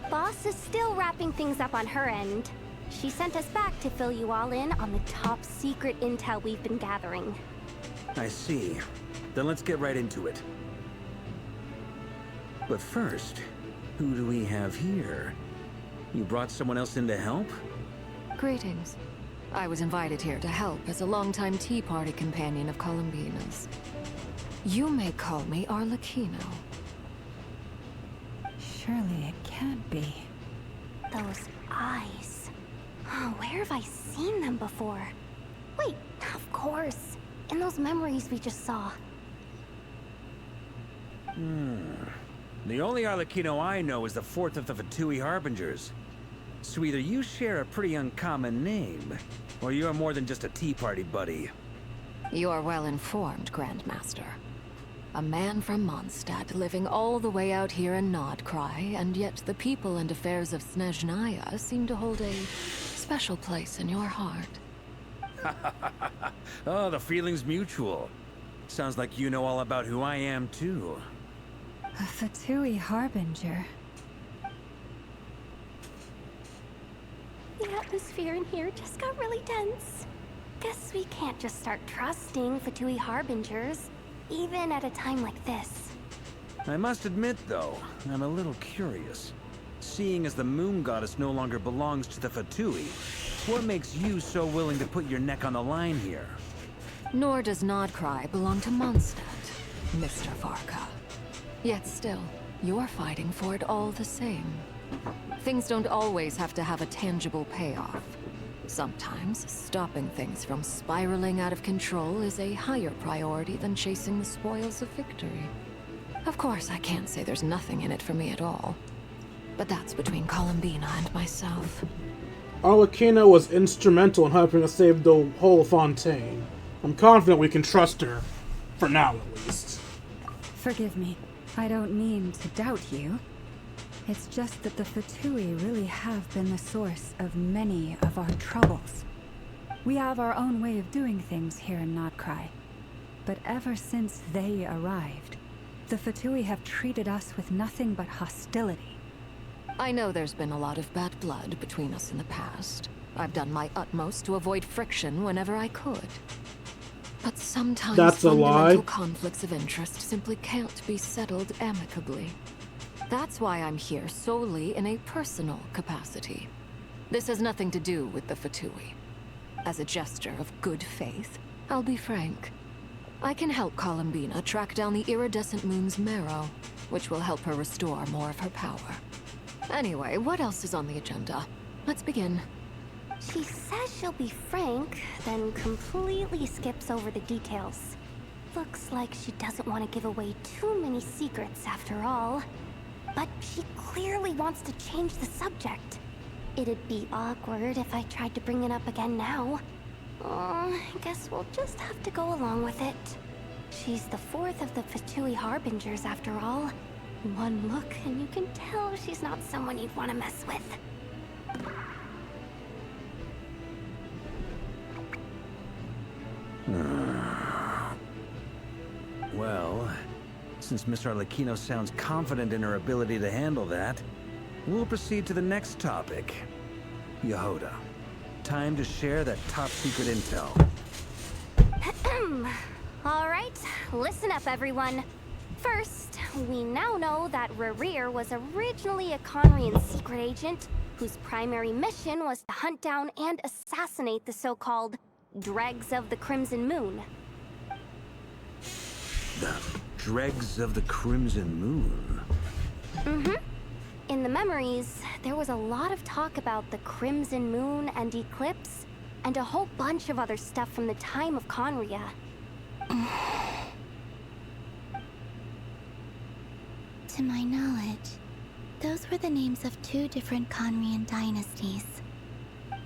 Boss is still wrapping things up on her end. She sent us back to fill you all in on the top secret intel we've been gathering. I see. Then let's get right into it. But first, who do we have here? You brought someone else in to help? Greetings. I was invited here to help as a longtime Tea Party companion of Columbina's. You may call me Arlecchino. Surely it can't be. Those eyes. Oh, where have I seen them before? Wait, of course. In those memories we just saw. The only Arlecchino I know is the fourth of the Fatui Harbingers. So either you share a pretty uncommon name, or you're more than just a Tea Party buddy. You are well informed, Grandmaster. A man from Mondstadt living all the way out here in Nodcry, and yet the people and affairs of Snezhnaya seem to hold a special place in your heart. Oh, the feeling's mutual. Sounds like you know all about who I am, too. A Fatui Harbinger. The atmosphere in here just got really tense. Guess we can't just start trusting Fatui Harbingers, even at a time like this. I must admit, though, I'm a little curious. Seeing as the moon goddess no longer belongs to the Fatui, what makes you so willing to put your neck on the line here? Nor does Nodcry belong to Mondstadt, Mr. Varka. Yet still, you're fighting for it all the same. Things don't always have to have a tangible payoff. Sometimes, stopping things from spiraling out of control is a higher priority than chasing the spoils of victory. Of course, I can't say there's nothing in it for me at all. But that's between Columbina and myself. Arlecchino was instrumental in helping us save the whole Fontaine. I'm confident we can trust her. For now, at least. Forgive me. I don't mean to doubt you. It's just that the Fatui really have been the source of many of our troubles. We have our own way of doing things here in Nodcry. But ever since they arrived, the Fatui have treated us with nothing but hostility. I know there's been a lot of bad blood between us in the past. I've done my utmost to avoid friction whenever I could. But sometimes That's a lie. fundamental conflicts of interest simply can't be settled amicably. That's why I'm here solely in a personal capacity. This has nothing to do with the Fatui. As a gesture of good faith, I'll be frank. I can help Columbina track down the iridescent moon's marrow, which will help her restore more of her power. Anyway, what else is on the agenda? Let's begin. She says she'll be frank, then completely skips over the details. Looks like she doesn't want to give away too many secrets after all. But she clearly wants to change the subject. It'd be awkward if I tried to bring it up again now. I guess we'll just have to go along with it. She's the fourth of the Fatui Harbingers after all. One look and you can tell she's not someone you'd want to mess with. Well, since Miss Arlecchino sounds confident in her ability to handle that, we'll proceed to the next topic. Yehoda, time to share that top-secret intel. Alright, listen up everyone. First, we now know that Rerir was originally a Conrian secret agent whose primary mission was to hunt down and assassinate the so-called Dregs of the Crimson Moon. The Dregs of the Crimson Moon? Mm-hmm. In the memories, there was a lot of talk about the Crimson Moon and Eclipse, and a whole bunch of other stuff from the time of Conria. To my knowledge, those were the names of two different Conrian dynasties.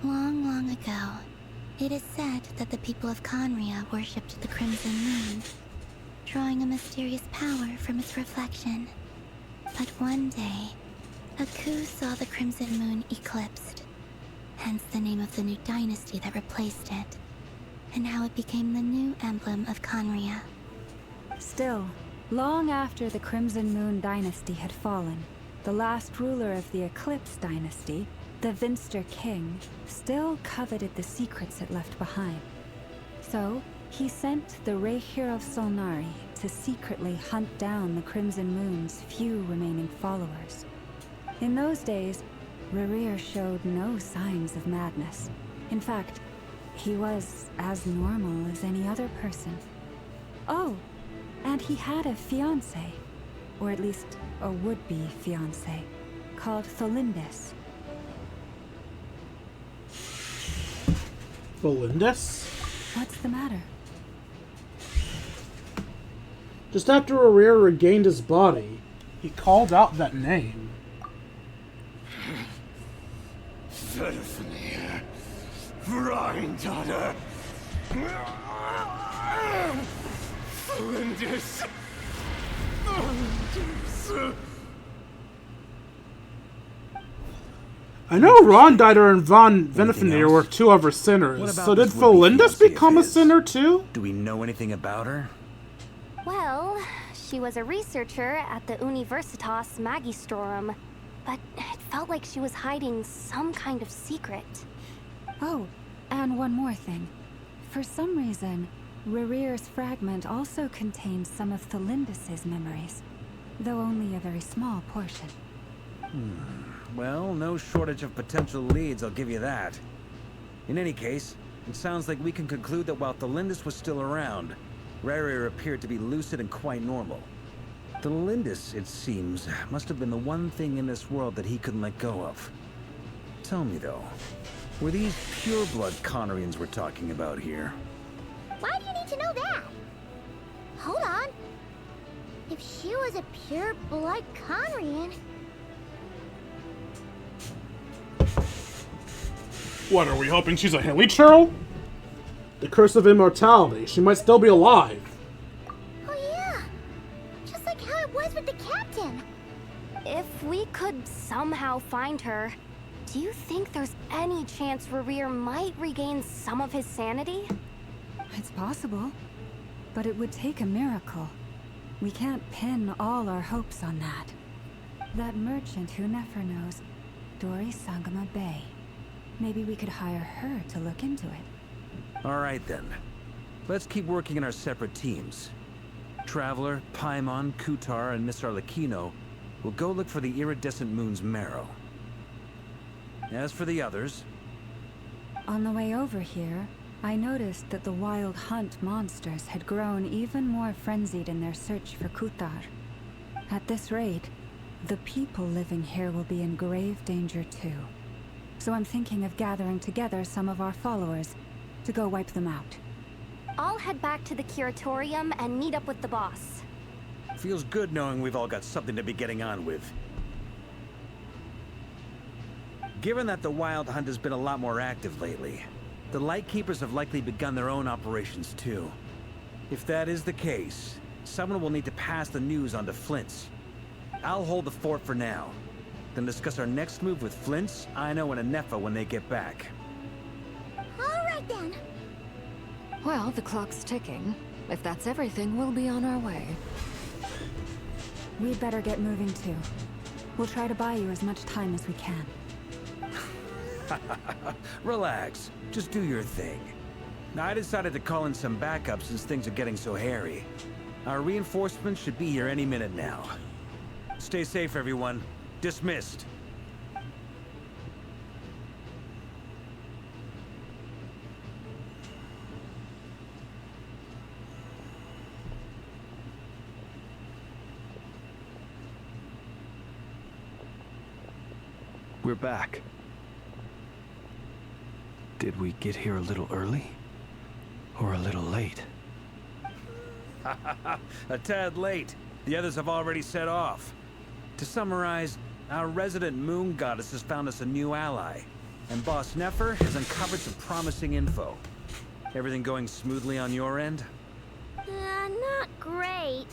Long, long ago, it is said that the people of Conria worshipped the Crimson Moon, drawing a mysterious power from its reflection. But one day, a coup saw the Crimson Moon eclipsed, hence the name of the new dynasty that replaced it, and how it became the new emblem of Conria. Still, long after the Crimson Moon dynasty had fallen, the last ruler of the Eclipse dynasty, the Vinster King, still coveted the secrets it left behind. So, he sent the Rehir of Solnari to secretly hunt down the Crimson Moon's few remaining followers. In those days, Rerir showed no signs of madness. In fact, he was as normal as any other person. Oh, and he had a fiancé, or at least a would-be fiancé, called Tholindis. Tholindis? What's the matter? Just after Rerir regained his body, he called out that name. Stephanie, granddaughter, Flinders. I know Rondider and Von Venifenir were two of her sinners, so did Tholindis become a sinner too? Do we know anything about her? Well, she was a researcher at the Universitas Magistrorum, but it felt like she was hiding some kind of secret. Oh, and one more thing. For some reason, Rerir's fragment also contains some of Tholindis' memories, though only a very small portion. Well, no shortage of potential leads, I'll give you that. In any case, it sounds like we can conclude that while Tholindis was still around, Rerir appeared to be lucid and quite normal. Tholindis, it seems, must have been the one thing in this world that he couldn't let go of. Tell me though, were these pure-blood Conrians we're talking about here? Why do you need to know that? Hold on. If she was a pure-blood Conrian... What, are we hoping she's a hilly churl? The curse of immortality. She might still be alive. Oh yeah. Just like how it was with the captain. If we could somehow find her, do you think there's any chance Rerir might regain some of his sanity? It's possible, but it would take a miracle. We can't pin all our hopes on that. That merchant who never knows, Dori Sangama Bay. Maybe we could hire her to look into it. All right then. Let's keep working in our separate teams. Traveler, Paimon, Kutar, and Miss Arlecchino will go look for the iridescent moon's marrow. As for the others, On the way over here, I noticed that the Wild Hunt monsters had grown even more frenzied in their search for Kutar. At this rate, the people living here will be in grave danger too. So I'm thinking of gathering together some of our followers to go wipe them out. I'll head back to the curatorium and meet up with the boss. Feels good knowing we've all got something to be getting on with. Given that the Wild Hunt has been a lot more active lately, the Lightkeepers have likely begun their own operations too. If that is the case, someone will need to pass the news on to Flint's. I'll hold the fort for now, then discuss our next move with Flint's, Ino, and Anefa when they get back. Alright then. Well, the clock's ticking. If that's everything, we'll be on our way. We'd better get moving too. We'll try to buy you as much time as we can. Relax. Just do your thing. Now, I decided to call in some backup since things are getting so hairy. Our reinforcements should be here any minute now. Stay safe, everyone. Dismissed. We're back. Did we get here a little early? Or a little late? A tad late. The others have already set off. To summarize, our resident moon goddess has found us a new ally, and Boss Nefer has uncovered some promising info. Everything going smoothly on your end? Not great.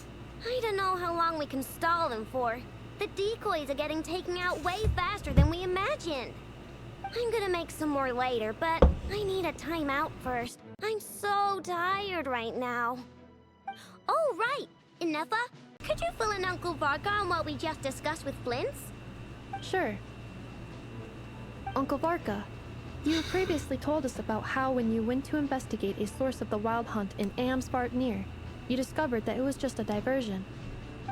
I don't know how long we can stall them for. The decoys are getting taken out way faster than we imagined. I'm gonna make some more later, but I need a timeout first. I'm so tired right now. Oh, right! Anefa, could you fill in Uncle Varka on what we just discussed with Flint's? Sure. Uncle Varka, you previously told us about how when you went to investigate a source of the Wild Hunt in Amsvartnir, you discovered that it was just a diversion.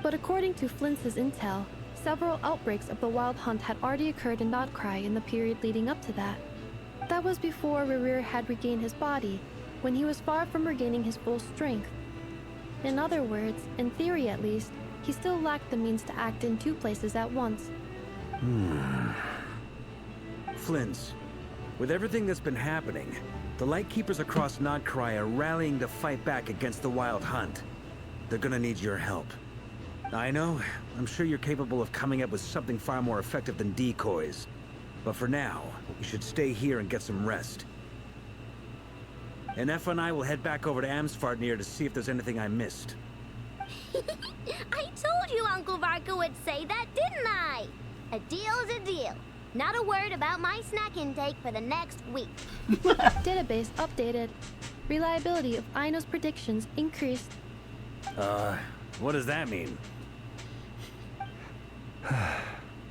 But according to Flint's intel, several outbreaks of the Wild Hunt had already occurred in Nodcry in the period leading up to that. That was before Rerir had regained his body, when he was far from regaining his full strength. In other words, in theory at least, he still lacked the means to act in two places at once. Flint's, with everything that's been happening, the Lightkeepers across Nodcry are rallying to fight back against the Wild Hunt. They're gonna need your help. I know, I'm sure you're capable of coming up with something far more effective than decoys. But for now, you should stay here and get some rest. Anefa and I will head back over to Amsvartnir to see if there's anything I missed. I told you Uncle Varka would say that, didn't I? A deal's a deal. Not a word about my snack intake for the next week. Database updated. Reliability of Ino's predictions increased. What does that mean?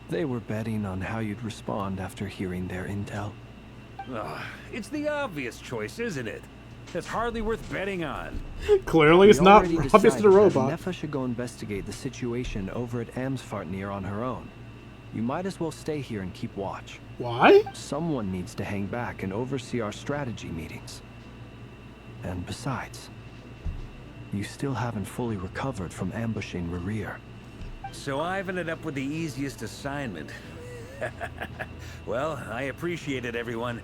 They were betting on how you'd respond after hearing their intel. It's the obvious choice, isn't it? That's hardly worth betting on. Clearly it's not obvious to the robot. Nefa should go investigate the situation over at Amsvartnir on her own. You might as well stay here and keep watch. Why? Someone needs to hang back and oversee our strategy meetings. And besides, you still haven't fully recovered from ambushing Rerir. So I've ended up with the easiest assignment. Well, I appreciate it, everyone.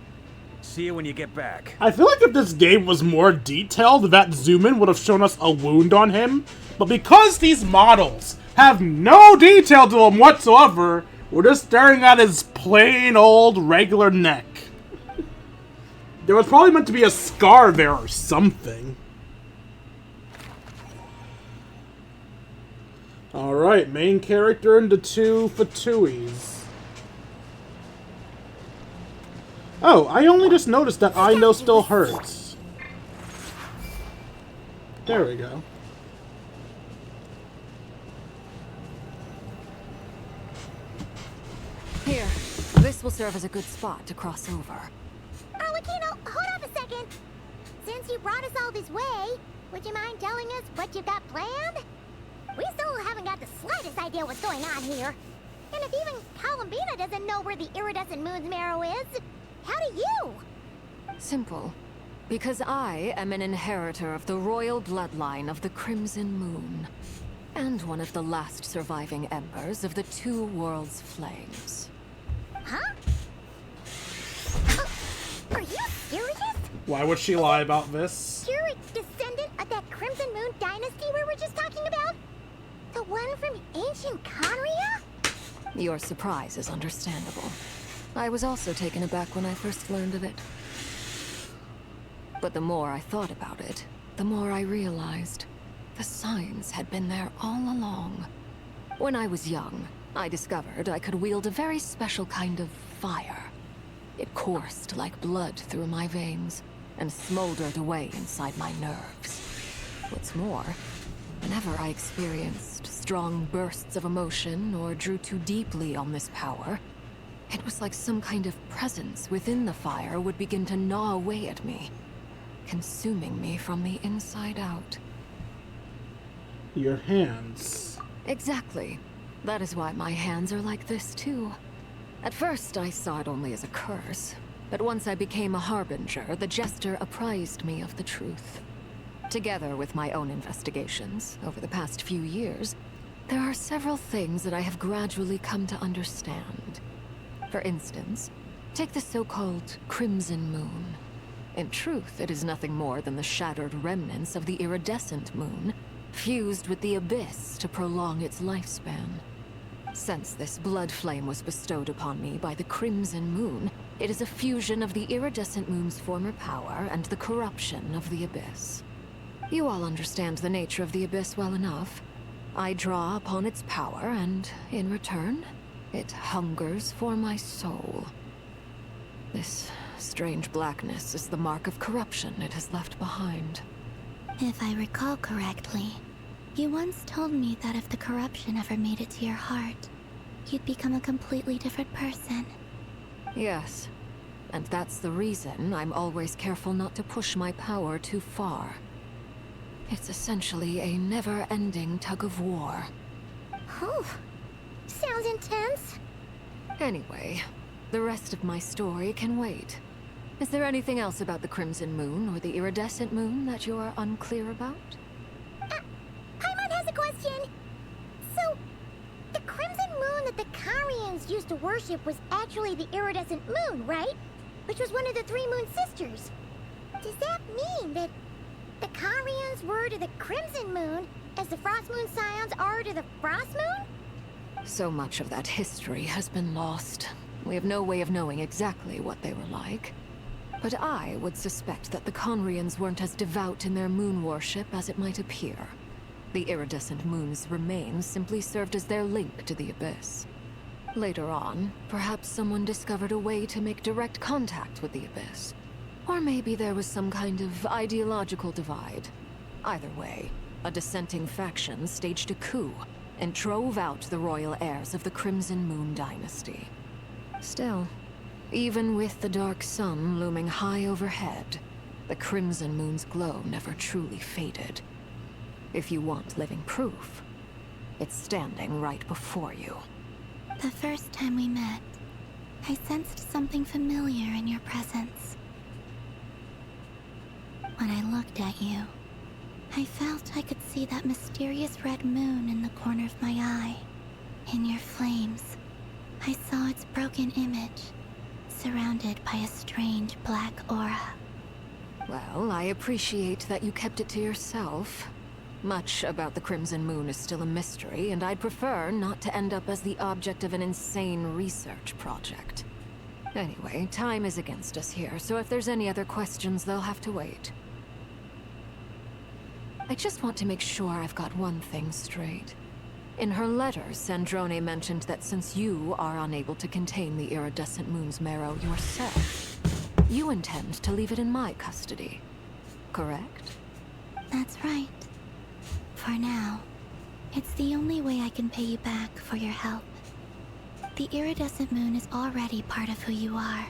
See you when you get back. I feel like if this game was more detailed, that zoom-in would have shown us a wound on him. But because these models have no detail to them whatsoever, we're just staring at his plain old regular neck. There was probably meant to be a scar there or something. Alright, main character into 2 Fatuis. Oh, I only just noticed that Ino still hurts. There we go. Here, this will serve as a good spot to cross over. Arlecchino, hold up a second. Since you brought us all this way, would you mind telling us what you got planned? We still haven't got the slightest idea what's going on here. And if even Columbina doesn't know where the iridescent moon's marrow is, how do you? Simple. Because I am an inheritor of the royal bloodline of the Crimson Moon, and one of the last surviving embers of the Two Worlds' flames. Huh? Are you serious? Why would she lie about this? You're a descendant of that Crimson Moon dynasty we were just talking about? The one from ancient Conria? Your surprise is understandable. I was also taken aback when I first learned of it. But the more I thought about it, the more I realized the signs had been there all along. When I was young, I discovered I could wield a very special kind of fire. It coursed like blood through my veins and smoldered away inside my nerves. What's more, whenever I experienced strong bursts of emotion or drew too deeply on this power, it was like some kind of presence within the fire would begin to gnaw away at me, consuming me from the inside out. Your hands. Exactly. That is why my hands are like this too. At first, I saw it only as a curse, but once I became a harbinger, the jester apprised me of the truth. Together with my own investigations over the past few years, there are several things that I have gradually come to understand. For instance, take the so-called Crimson Moon. In truth, it is nothing more than the shattered remnants of the iridescent moon, fused with the abyss to prolong its lifespan. Since this blood flame was bestowed upon me by the Crimson Moon, it is a fusion of the iridescent moon's former power and the corruption of the abyss. You all understand the nature of the abyss well enough. I draw upon its power, and in return, it hungers for my soul. This strange blackness is the mark of corruption it has left behind. If I recall correctly, you once told me that if the corruption ever made it to your heart, you'd become a completely different person. Yes, and that's the reason I'm always careful not to push my power too far. It's essentially a never-ending tug-of-war. Oh, sounds intense. Anyway, the rest of my story can wait. Is there anything else about the Crimson Moon or the Iridescent Moon that you're unclear about? Paimon has a question. So, the Crimson Moon that the Carians used to worship was actually the Iridescent Moon, right? Which was one of the three Moon Sisters. Does that mean that the Carians were to the Crimson Moon as the Frost Moon Scions are to the Frost Moon? So much of that history has been lost. We have no way of knowing exactly what they were like. But I would suspect that the Conrians weren't as devout in their moon worship as it might appear. The iridescent moon's remains simply served as their link to the abyss. Later on, perhaps someone discovered a way to make direct contact with the abyss. Or maybe there was some kind of ideological divide. Either way, a dissenting faction staged a coup and drove out the royal heirs of the Crimson Moon dynasty. Still, even with the dark sun looming high overhead, the Crimson Moon's glow never truly faded. If you want living proof, it's standing right before you. The first time we met, I sensed something familiar in your presence. When I looked at you, I felt I could see that mysterious red moon in the corner of my eye. In your flames, I saw its broken image, surrounded by a strange black aura. Well, I appreciate that you kept it to yourself. Much about the Crimson Moon is still a mystery, and I'd prefer not to end up as the object of an insane research project. Anyway, time is against us here, so if there's any other questions, they'll have to wait. I just want to make sure I've got one thing straight. In her letter, Sandrone mentioned that since you are unable to contain the iridescent moon's marrow yourself, you intend to leave it in my custody, correct? That's right. For now, it's the only way I can pay you back for your help. The iridescent moon is already part of who you are,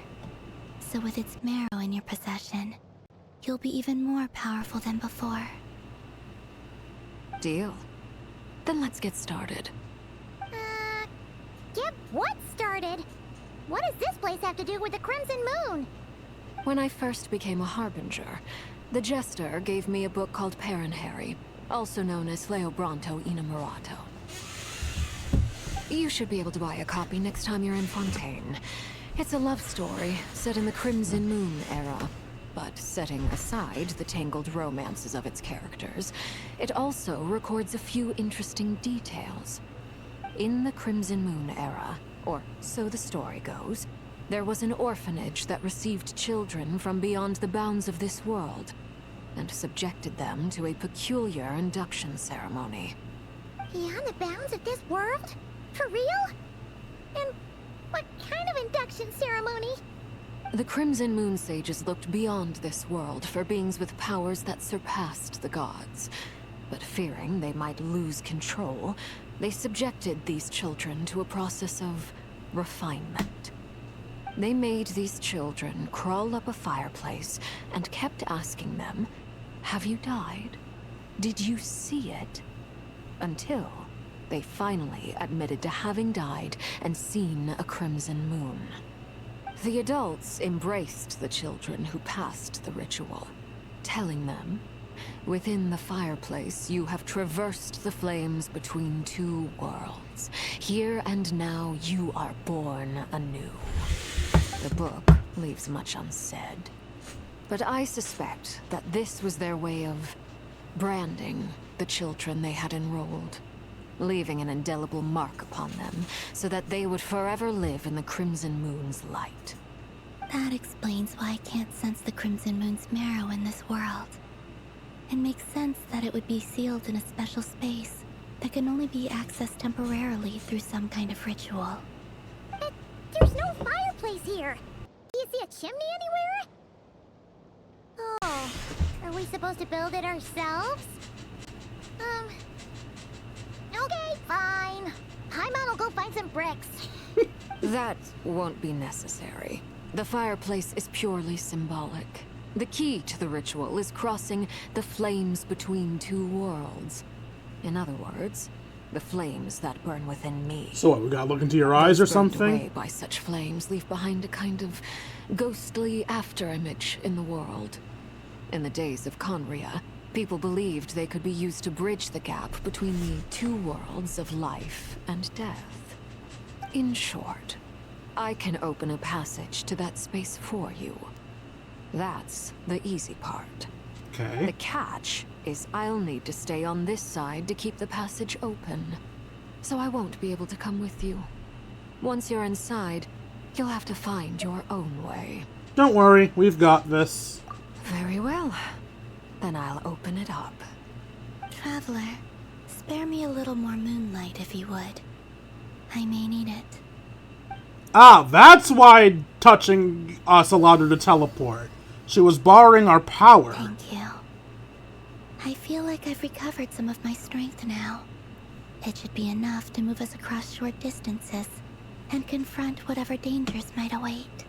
so with its marrow in your possession, you'll be even more powerful than before. Deal. Then let's get started. Get what started? What does this place have to do with the Crimson Moon? When I first became a harbinger, the jester gave me a book called Harry, also known as Leobranto Inamorato. You should be able to buy a copy next time you're in Fontaine. It's a love story set in the Crimson Moon era, but setting aside the tangled romances of its characters, it also records a few interesting details. In the Crimson Moon era, or so the story goes, there was an orphanage that received children from beyond the bounds of this world, and subjected them to a peculiar induction ceremony. Beyond the bounds of this world? For real? And what kind of induction ceremony? The Crimson Moon sages looked beyond this world for beings with powers that surpassed the gods. But fearing they might lose control, they subjected these children to a process of refinement. They made these children crawl up a fireplace and kept asking them, "Have you died? Did you see it?" Until they finally admitted to having died and seen a crimson moon. The adults embraced the children who passed the ritual, telling them, "Within the fireplace, you have traversed the flames between two worlds. Here and now, you are born anew." The book leaves much unsaid, but I suspect that this was their way of branding the children they had enrolled, leaving an indelible mark upon them so that they would forever live in the Crimson Moon's light. That explains why I can't sense the Crimson Moon's marrow in this world. It makes sense that it would be sealed in a special space that can only be accessed temporarily through some kind of ritual. But there's no fireplace here. Do you see a chimney anywhere? Oh, are we supposed to build it ourselves? Okay, fine. Paimon will go find some bricks. That won't be necessary. The fireplace is purely symbolic. The key to the ritual is crossing the flames between two worlds. In other words, the flames that burn within me. So what, we gotta look into your eyes or Those burned something? away by such flames leave behind a kind of ghostly afterimage in the world. In the days of Conria, people believed they could be used to bridge the gap between the two worlds of life and death. In short, I can open a passage to that space for you. That's the easy part. Okay. The catch is I'll need to stay on this side to keep the passage open, so I won't be able to come with you. Once you're inside, you'll have to find your own way. Don't worry, we've got this. Very well. Then I'll open it up. Traveler, spare me a little more moonlight if you would. I may need it. Ah, that's why touching us allowed her to teleport. She was borrowing our power. Thank you. I feel like I've recovered some of my strength now. It should be enough to move us across short distances and confront whatever dangers might await.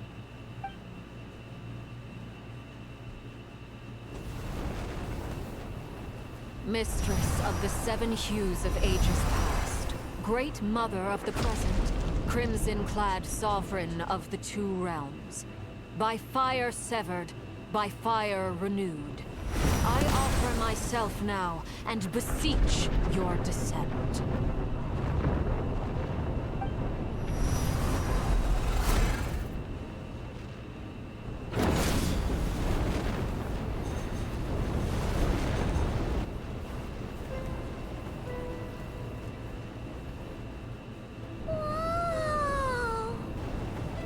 Mistress of the seven hues of ages past, great mother of the present, crimson-clad sovereign of the two realms, by fire severed, by fire renewed, I offer myself now and beseech your descent.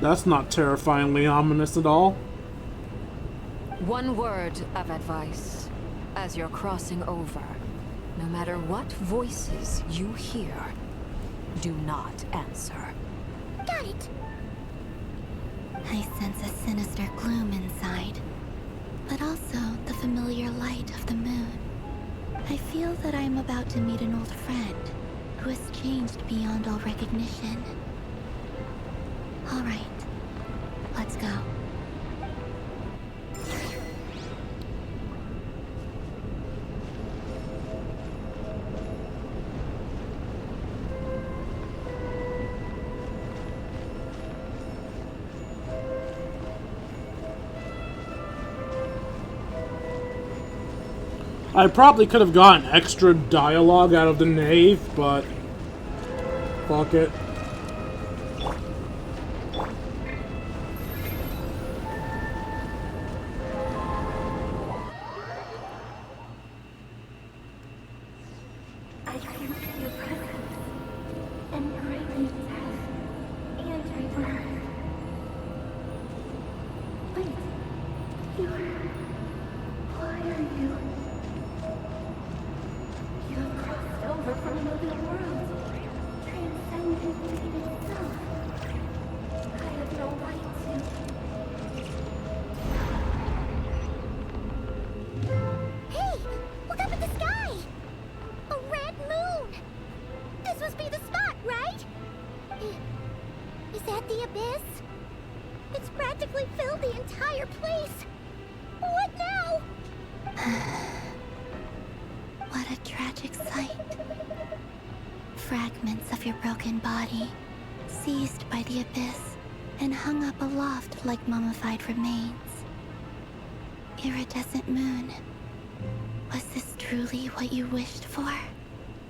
That's not terrifyingly ominous at all. One word of advice. As you're crossing over, no matter what voices you hear, do not answer. Got it. I sense a sinister gloom inside, but also the familiar light of the moon. I feel that I am about to meet an old friend who has changed beyond all recognition. All right, let's go. I probably could have gotten extra dialogue out of the knave, but fuck it. I can feel your presence and greatly death and rebirth. Wait, why are you? You have crossed over from another world, transcended fate itself. I have no right to. Hey! Look up at the sky! A red moon! This must be the spot, right? Is that the abyss? It's practically filled the entire place. What now? What a tragic sight. Fragments of your broken body, seized by the abyss, and hung up aloft like mummified remains. Iridescent moon, was this truly what you wished for?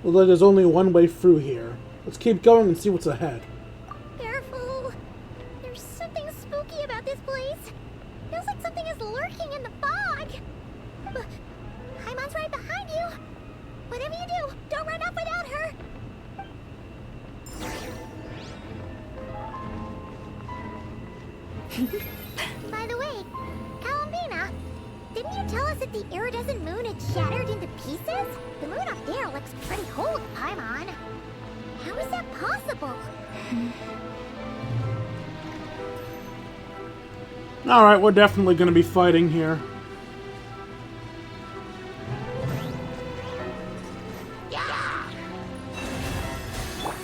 Well, there's only one way through here. Let's keep going and see what's ahead. Careful! There's something spooky about this place. Feels like something is lurking in the fog. Paimon's right behind you. Whatever you do, don't run off without her. By the way, Columbina, didn't you tell us that the iridescent moon had shattered into pieces? The moon up there looks pretty whole, Paimon. How is that possible? Alright, we're definitely gonna be fighting here.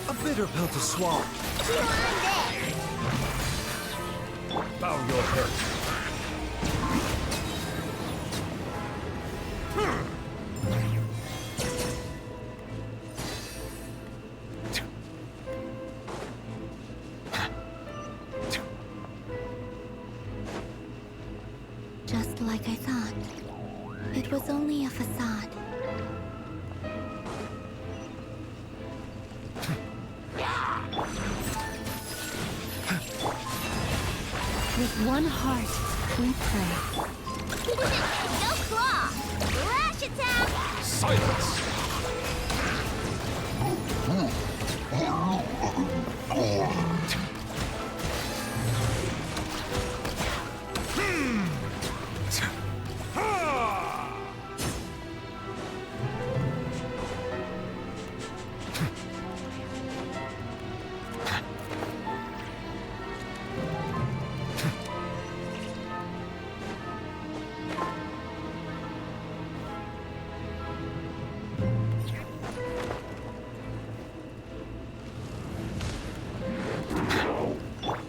A bitter pill to swallow. Bow your head. Just like I thought. It was only a facade. With one heart, we pray. No claw! Lash attack! Silence!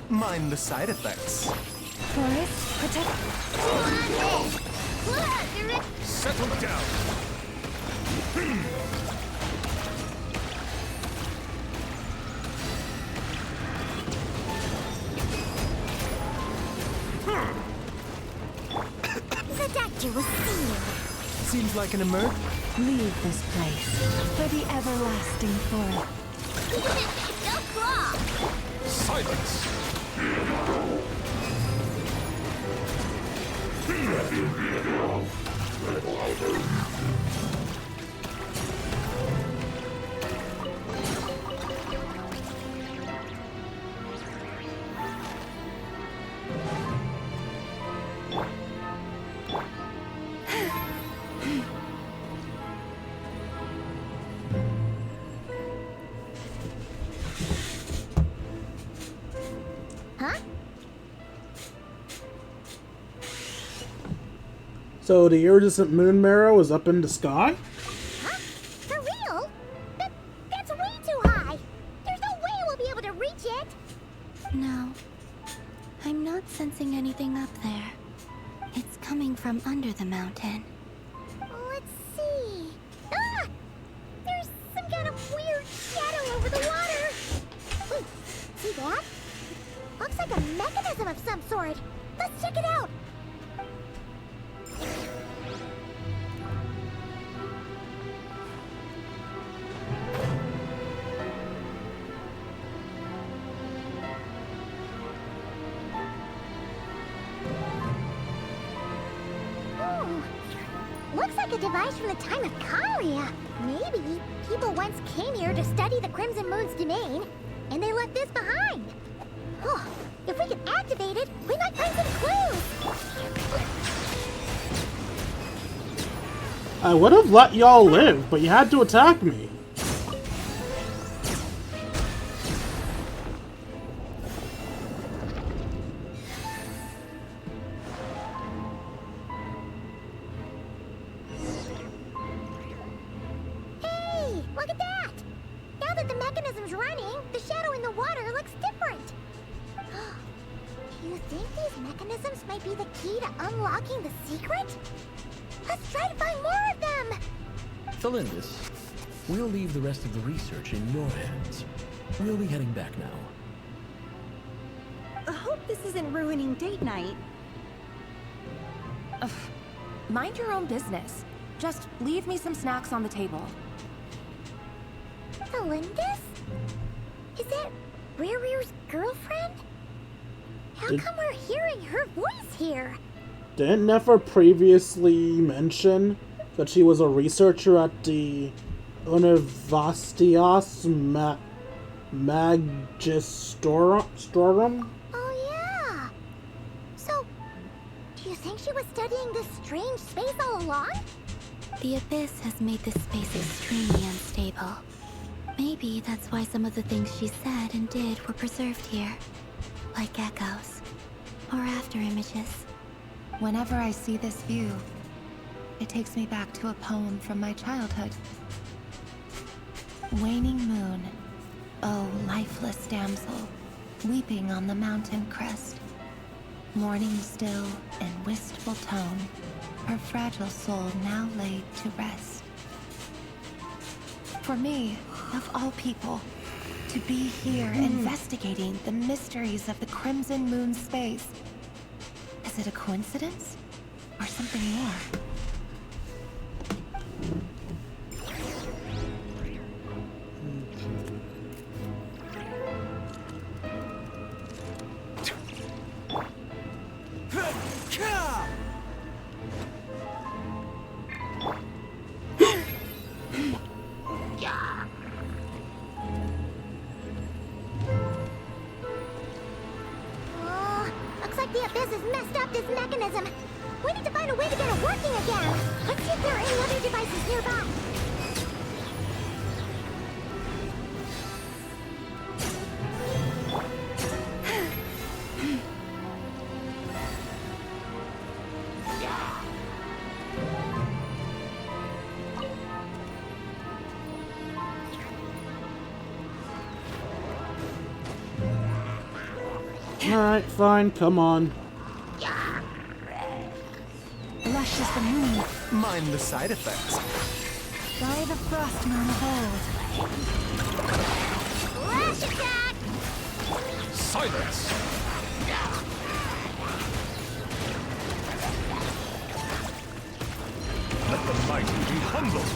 Mind the side effects. Forest, protect. Settle down! The doctor will see you. Seems like an emerge. Leave this place for the everlasting forest. No claw! Silence! Huh? So the iridescent moon marrow is up in the sky? Huh? For real? That's way too high. There's no way we'll be able to reach it. No. I'm not sensing anything up there. It's coming from under the mountain. Let's see. Ah! There's some kind of weird shadow over the water. Ooh, see that? Looks like a mechanism of some sort. Let's check it out. device from the time of Kalia. Maybe people once came here to study the Crimson Moon's domain, and they left this behind. Oh, if we can activate it, we might find some clues. I would have let y'all live, but you had to attack me. Hey, look at that! Now that the mechanism's running, the shadow in the water looks different. Do you think these mechanisms might be the key to unlocking the secret? Let's try to find more of them! Felindis, we'll leave the rest of the research in your hands. We'll be heading back now. I hope this isn't ruining date night. Ugh. Mind your own business. Just leave me some snacks on the table. Felindis? Is that Rear's girlfriend? How come we're hearing her voice here? Didn't Nefer previously mention that she was a researcher at the Universitas Magistrorum? Oh yeah! So, do you think she was studying this strange space all along? The Abyss has made this space extremely unstable. Maybe that's why some of the things she said and did were preserved here. Like echoes. Or after images. Whenever I see this view, it takes me back to a poem from my childhood. Waning moon, oh lifeless damsel, weeping on the mountain crest. Mourning still and wistful tone, her fragile soul now laid to rest. For me, of all people, to be here investigating the mysteries of the Crimson Moon space. Is it a coincidence? Or something more? Looks like the Abyss has messed up this mechanism. We need to find a way to get it working again. Let's see if there are any other devices nearby. Alright, fine, come on. Lush as the moon, Mind the side effects. by the frost moon of old. Flash attack! Silence! Let the mighty be humbled!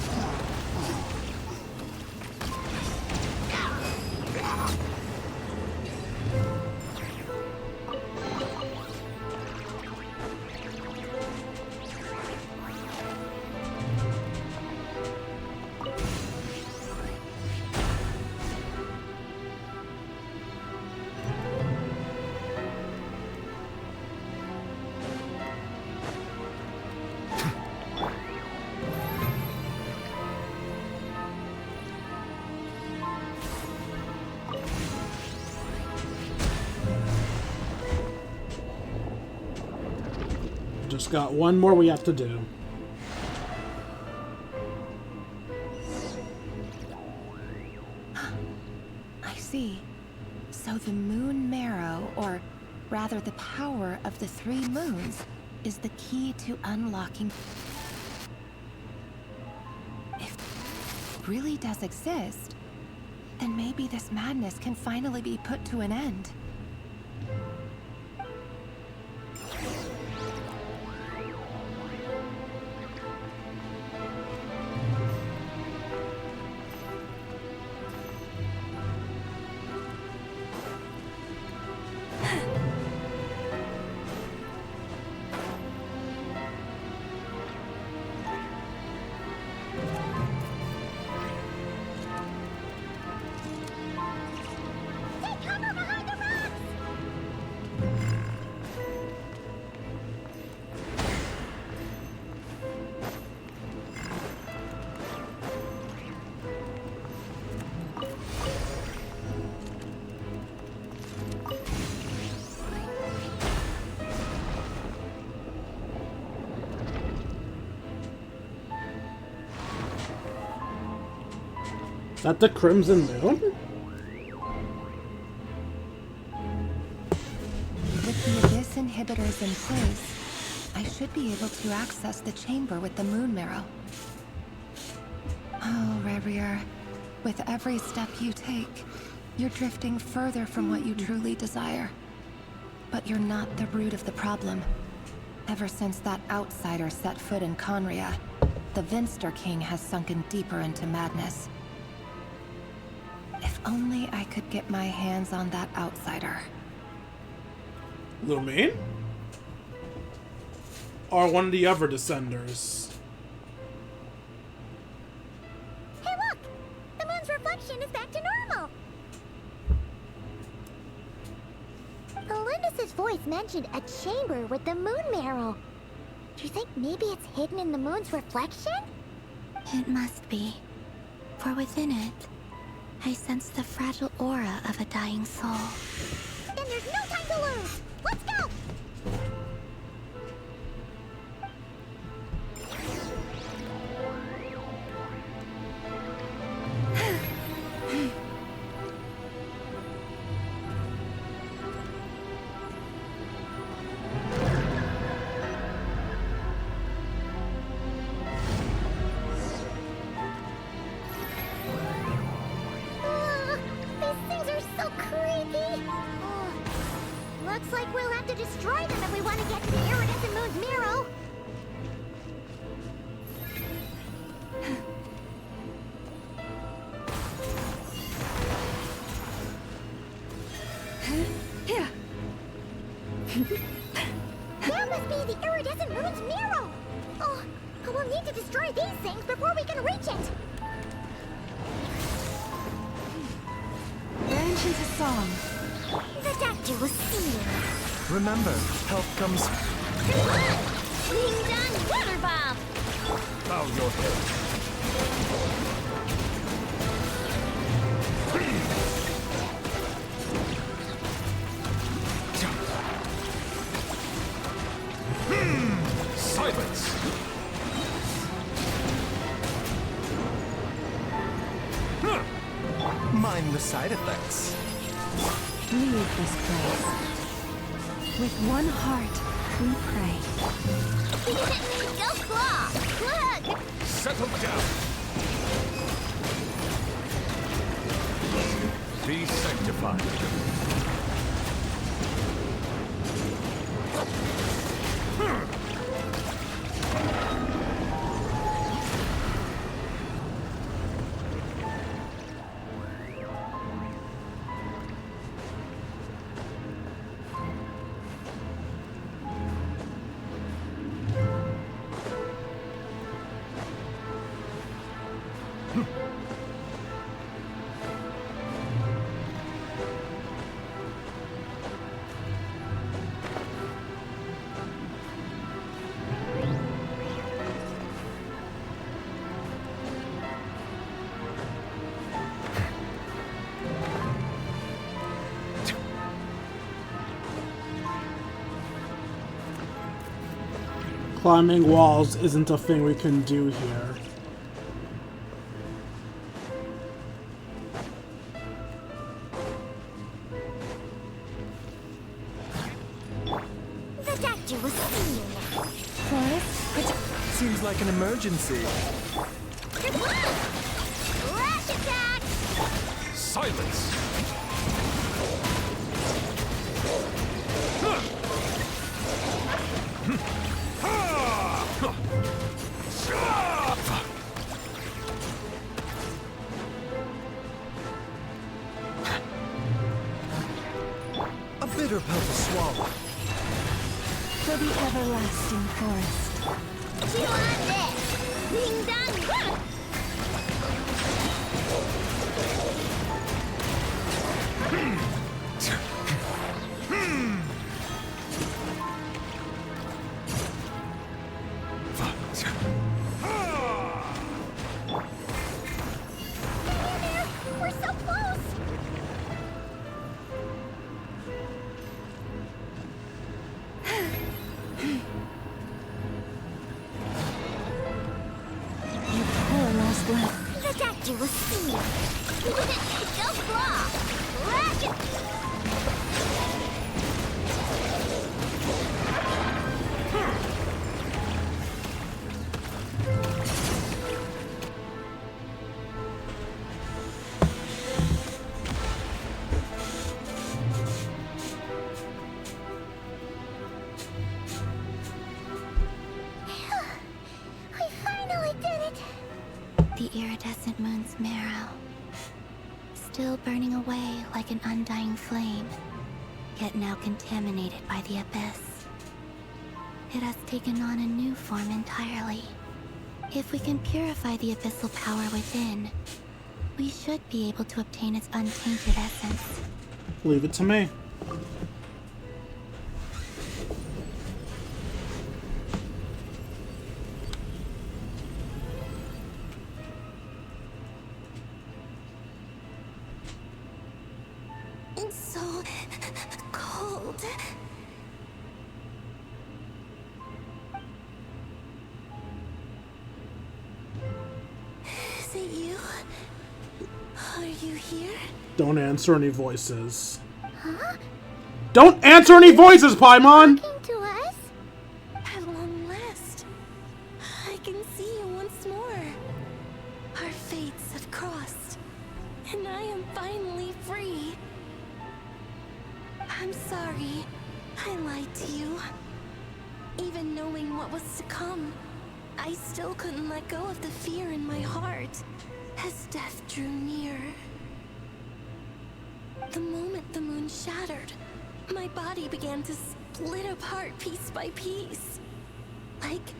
Just got one more we have to do. I see. So the moon marrow, or rather the power of the 3 moons, is the key to unlocking. If it really does exist, then maybe this madness can finally be put to an end. that the Crimson Moon? With the Abyss inhibitors in place, I should be able to access the chamber with the moon marrow. Oh, Rerir, with every step you take, you're drifting further from what you truly desire. But you're not the root of the problem. Ever since that outsider set foot in Conria, the Vinster King has sunken deeper into madness. If only I could get my hands on that outsider. Lumine? Or one of the other Descenders? Hey look! The moon's reflection is back to normal! Elendis' voice mentioned a chamber with the moon marrow. Do you think maybe it's hidden in the moon's reflection? It must be. For within it, I sense the fragile aura of a dying soul. Then there's no time to lose! Let's go! Looks like we'll have to destroy them if we want to get to the iridescent moon's marrow. That must be the iridescent moon's marrow. Oh, we'll need to destroy these things before we can reach it. Branch into song. The doctor will see you. Remember, help comes. Ding dong, water bomb. Bow your head. Silence! Mind the side effects. Leave this place. With one heart, we pray. Go claw! Look! Settle down! Be sanctified. Climbing walls isn't a thing we can do here. The doctor will see you now. Forrest, seems like an emergency. Rush attack! Silence! A bitter pill to swallow. For the everlasting forest. Chew on this! Ding dong, run! We're so close! Your poor last breath. The doctor do a scene. Go claw! We finally did it! The iridescent moon's marrow, still burning away like an undying flame, yet now contaminated by the abyss. It has taken on a new form entirely. If we can purify the abyssal power within, we should be able to obtain its untainted essence. Leave it to me. It's so cold. Is it you? Are you here? Don't answer any voices. Huh? Don't answer any voices, Paimon! Talking to us? At long last, I can see you once more. Our fates have crossed, and I am finally free. I'm sorry, I lied to you. Even knowing what was to come, I still couldn't let go of the fear in my heart as death drew near. The moment the moon shattered, my body began to split apart piece by piece. Like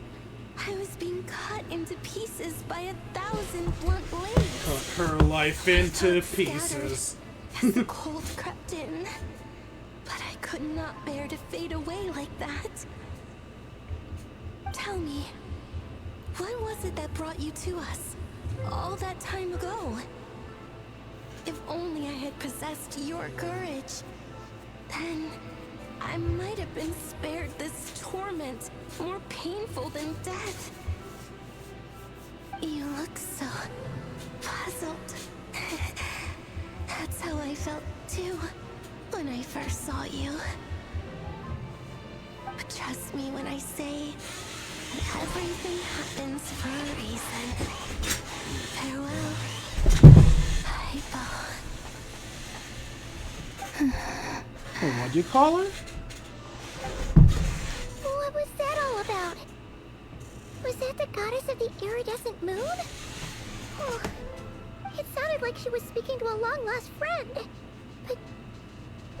I was being cut into pieces by 1,000 blunt blades. Cut her life into pieces. As the cold crept in. But I could not bear to fade away like that. Tell me, what was it that brought you to us all that time ago? If only I had possessed your courage, then I might have been spared this torment more painful than death. You look so puzzled. That's how I felt too when I first saw you. But trust me when I say that everything happens for a reason. Farewell, Hypo. Oh, what'd you call her? What was that all about? Was that the goddess of the iridescent moon? Oh, it sounded like she was speaking to a long-lost friend. But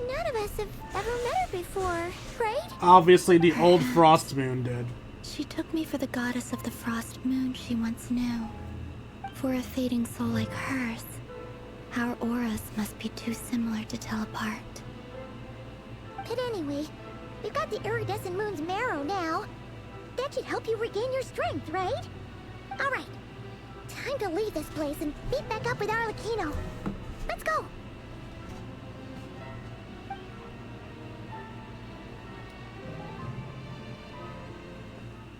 none of us have ever met her before, right? Obviously, the old Frost Moon did. She took me for the goddess of the frost moon she once knew. For a fading soul like hers, our auras must be too similar to tell apart. But anyway, we've got the iridescent moon's marrow now. That should help you regain your strength, right? Alright, time to leave this place and meet back up with Arlecchino. Let's go!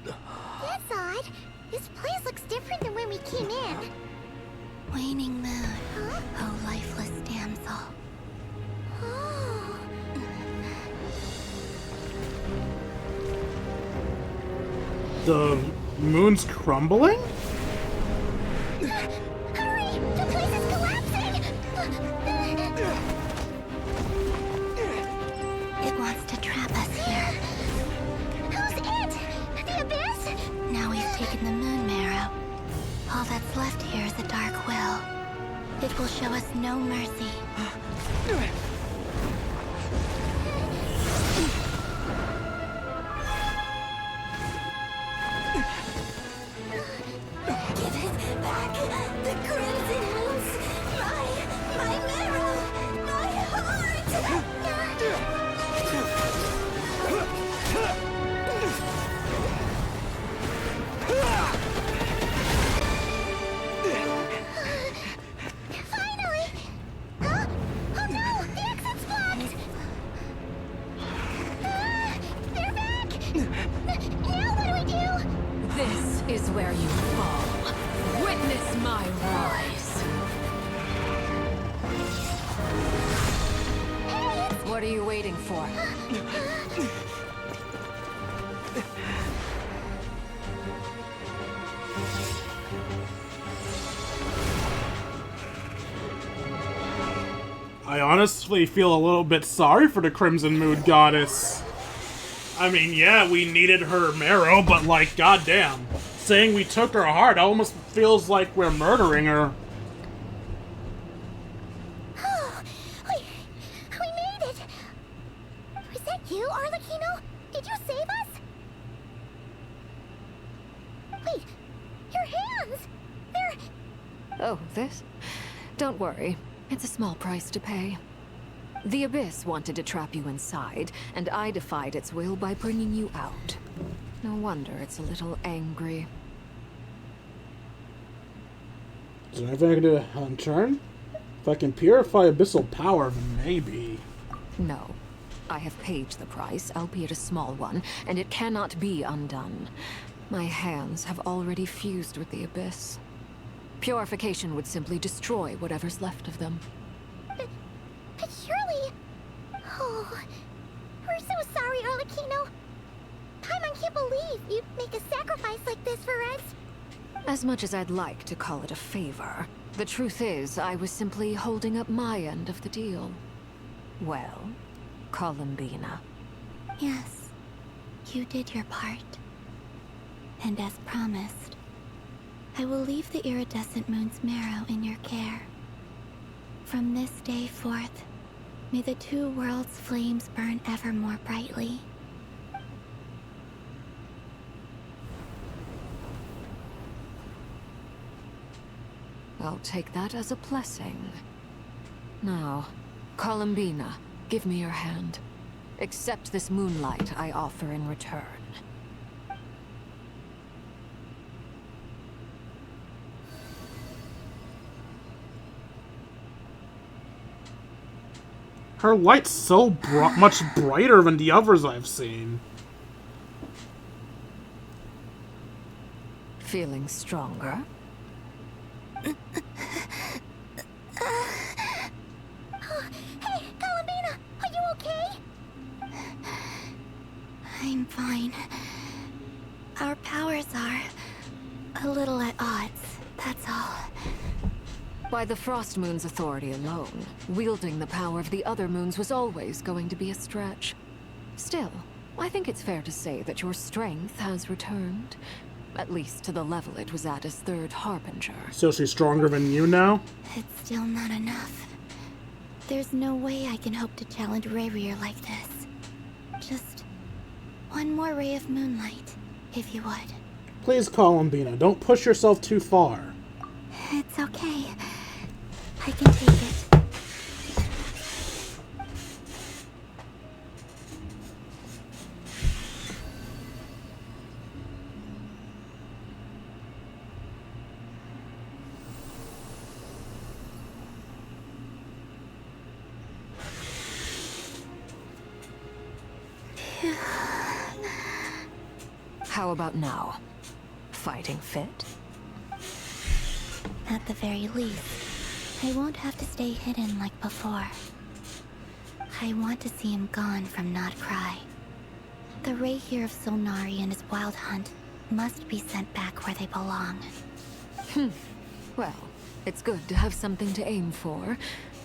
That's odd. This place looks different than when we came in. Waning moon, oh lifeless damsel. Oh. The moon's crumbling? Hurry! The place is collapsing! It wants to trap us here. Who's it? The abyss? Now we've taken the moon marrow. All that's left here is a dark will. It will show us no mercy. Give it back! The crimson moons! My marrow! My heart! Finally! Huh? Oh no! The exit's blocked! They're back! Now what do we do? This is where you fall. Witness my rise. are you waiting for? I honestly feel a little bit sorry for the Crimson Moon Goddess. I mean, yeah, we needed her marrow, but like, goddamn. Saying we took her heart almost feels like we're murdering her. Oh, we made it! Was that you, Arlecchino? Did you save us? Wait, your hands! They're... Oh, this? Don't worry. It's a small price to pay. The Abyss wanted to trap you inside, and I defied its will by bringing you out. No wonder it's a little angry. Is there anything I can do on turn? If I can purify abyssal power, maybe. No. I have paid the price, albeit a small one, and it cannot be undone. My hands have already fused with the Abyss. Purification would simply destroy whatever's left of them. But surely... Oh, we're so sorry, Arlecchino. Paimon can't believe you'd make a sacrifice like this for us. As much as I'd like to call it a favor, the truth is I was simply holding up my end of the deal. Well, Columbina. Yes, you did your part. And as promised, I will leave the iridescent moon's marrow in your care. From this day forth, may the two worlds' flames burn ever more brightly. I'll take that as a blessing. Now, Columbina, give me your hand. Accept this moonlight I offer in return. Her light's so much brighter than the others I've seen. Feeling stronger? Hey, Columbina, are you okay? I'm fine. Our powers are a little at odds, that's all. By the Frost Moon's authority alone, wielding the power of the other moons was always going to be a stretch. Still, I think it's fair to say that your strength has returned. At least to the level it was at as Third Harbinger. So she's stronger than you now? It's still not enough. There's no way I can hope to challenge Rayrier like this. Just one more ray of moonlight, if you would. Please, Columbina, don't push yourself too far. It's okay. I can take it. How about now? Fighting fit? At the very least, I won't have to stay hidden like before. I want to see him gone from Not Cry. The Rayrier of Solnari and his wild hunt must be sent back where they belong. Well, it's good to have something to aim for.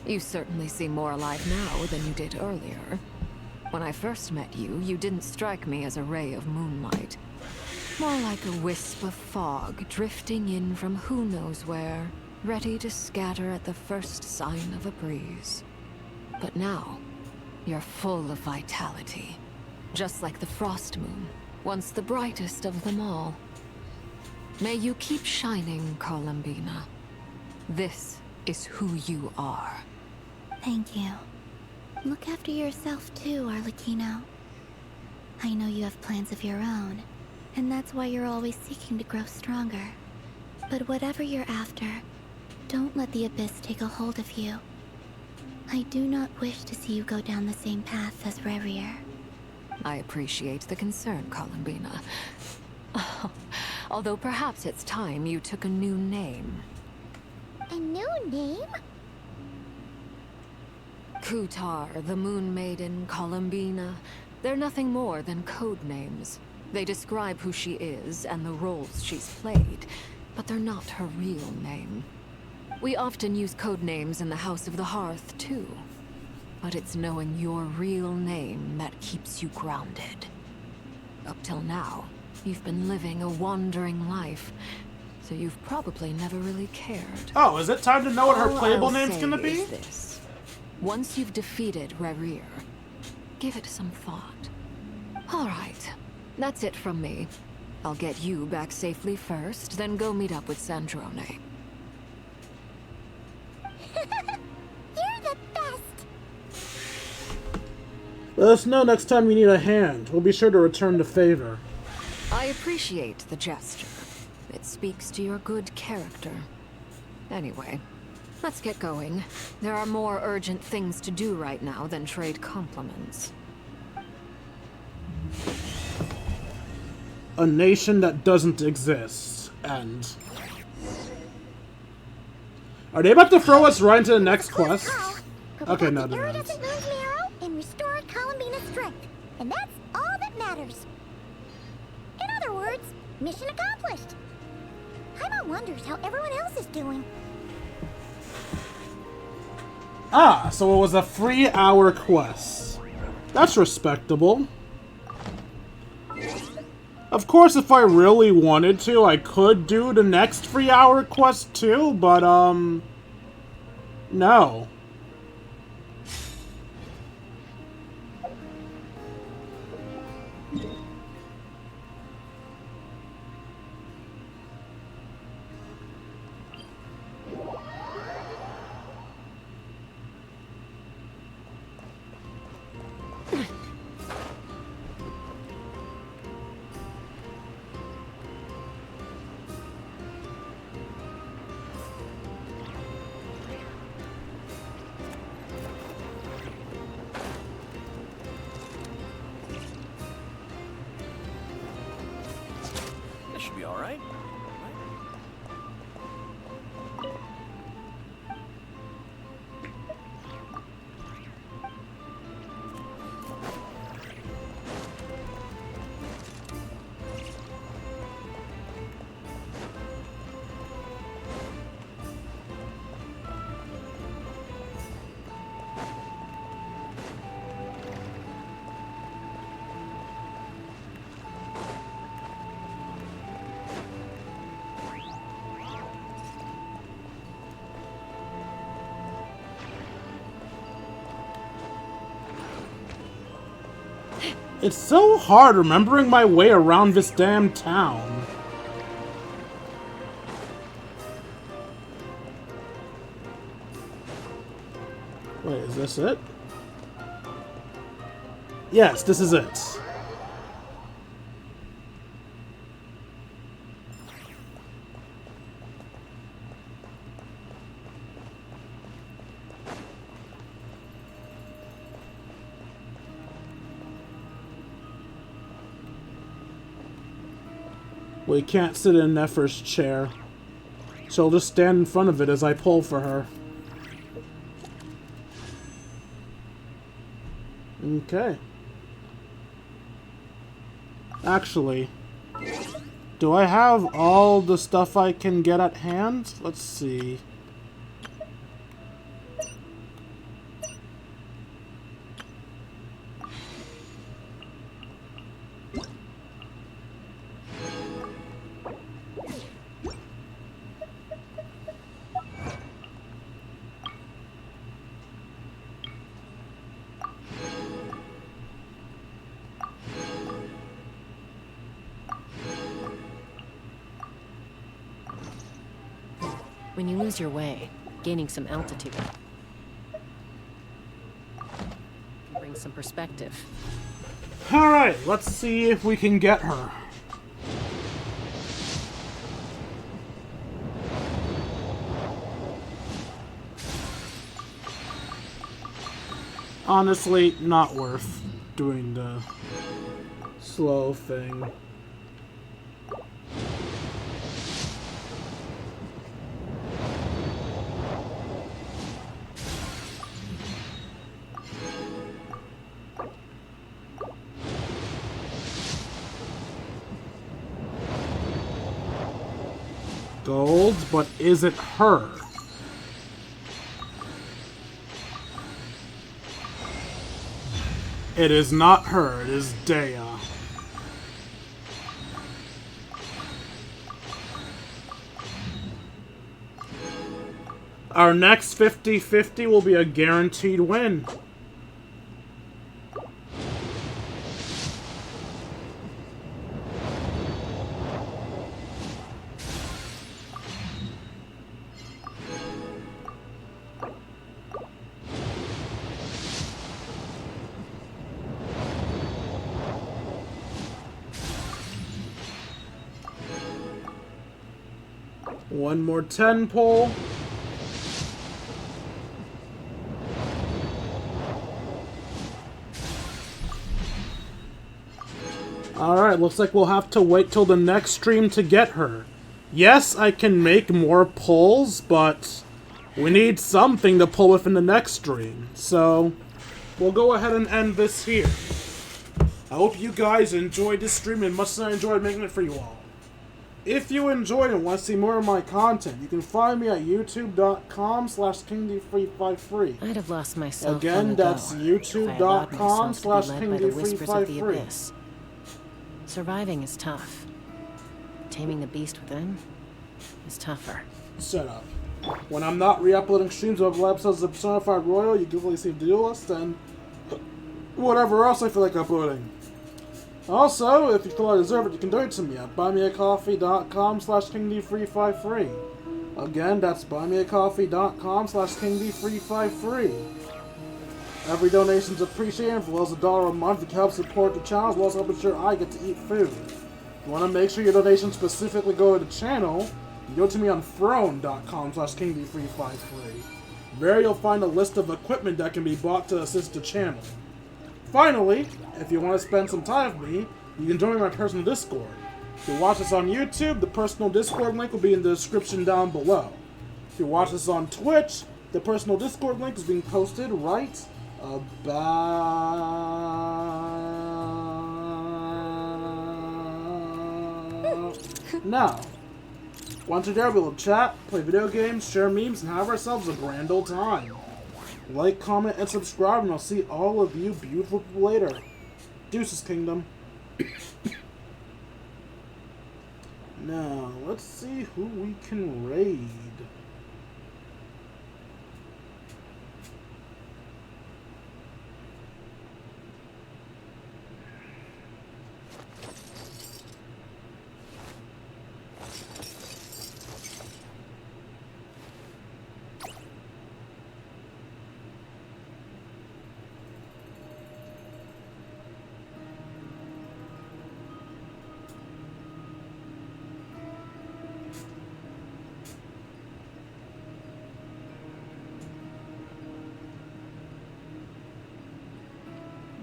You certainly seem more alive now than you did earlier. When I first met you, you didn't strike me as a ray of moonlight. More like a wisp of fog drifting in from who knows where, ready to scatter at the first sign of a breeze. But now, you're full of vitality. Just like the Frost Moon, once the brightest of them all. May you keep shining, Columbina. This is who you are. Thank you. Look after yourself too, Arlecchino. I know you have plans of your own, and that's why you're always seeking to grow stronger. But whatever you're after, don't let the Abyss take a hold of you. I do not wish to see you go down the same path as Rayrier. I appreciate the concern, Columbina. Although perhaps it's time you took a new name. A new name? Kutar, the Moon Maiden, Columbina, they're nothing more than code names. They describe who she is and the roles she's played, but they're not her real name. We often use code names in the House of the Hearth, too. But it's knowing your real name that keeps you grounded. Up till now, you've been living a wandering life, so you've probably never really cared. Oh, is it time to know what her playable All I'll name's say gonna be? is this. Once you've defeated Rerir, give it some thought. All right, that's it from me. I'll get you back safely first, then go meet up with Sandrone. You're the best! Let us know next time you need a hand. We'll be sure to return the favor. I appreciate the gesture. It speaks to your good character. Anyway, let's get going. There are more urgent things to do right now than trade compliments. A nation that doesn't exist. And... Are they about to throw us right into the next quest? Okay, no, The no, no. iridescent moon's marrow and restore Columbina's strength. And that's all that matters. In other words, mission accomplished. Paimon wonders how everyone else is doing. Ah, so it was a 3-hour quest. That's respectable. Of course, if I really wanted to, I could do the next 3-hour quest too, but, no. This should be all right. It's so hard remembering my way around this damn town. Wait, is this it? Yes, this is it. We can't sit in Nefer's chair. She'll just stand in front of it as I pull for her. Okay. Actually, do I have all the stuff I can get at hand? Let's see. When you lose your way, gaining some altitude can bring some perspective. Alright, let's see if we can get her. Honestly, not worth doing the slow thing. Gold, but is it her? It is not her, it is Dea. Our next 50-50 will be a guaranteed win. One more 10 pull. Alright, looks like we'll have to wait till the next stream to get her. Yes, I can make more pulls, but we need something to pull with in the next stream. So, we'll go ahead and end this here. I hope you guys enjoyed this stream as much as I enjoyed making it for you all. If you enjoyed and want to see more of my content, you can find me at youtube.com/KingD353. I'd have lost myself. Again, that's youtube.com/KingD353. Surviving is tough. Taming the beast within is tougher. Shut up. When I'm not re-uploading streams of episodes of Personified Royal, you can usually see the Duelist and whatever else I feel like uploading. Also, if you feel I deserve it, you can donate to me at buymeacoffee.com/KingD353. Again, that's buymeacoffee.com/KingD353. Every donation is appreciated, as well as $1 a month. It can help support the channel, as well as help ensure I get to eat food. If you want to make sure your donations specifically go to the channel, you go to me on throne.com/KingD353. There you'll find a list of equipment that can be bought to assist the channel. Finally, if you want to spend some time with me, you can join my personal Discord. If you watch this on YouTube, the personal Discord link will be in the description down below. If you watch this on Twitch, the personal Discord link is being posted right about now. Once you're there, we will chat, play video games, share memes, and have ourselves a grand old time. Like, comment, and subscribe, and I'll see all of you beautiful people later. Deuces, Kingdom. Now, let's see who we can raid.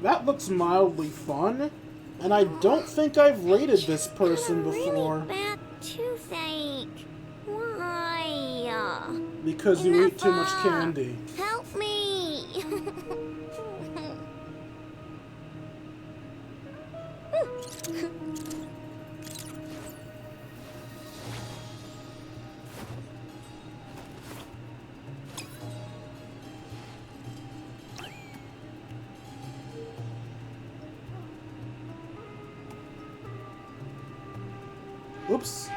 That looks mildly fun, and I don't think I've rated this person before. Really bad toothache. Why? Because you eat too much candy. Help me! Oops.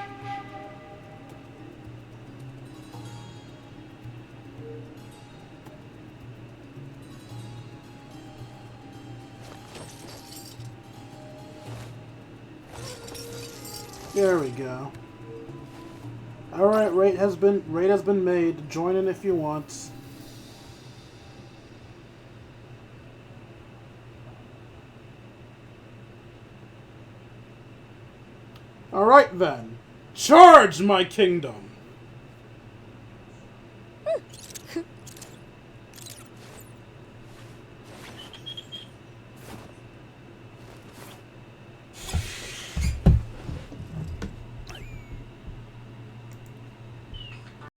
There we go. Alright, raid has been made. Join in if you want. Alright then. Charge, my kingdom!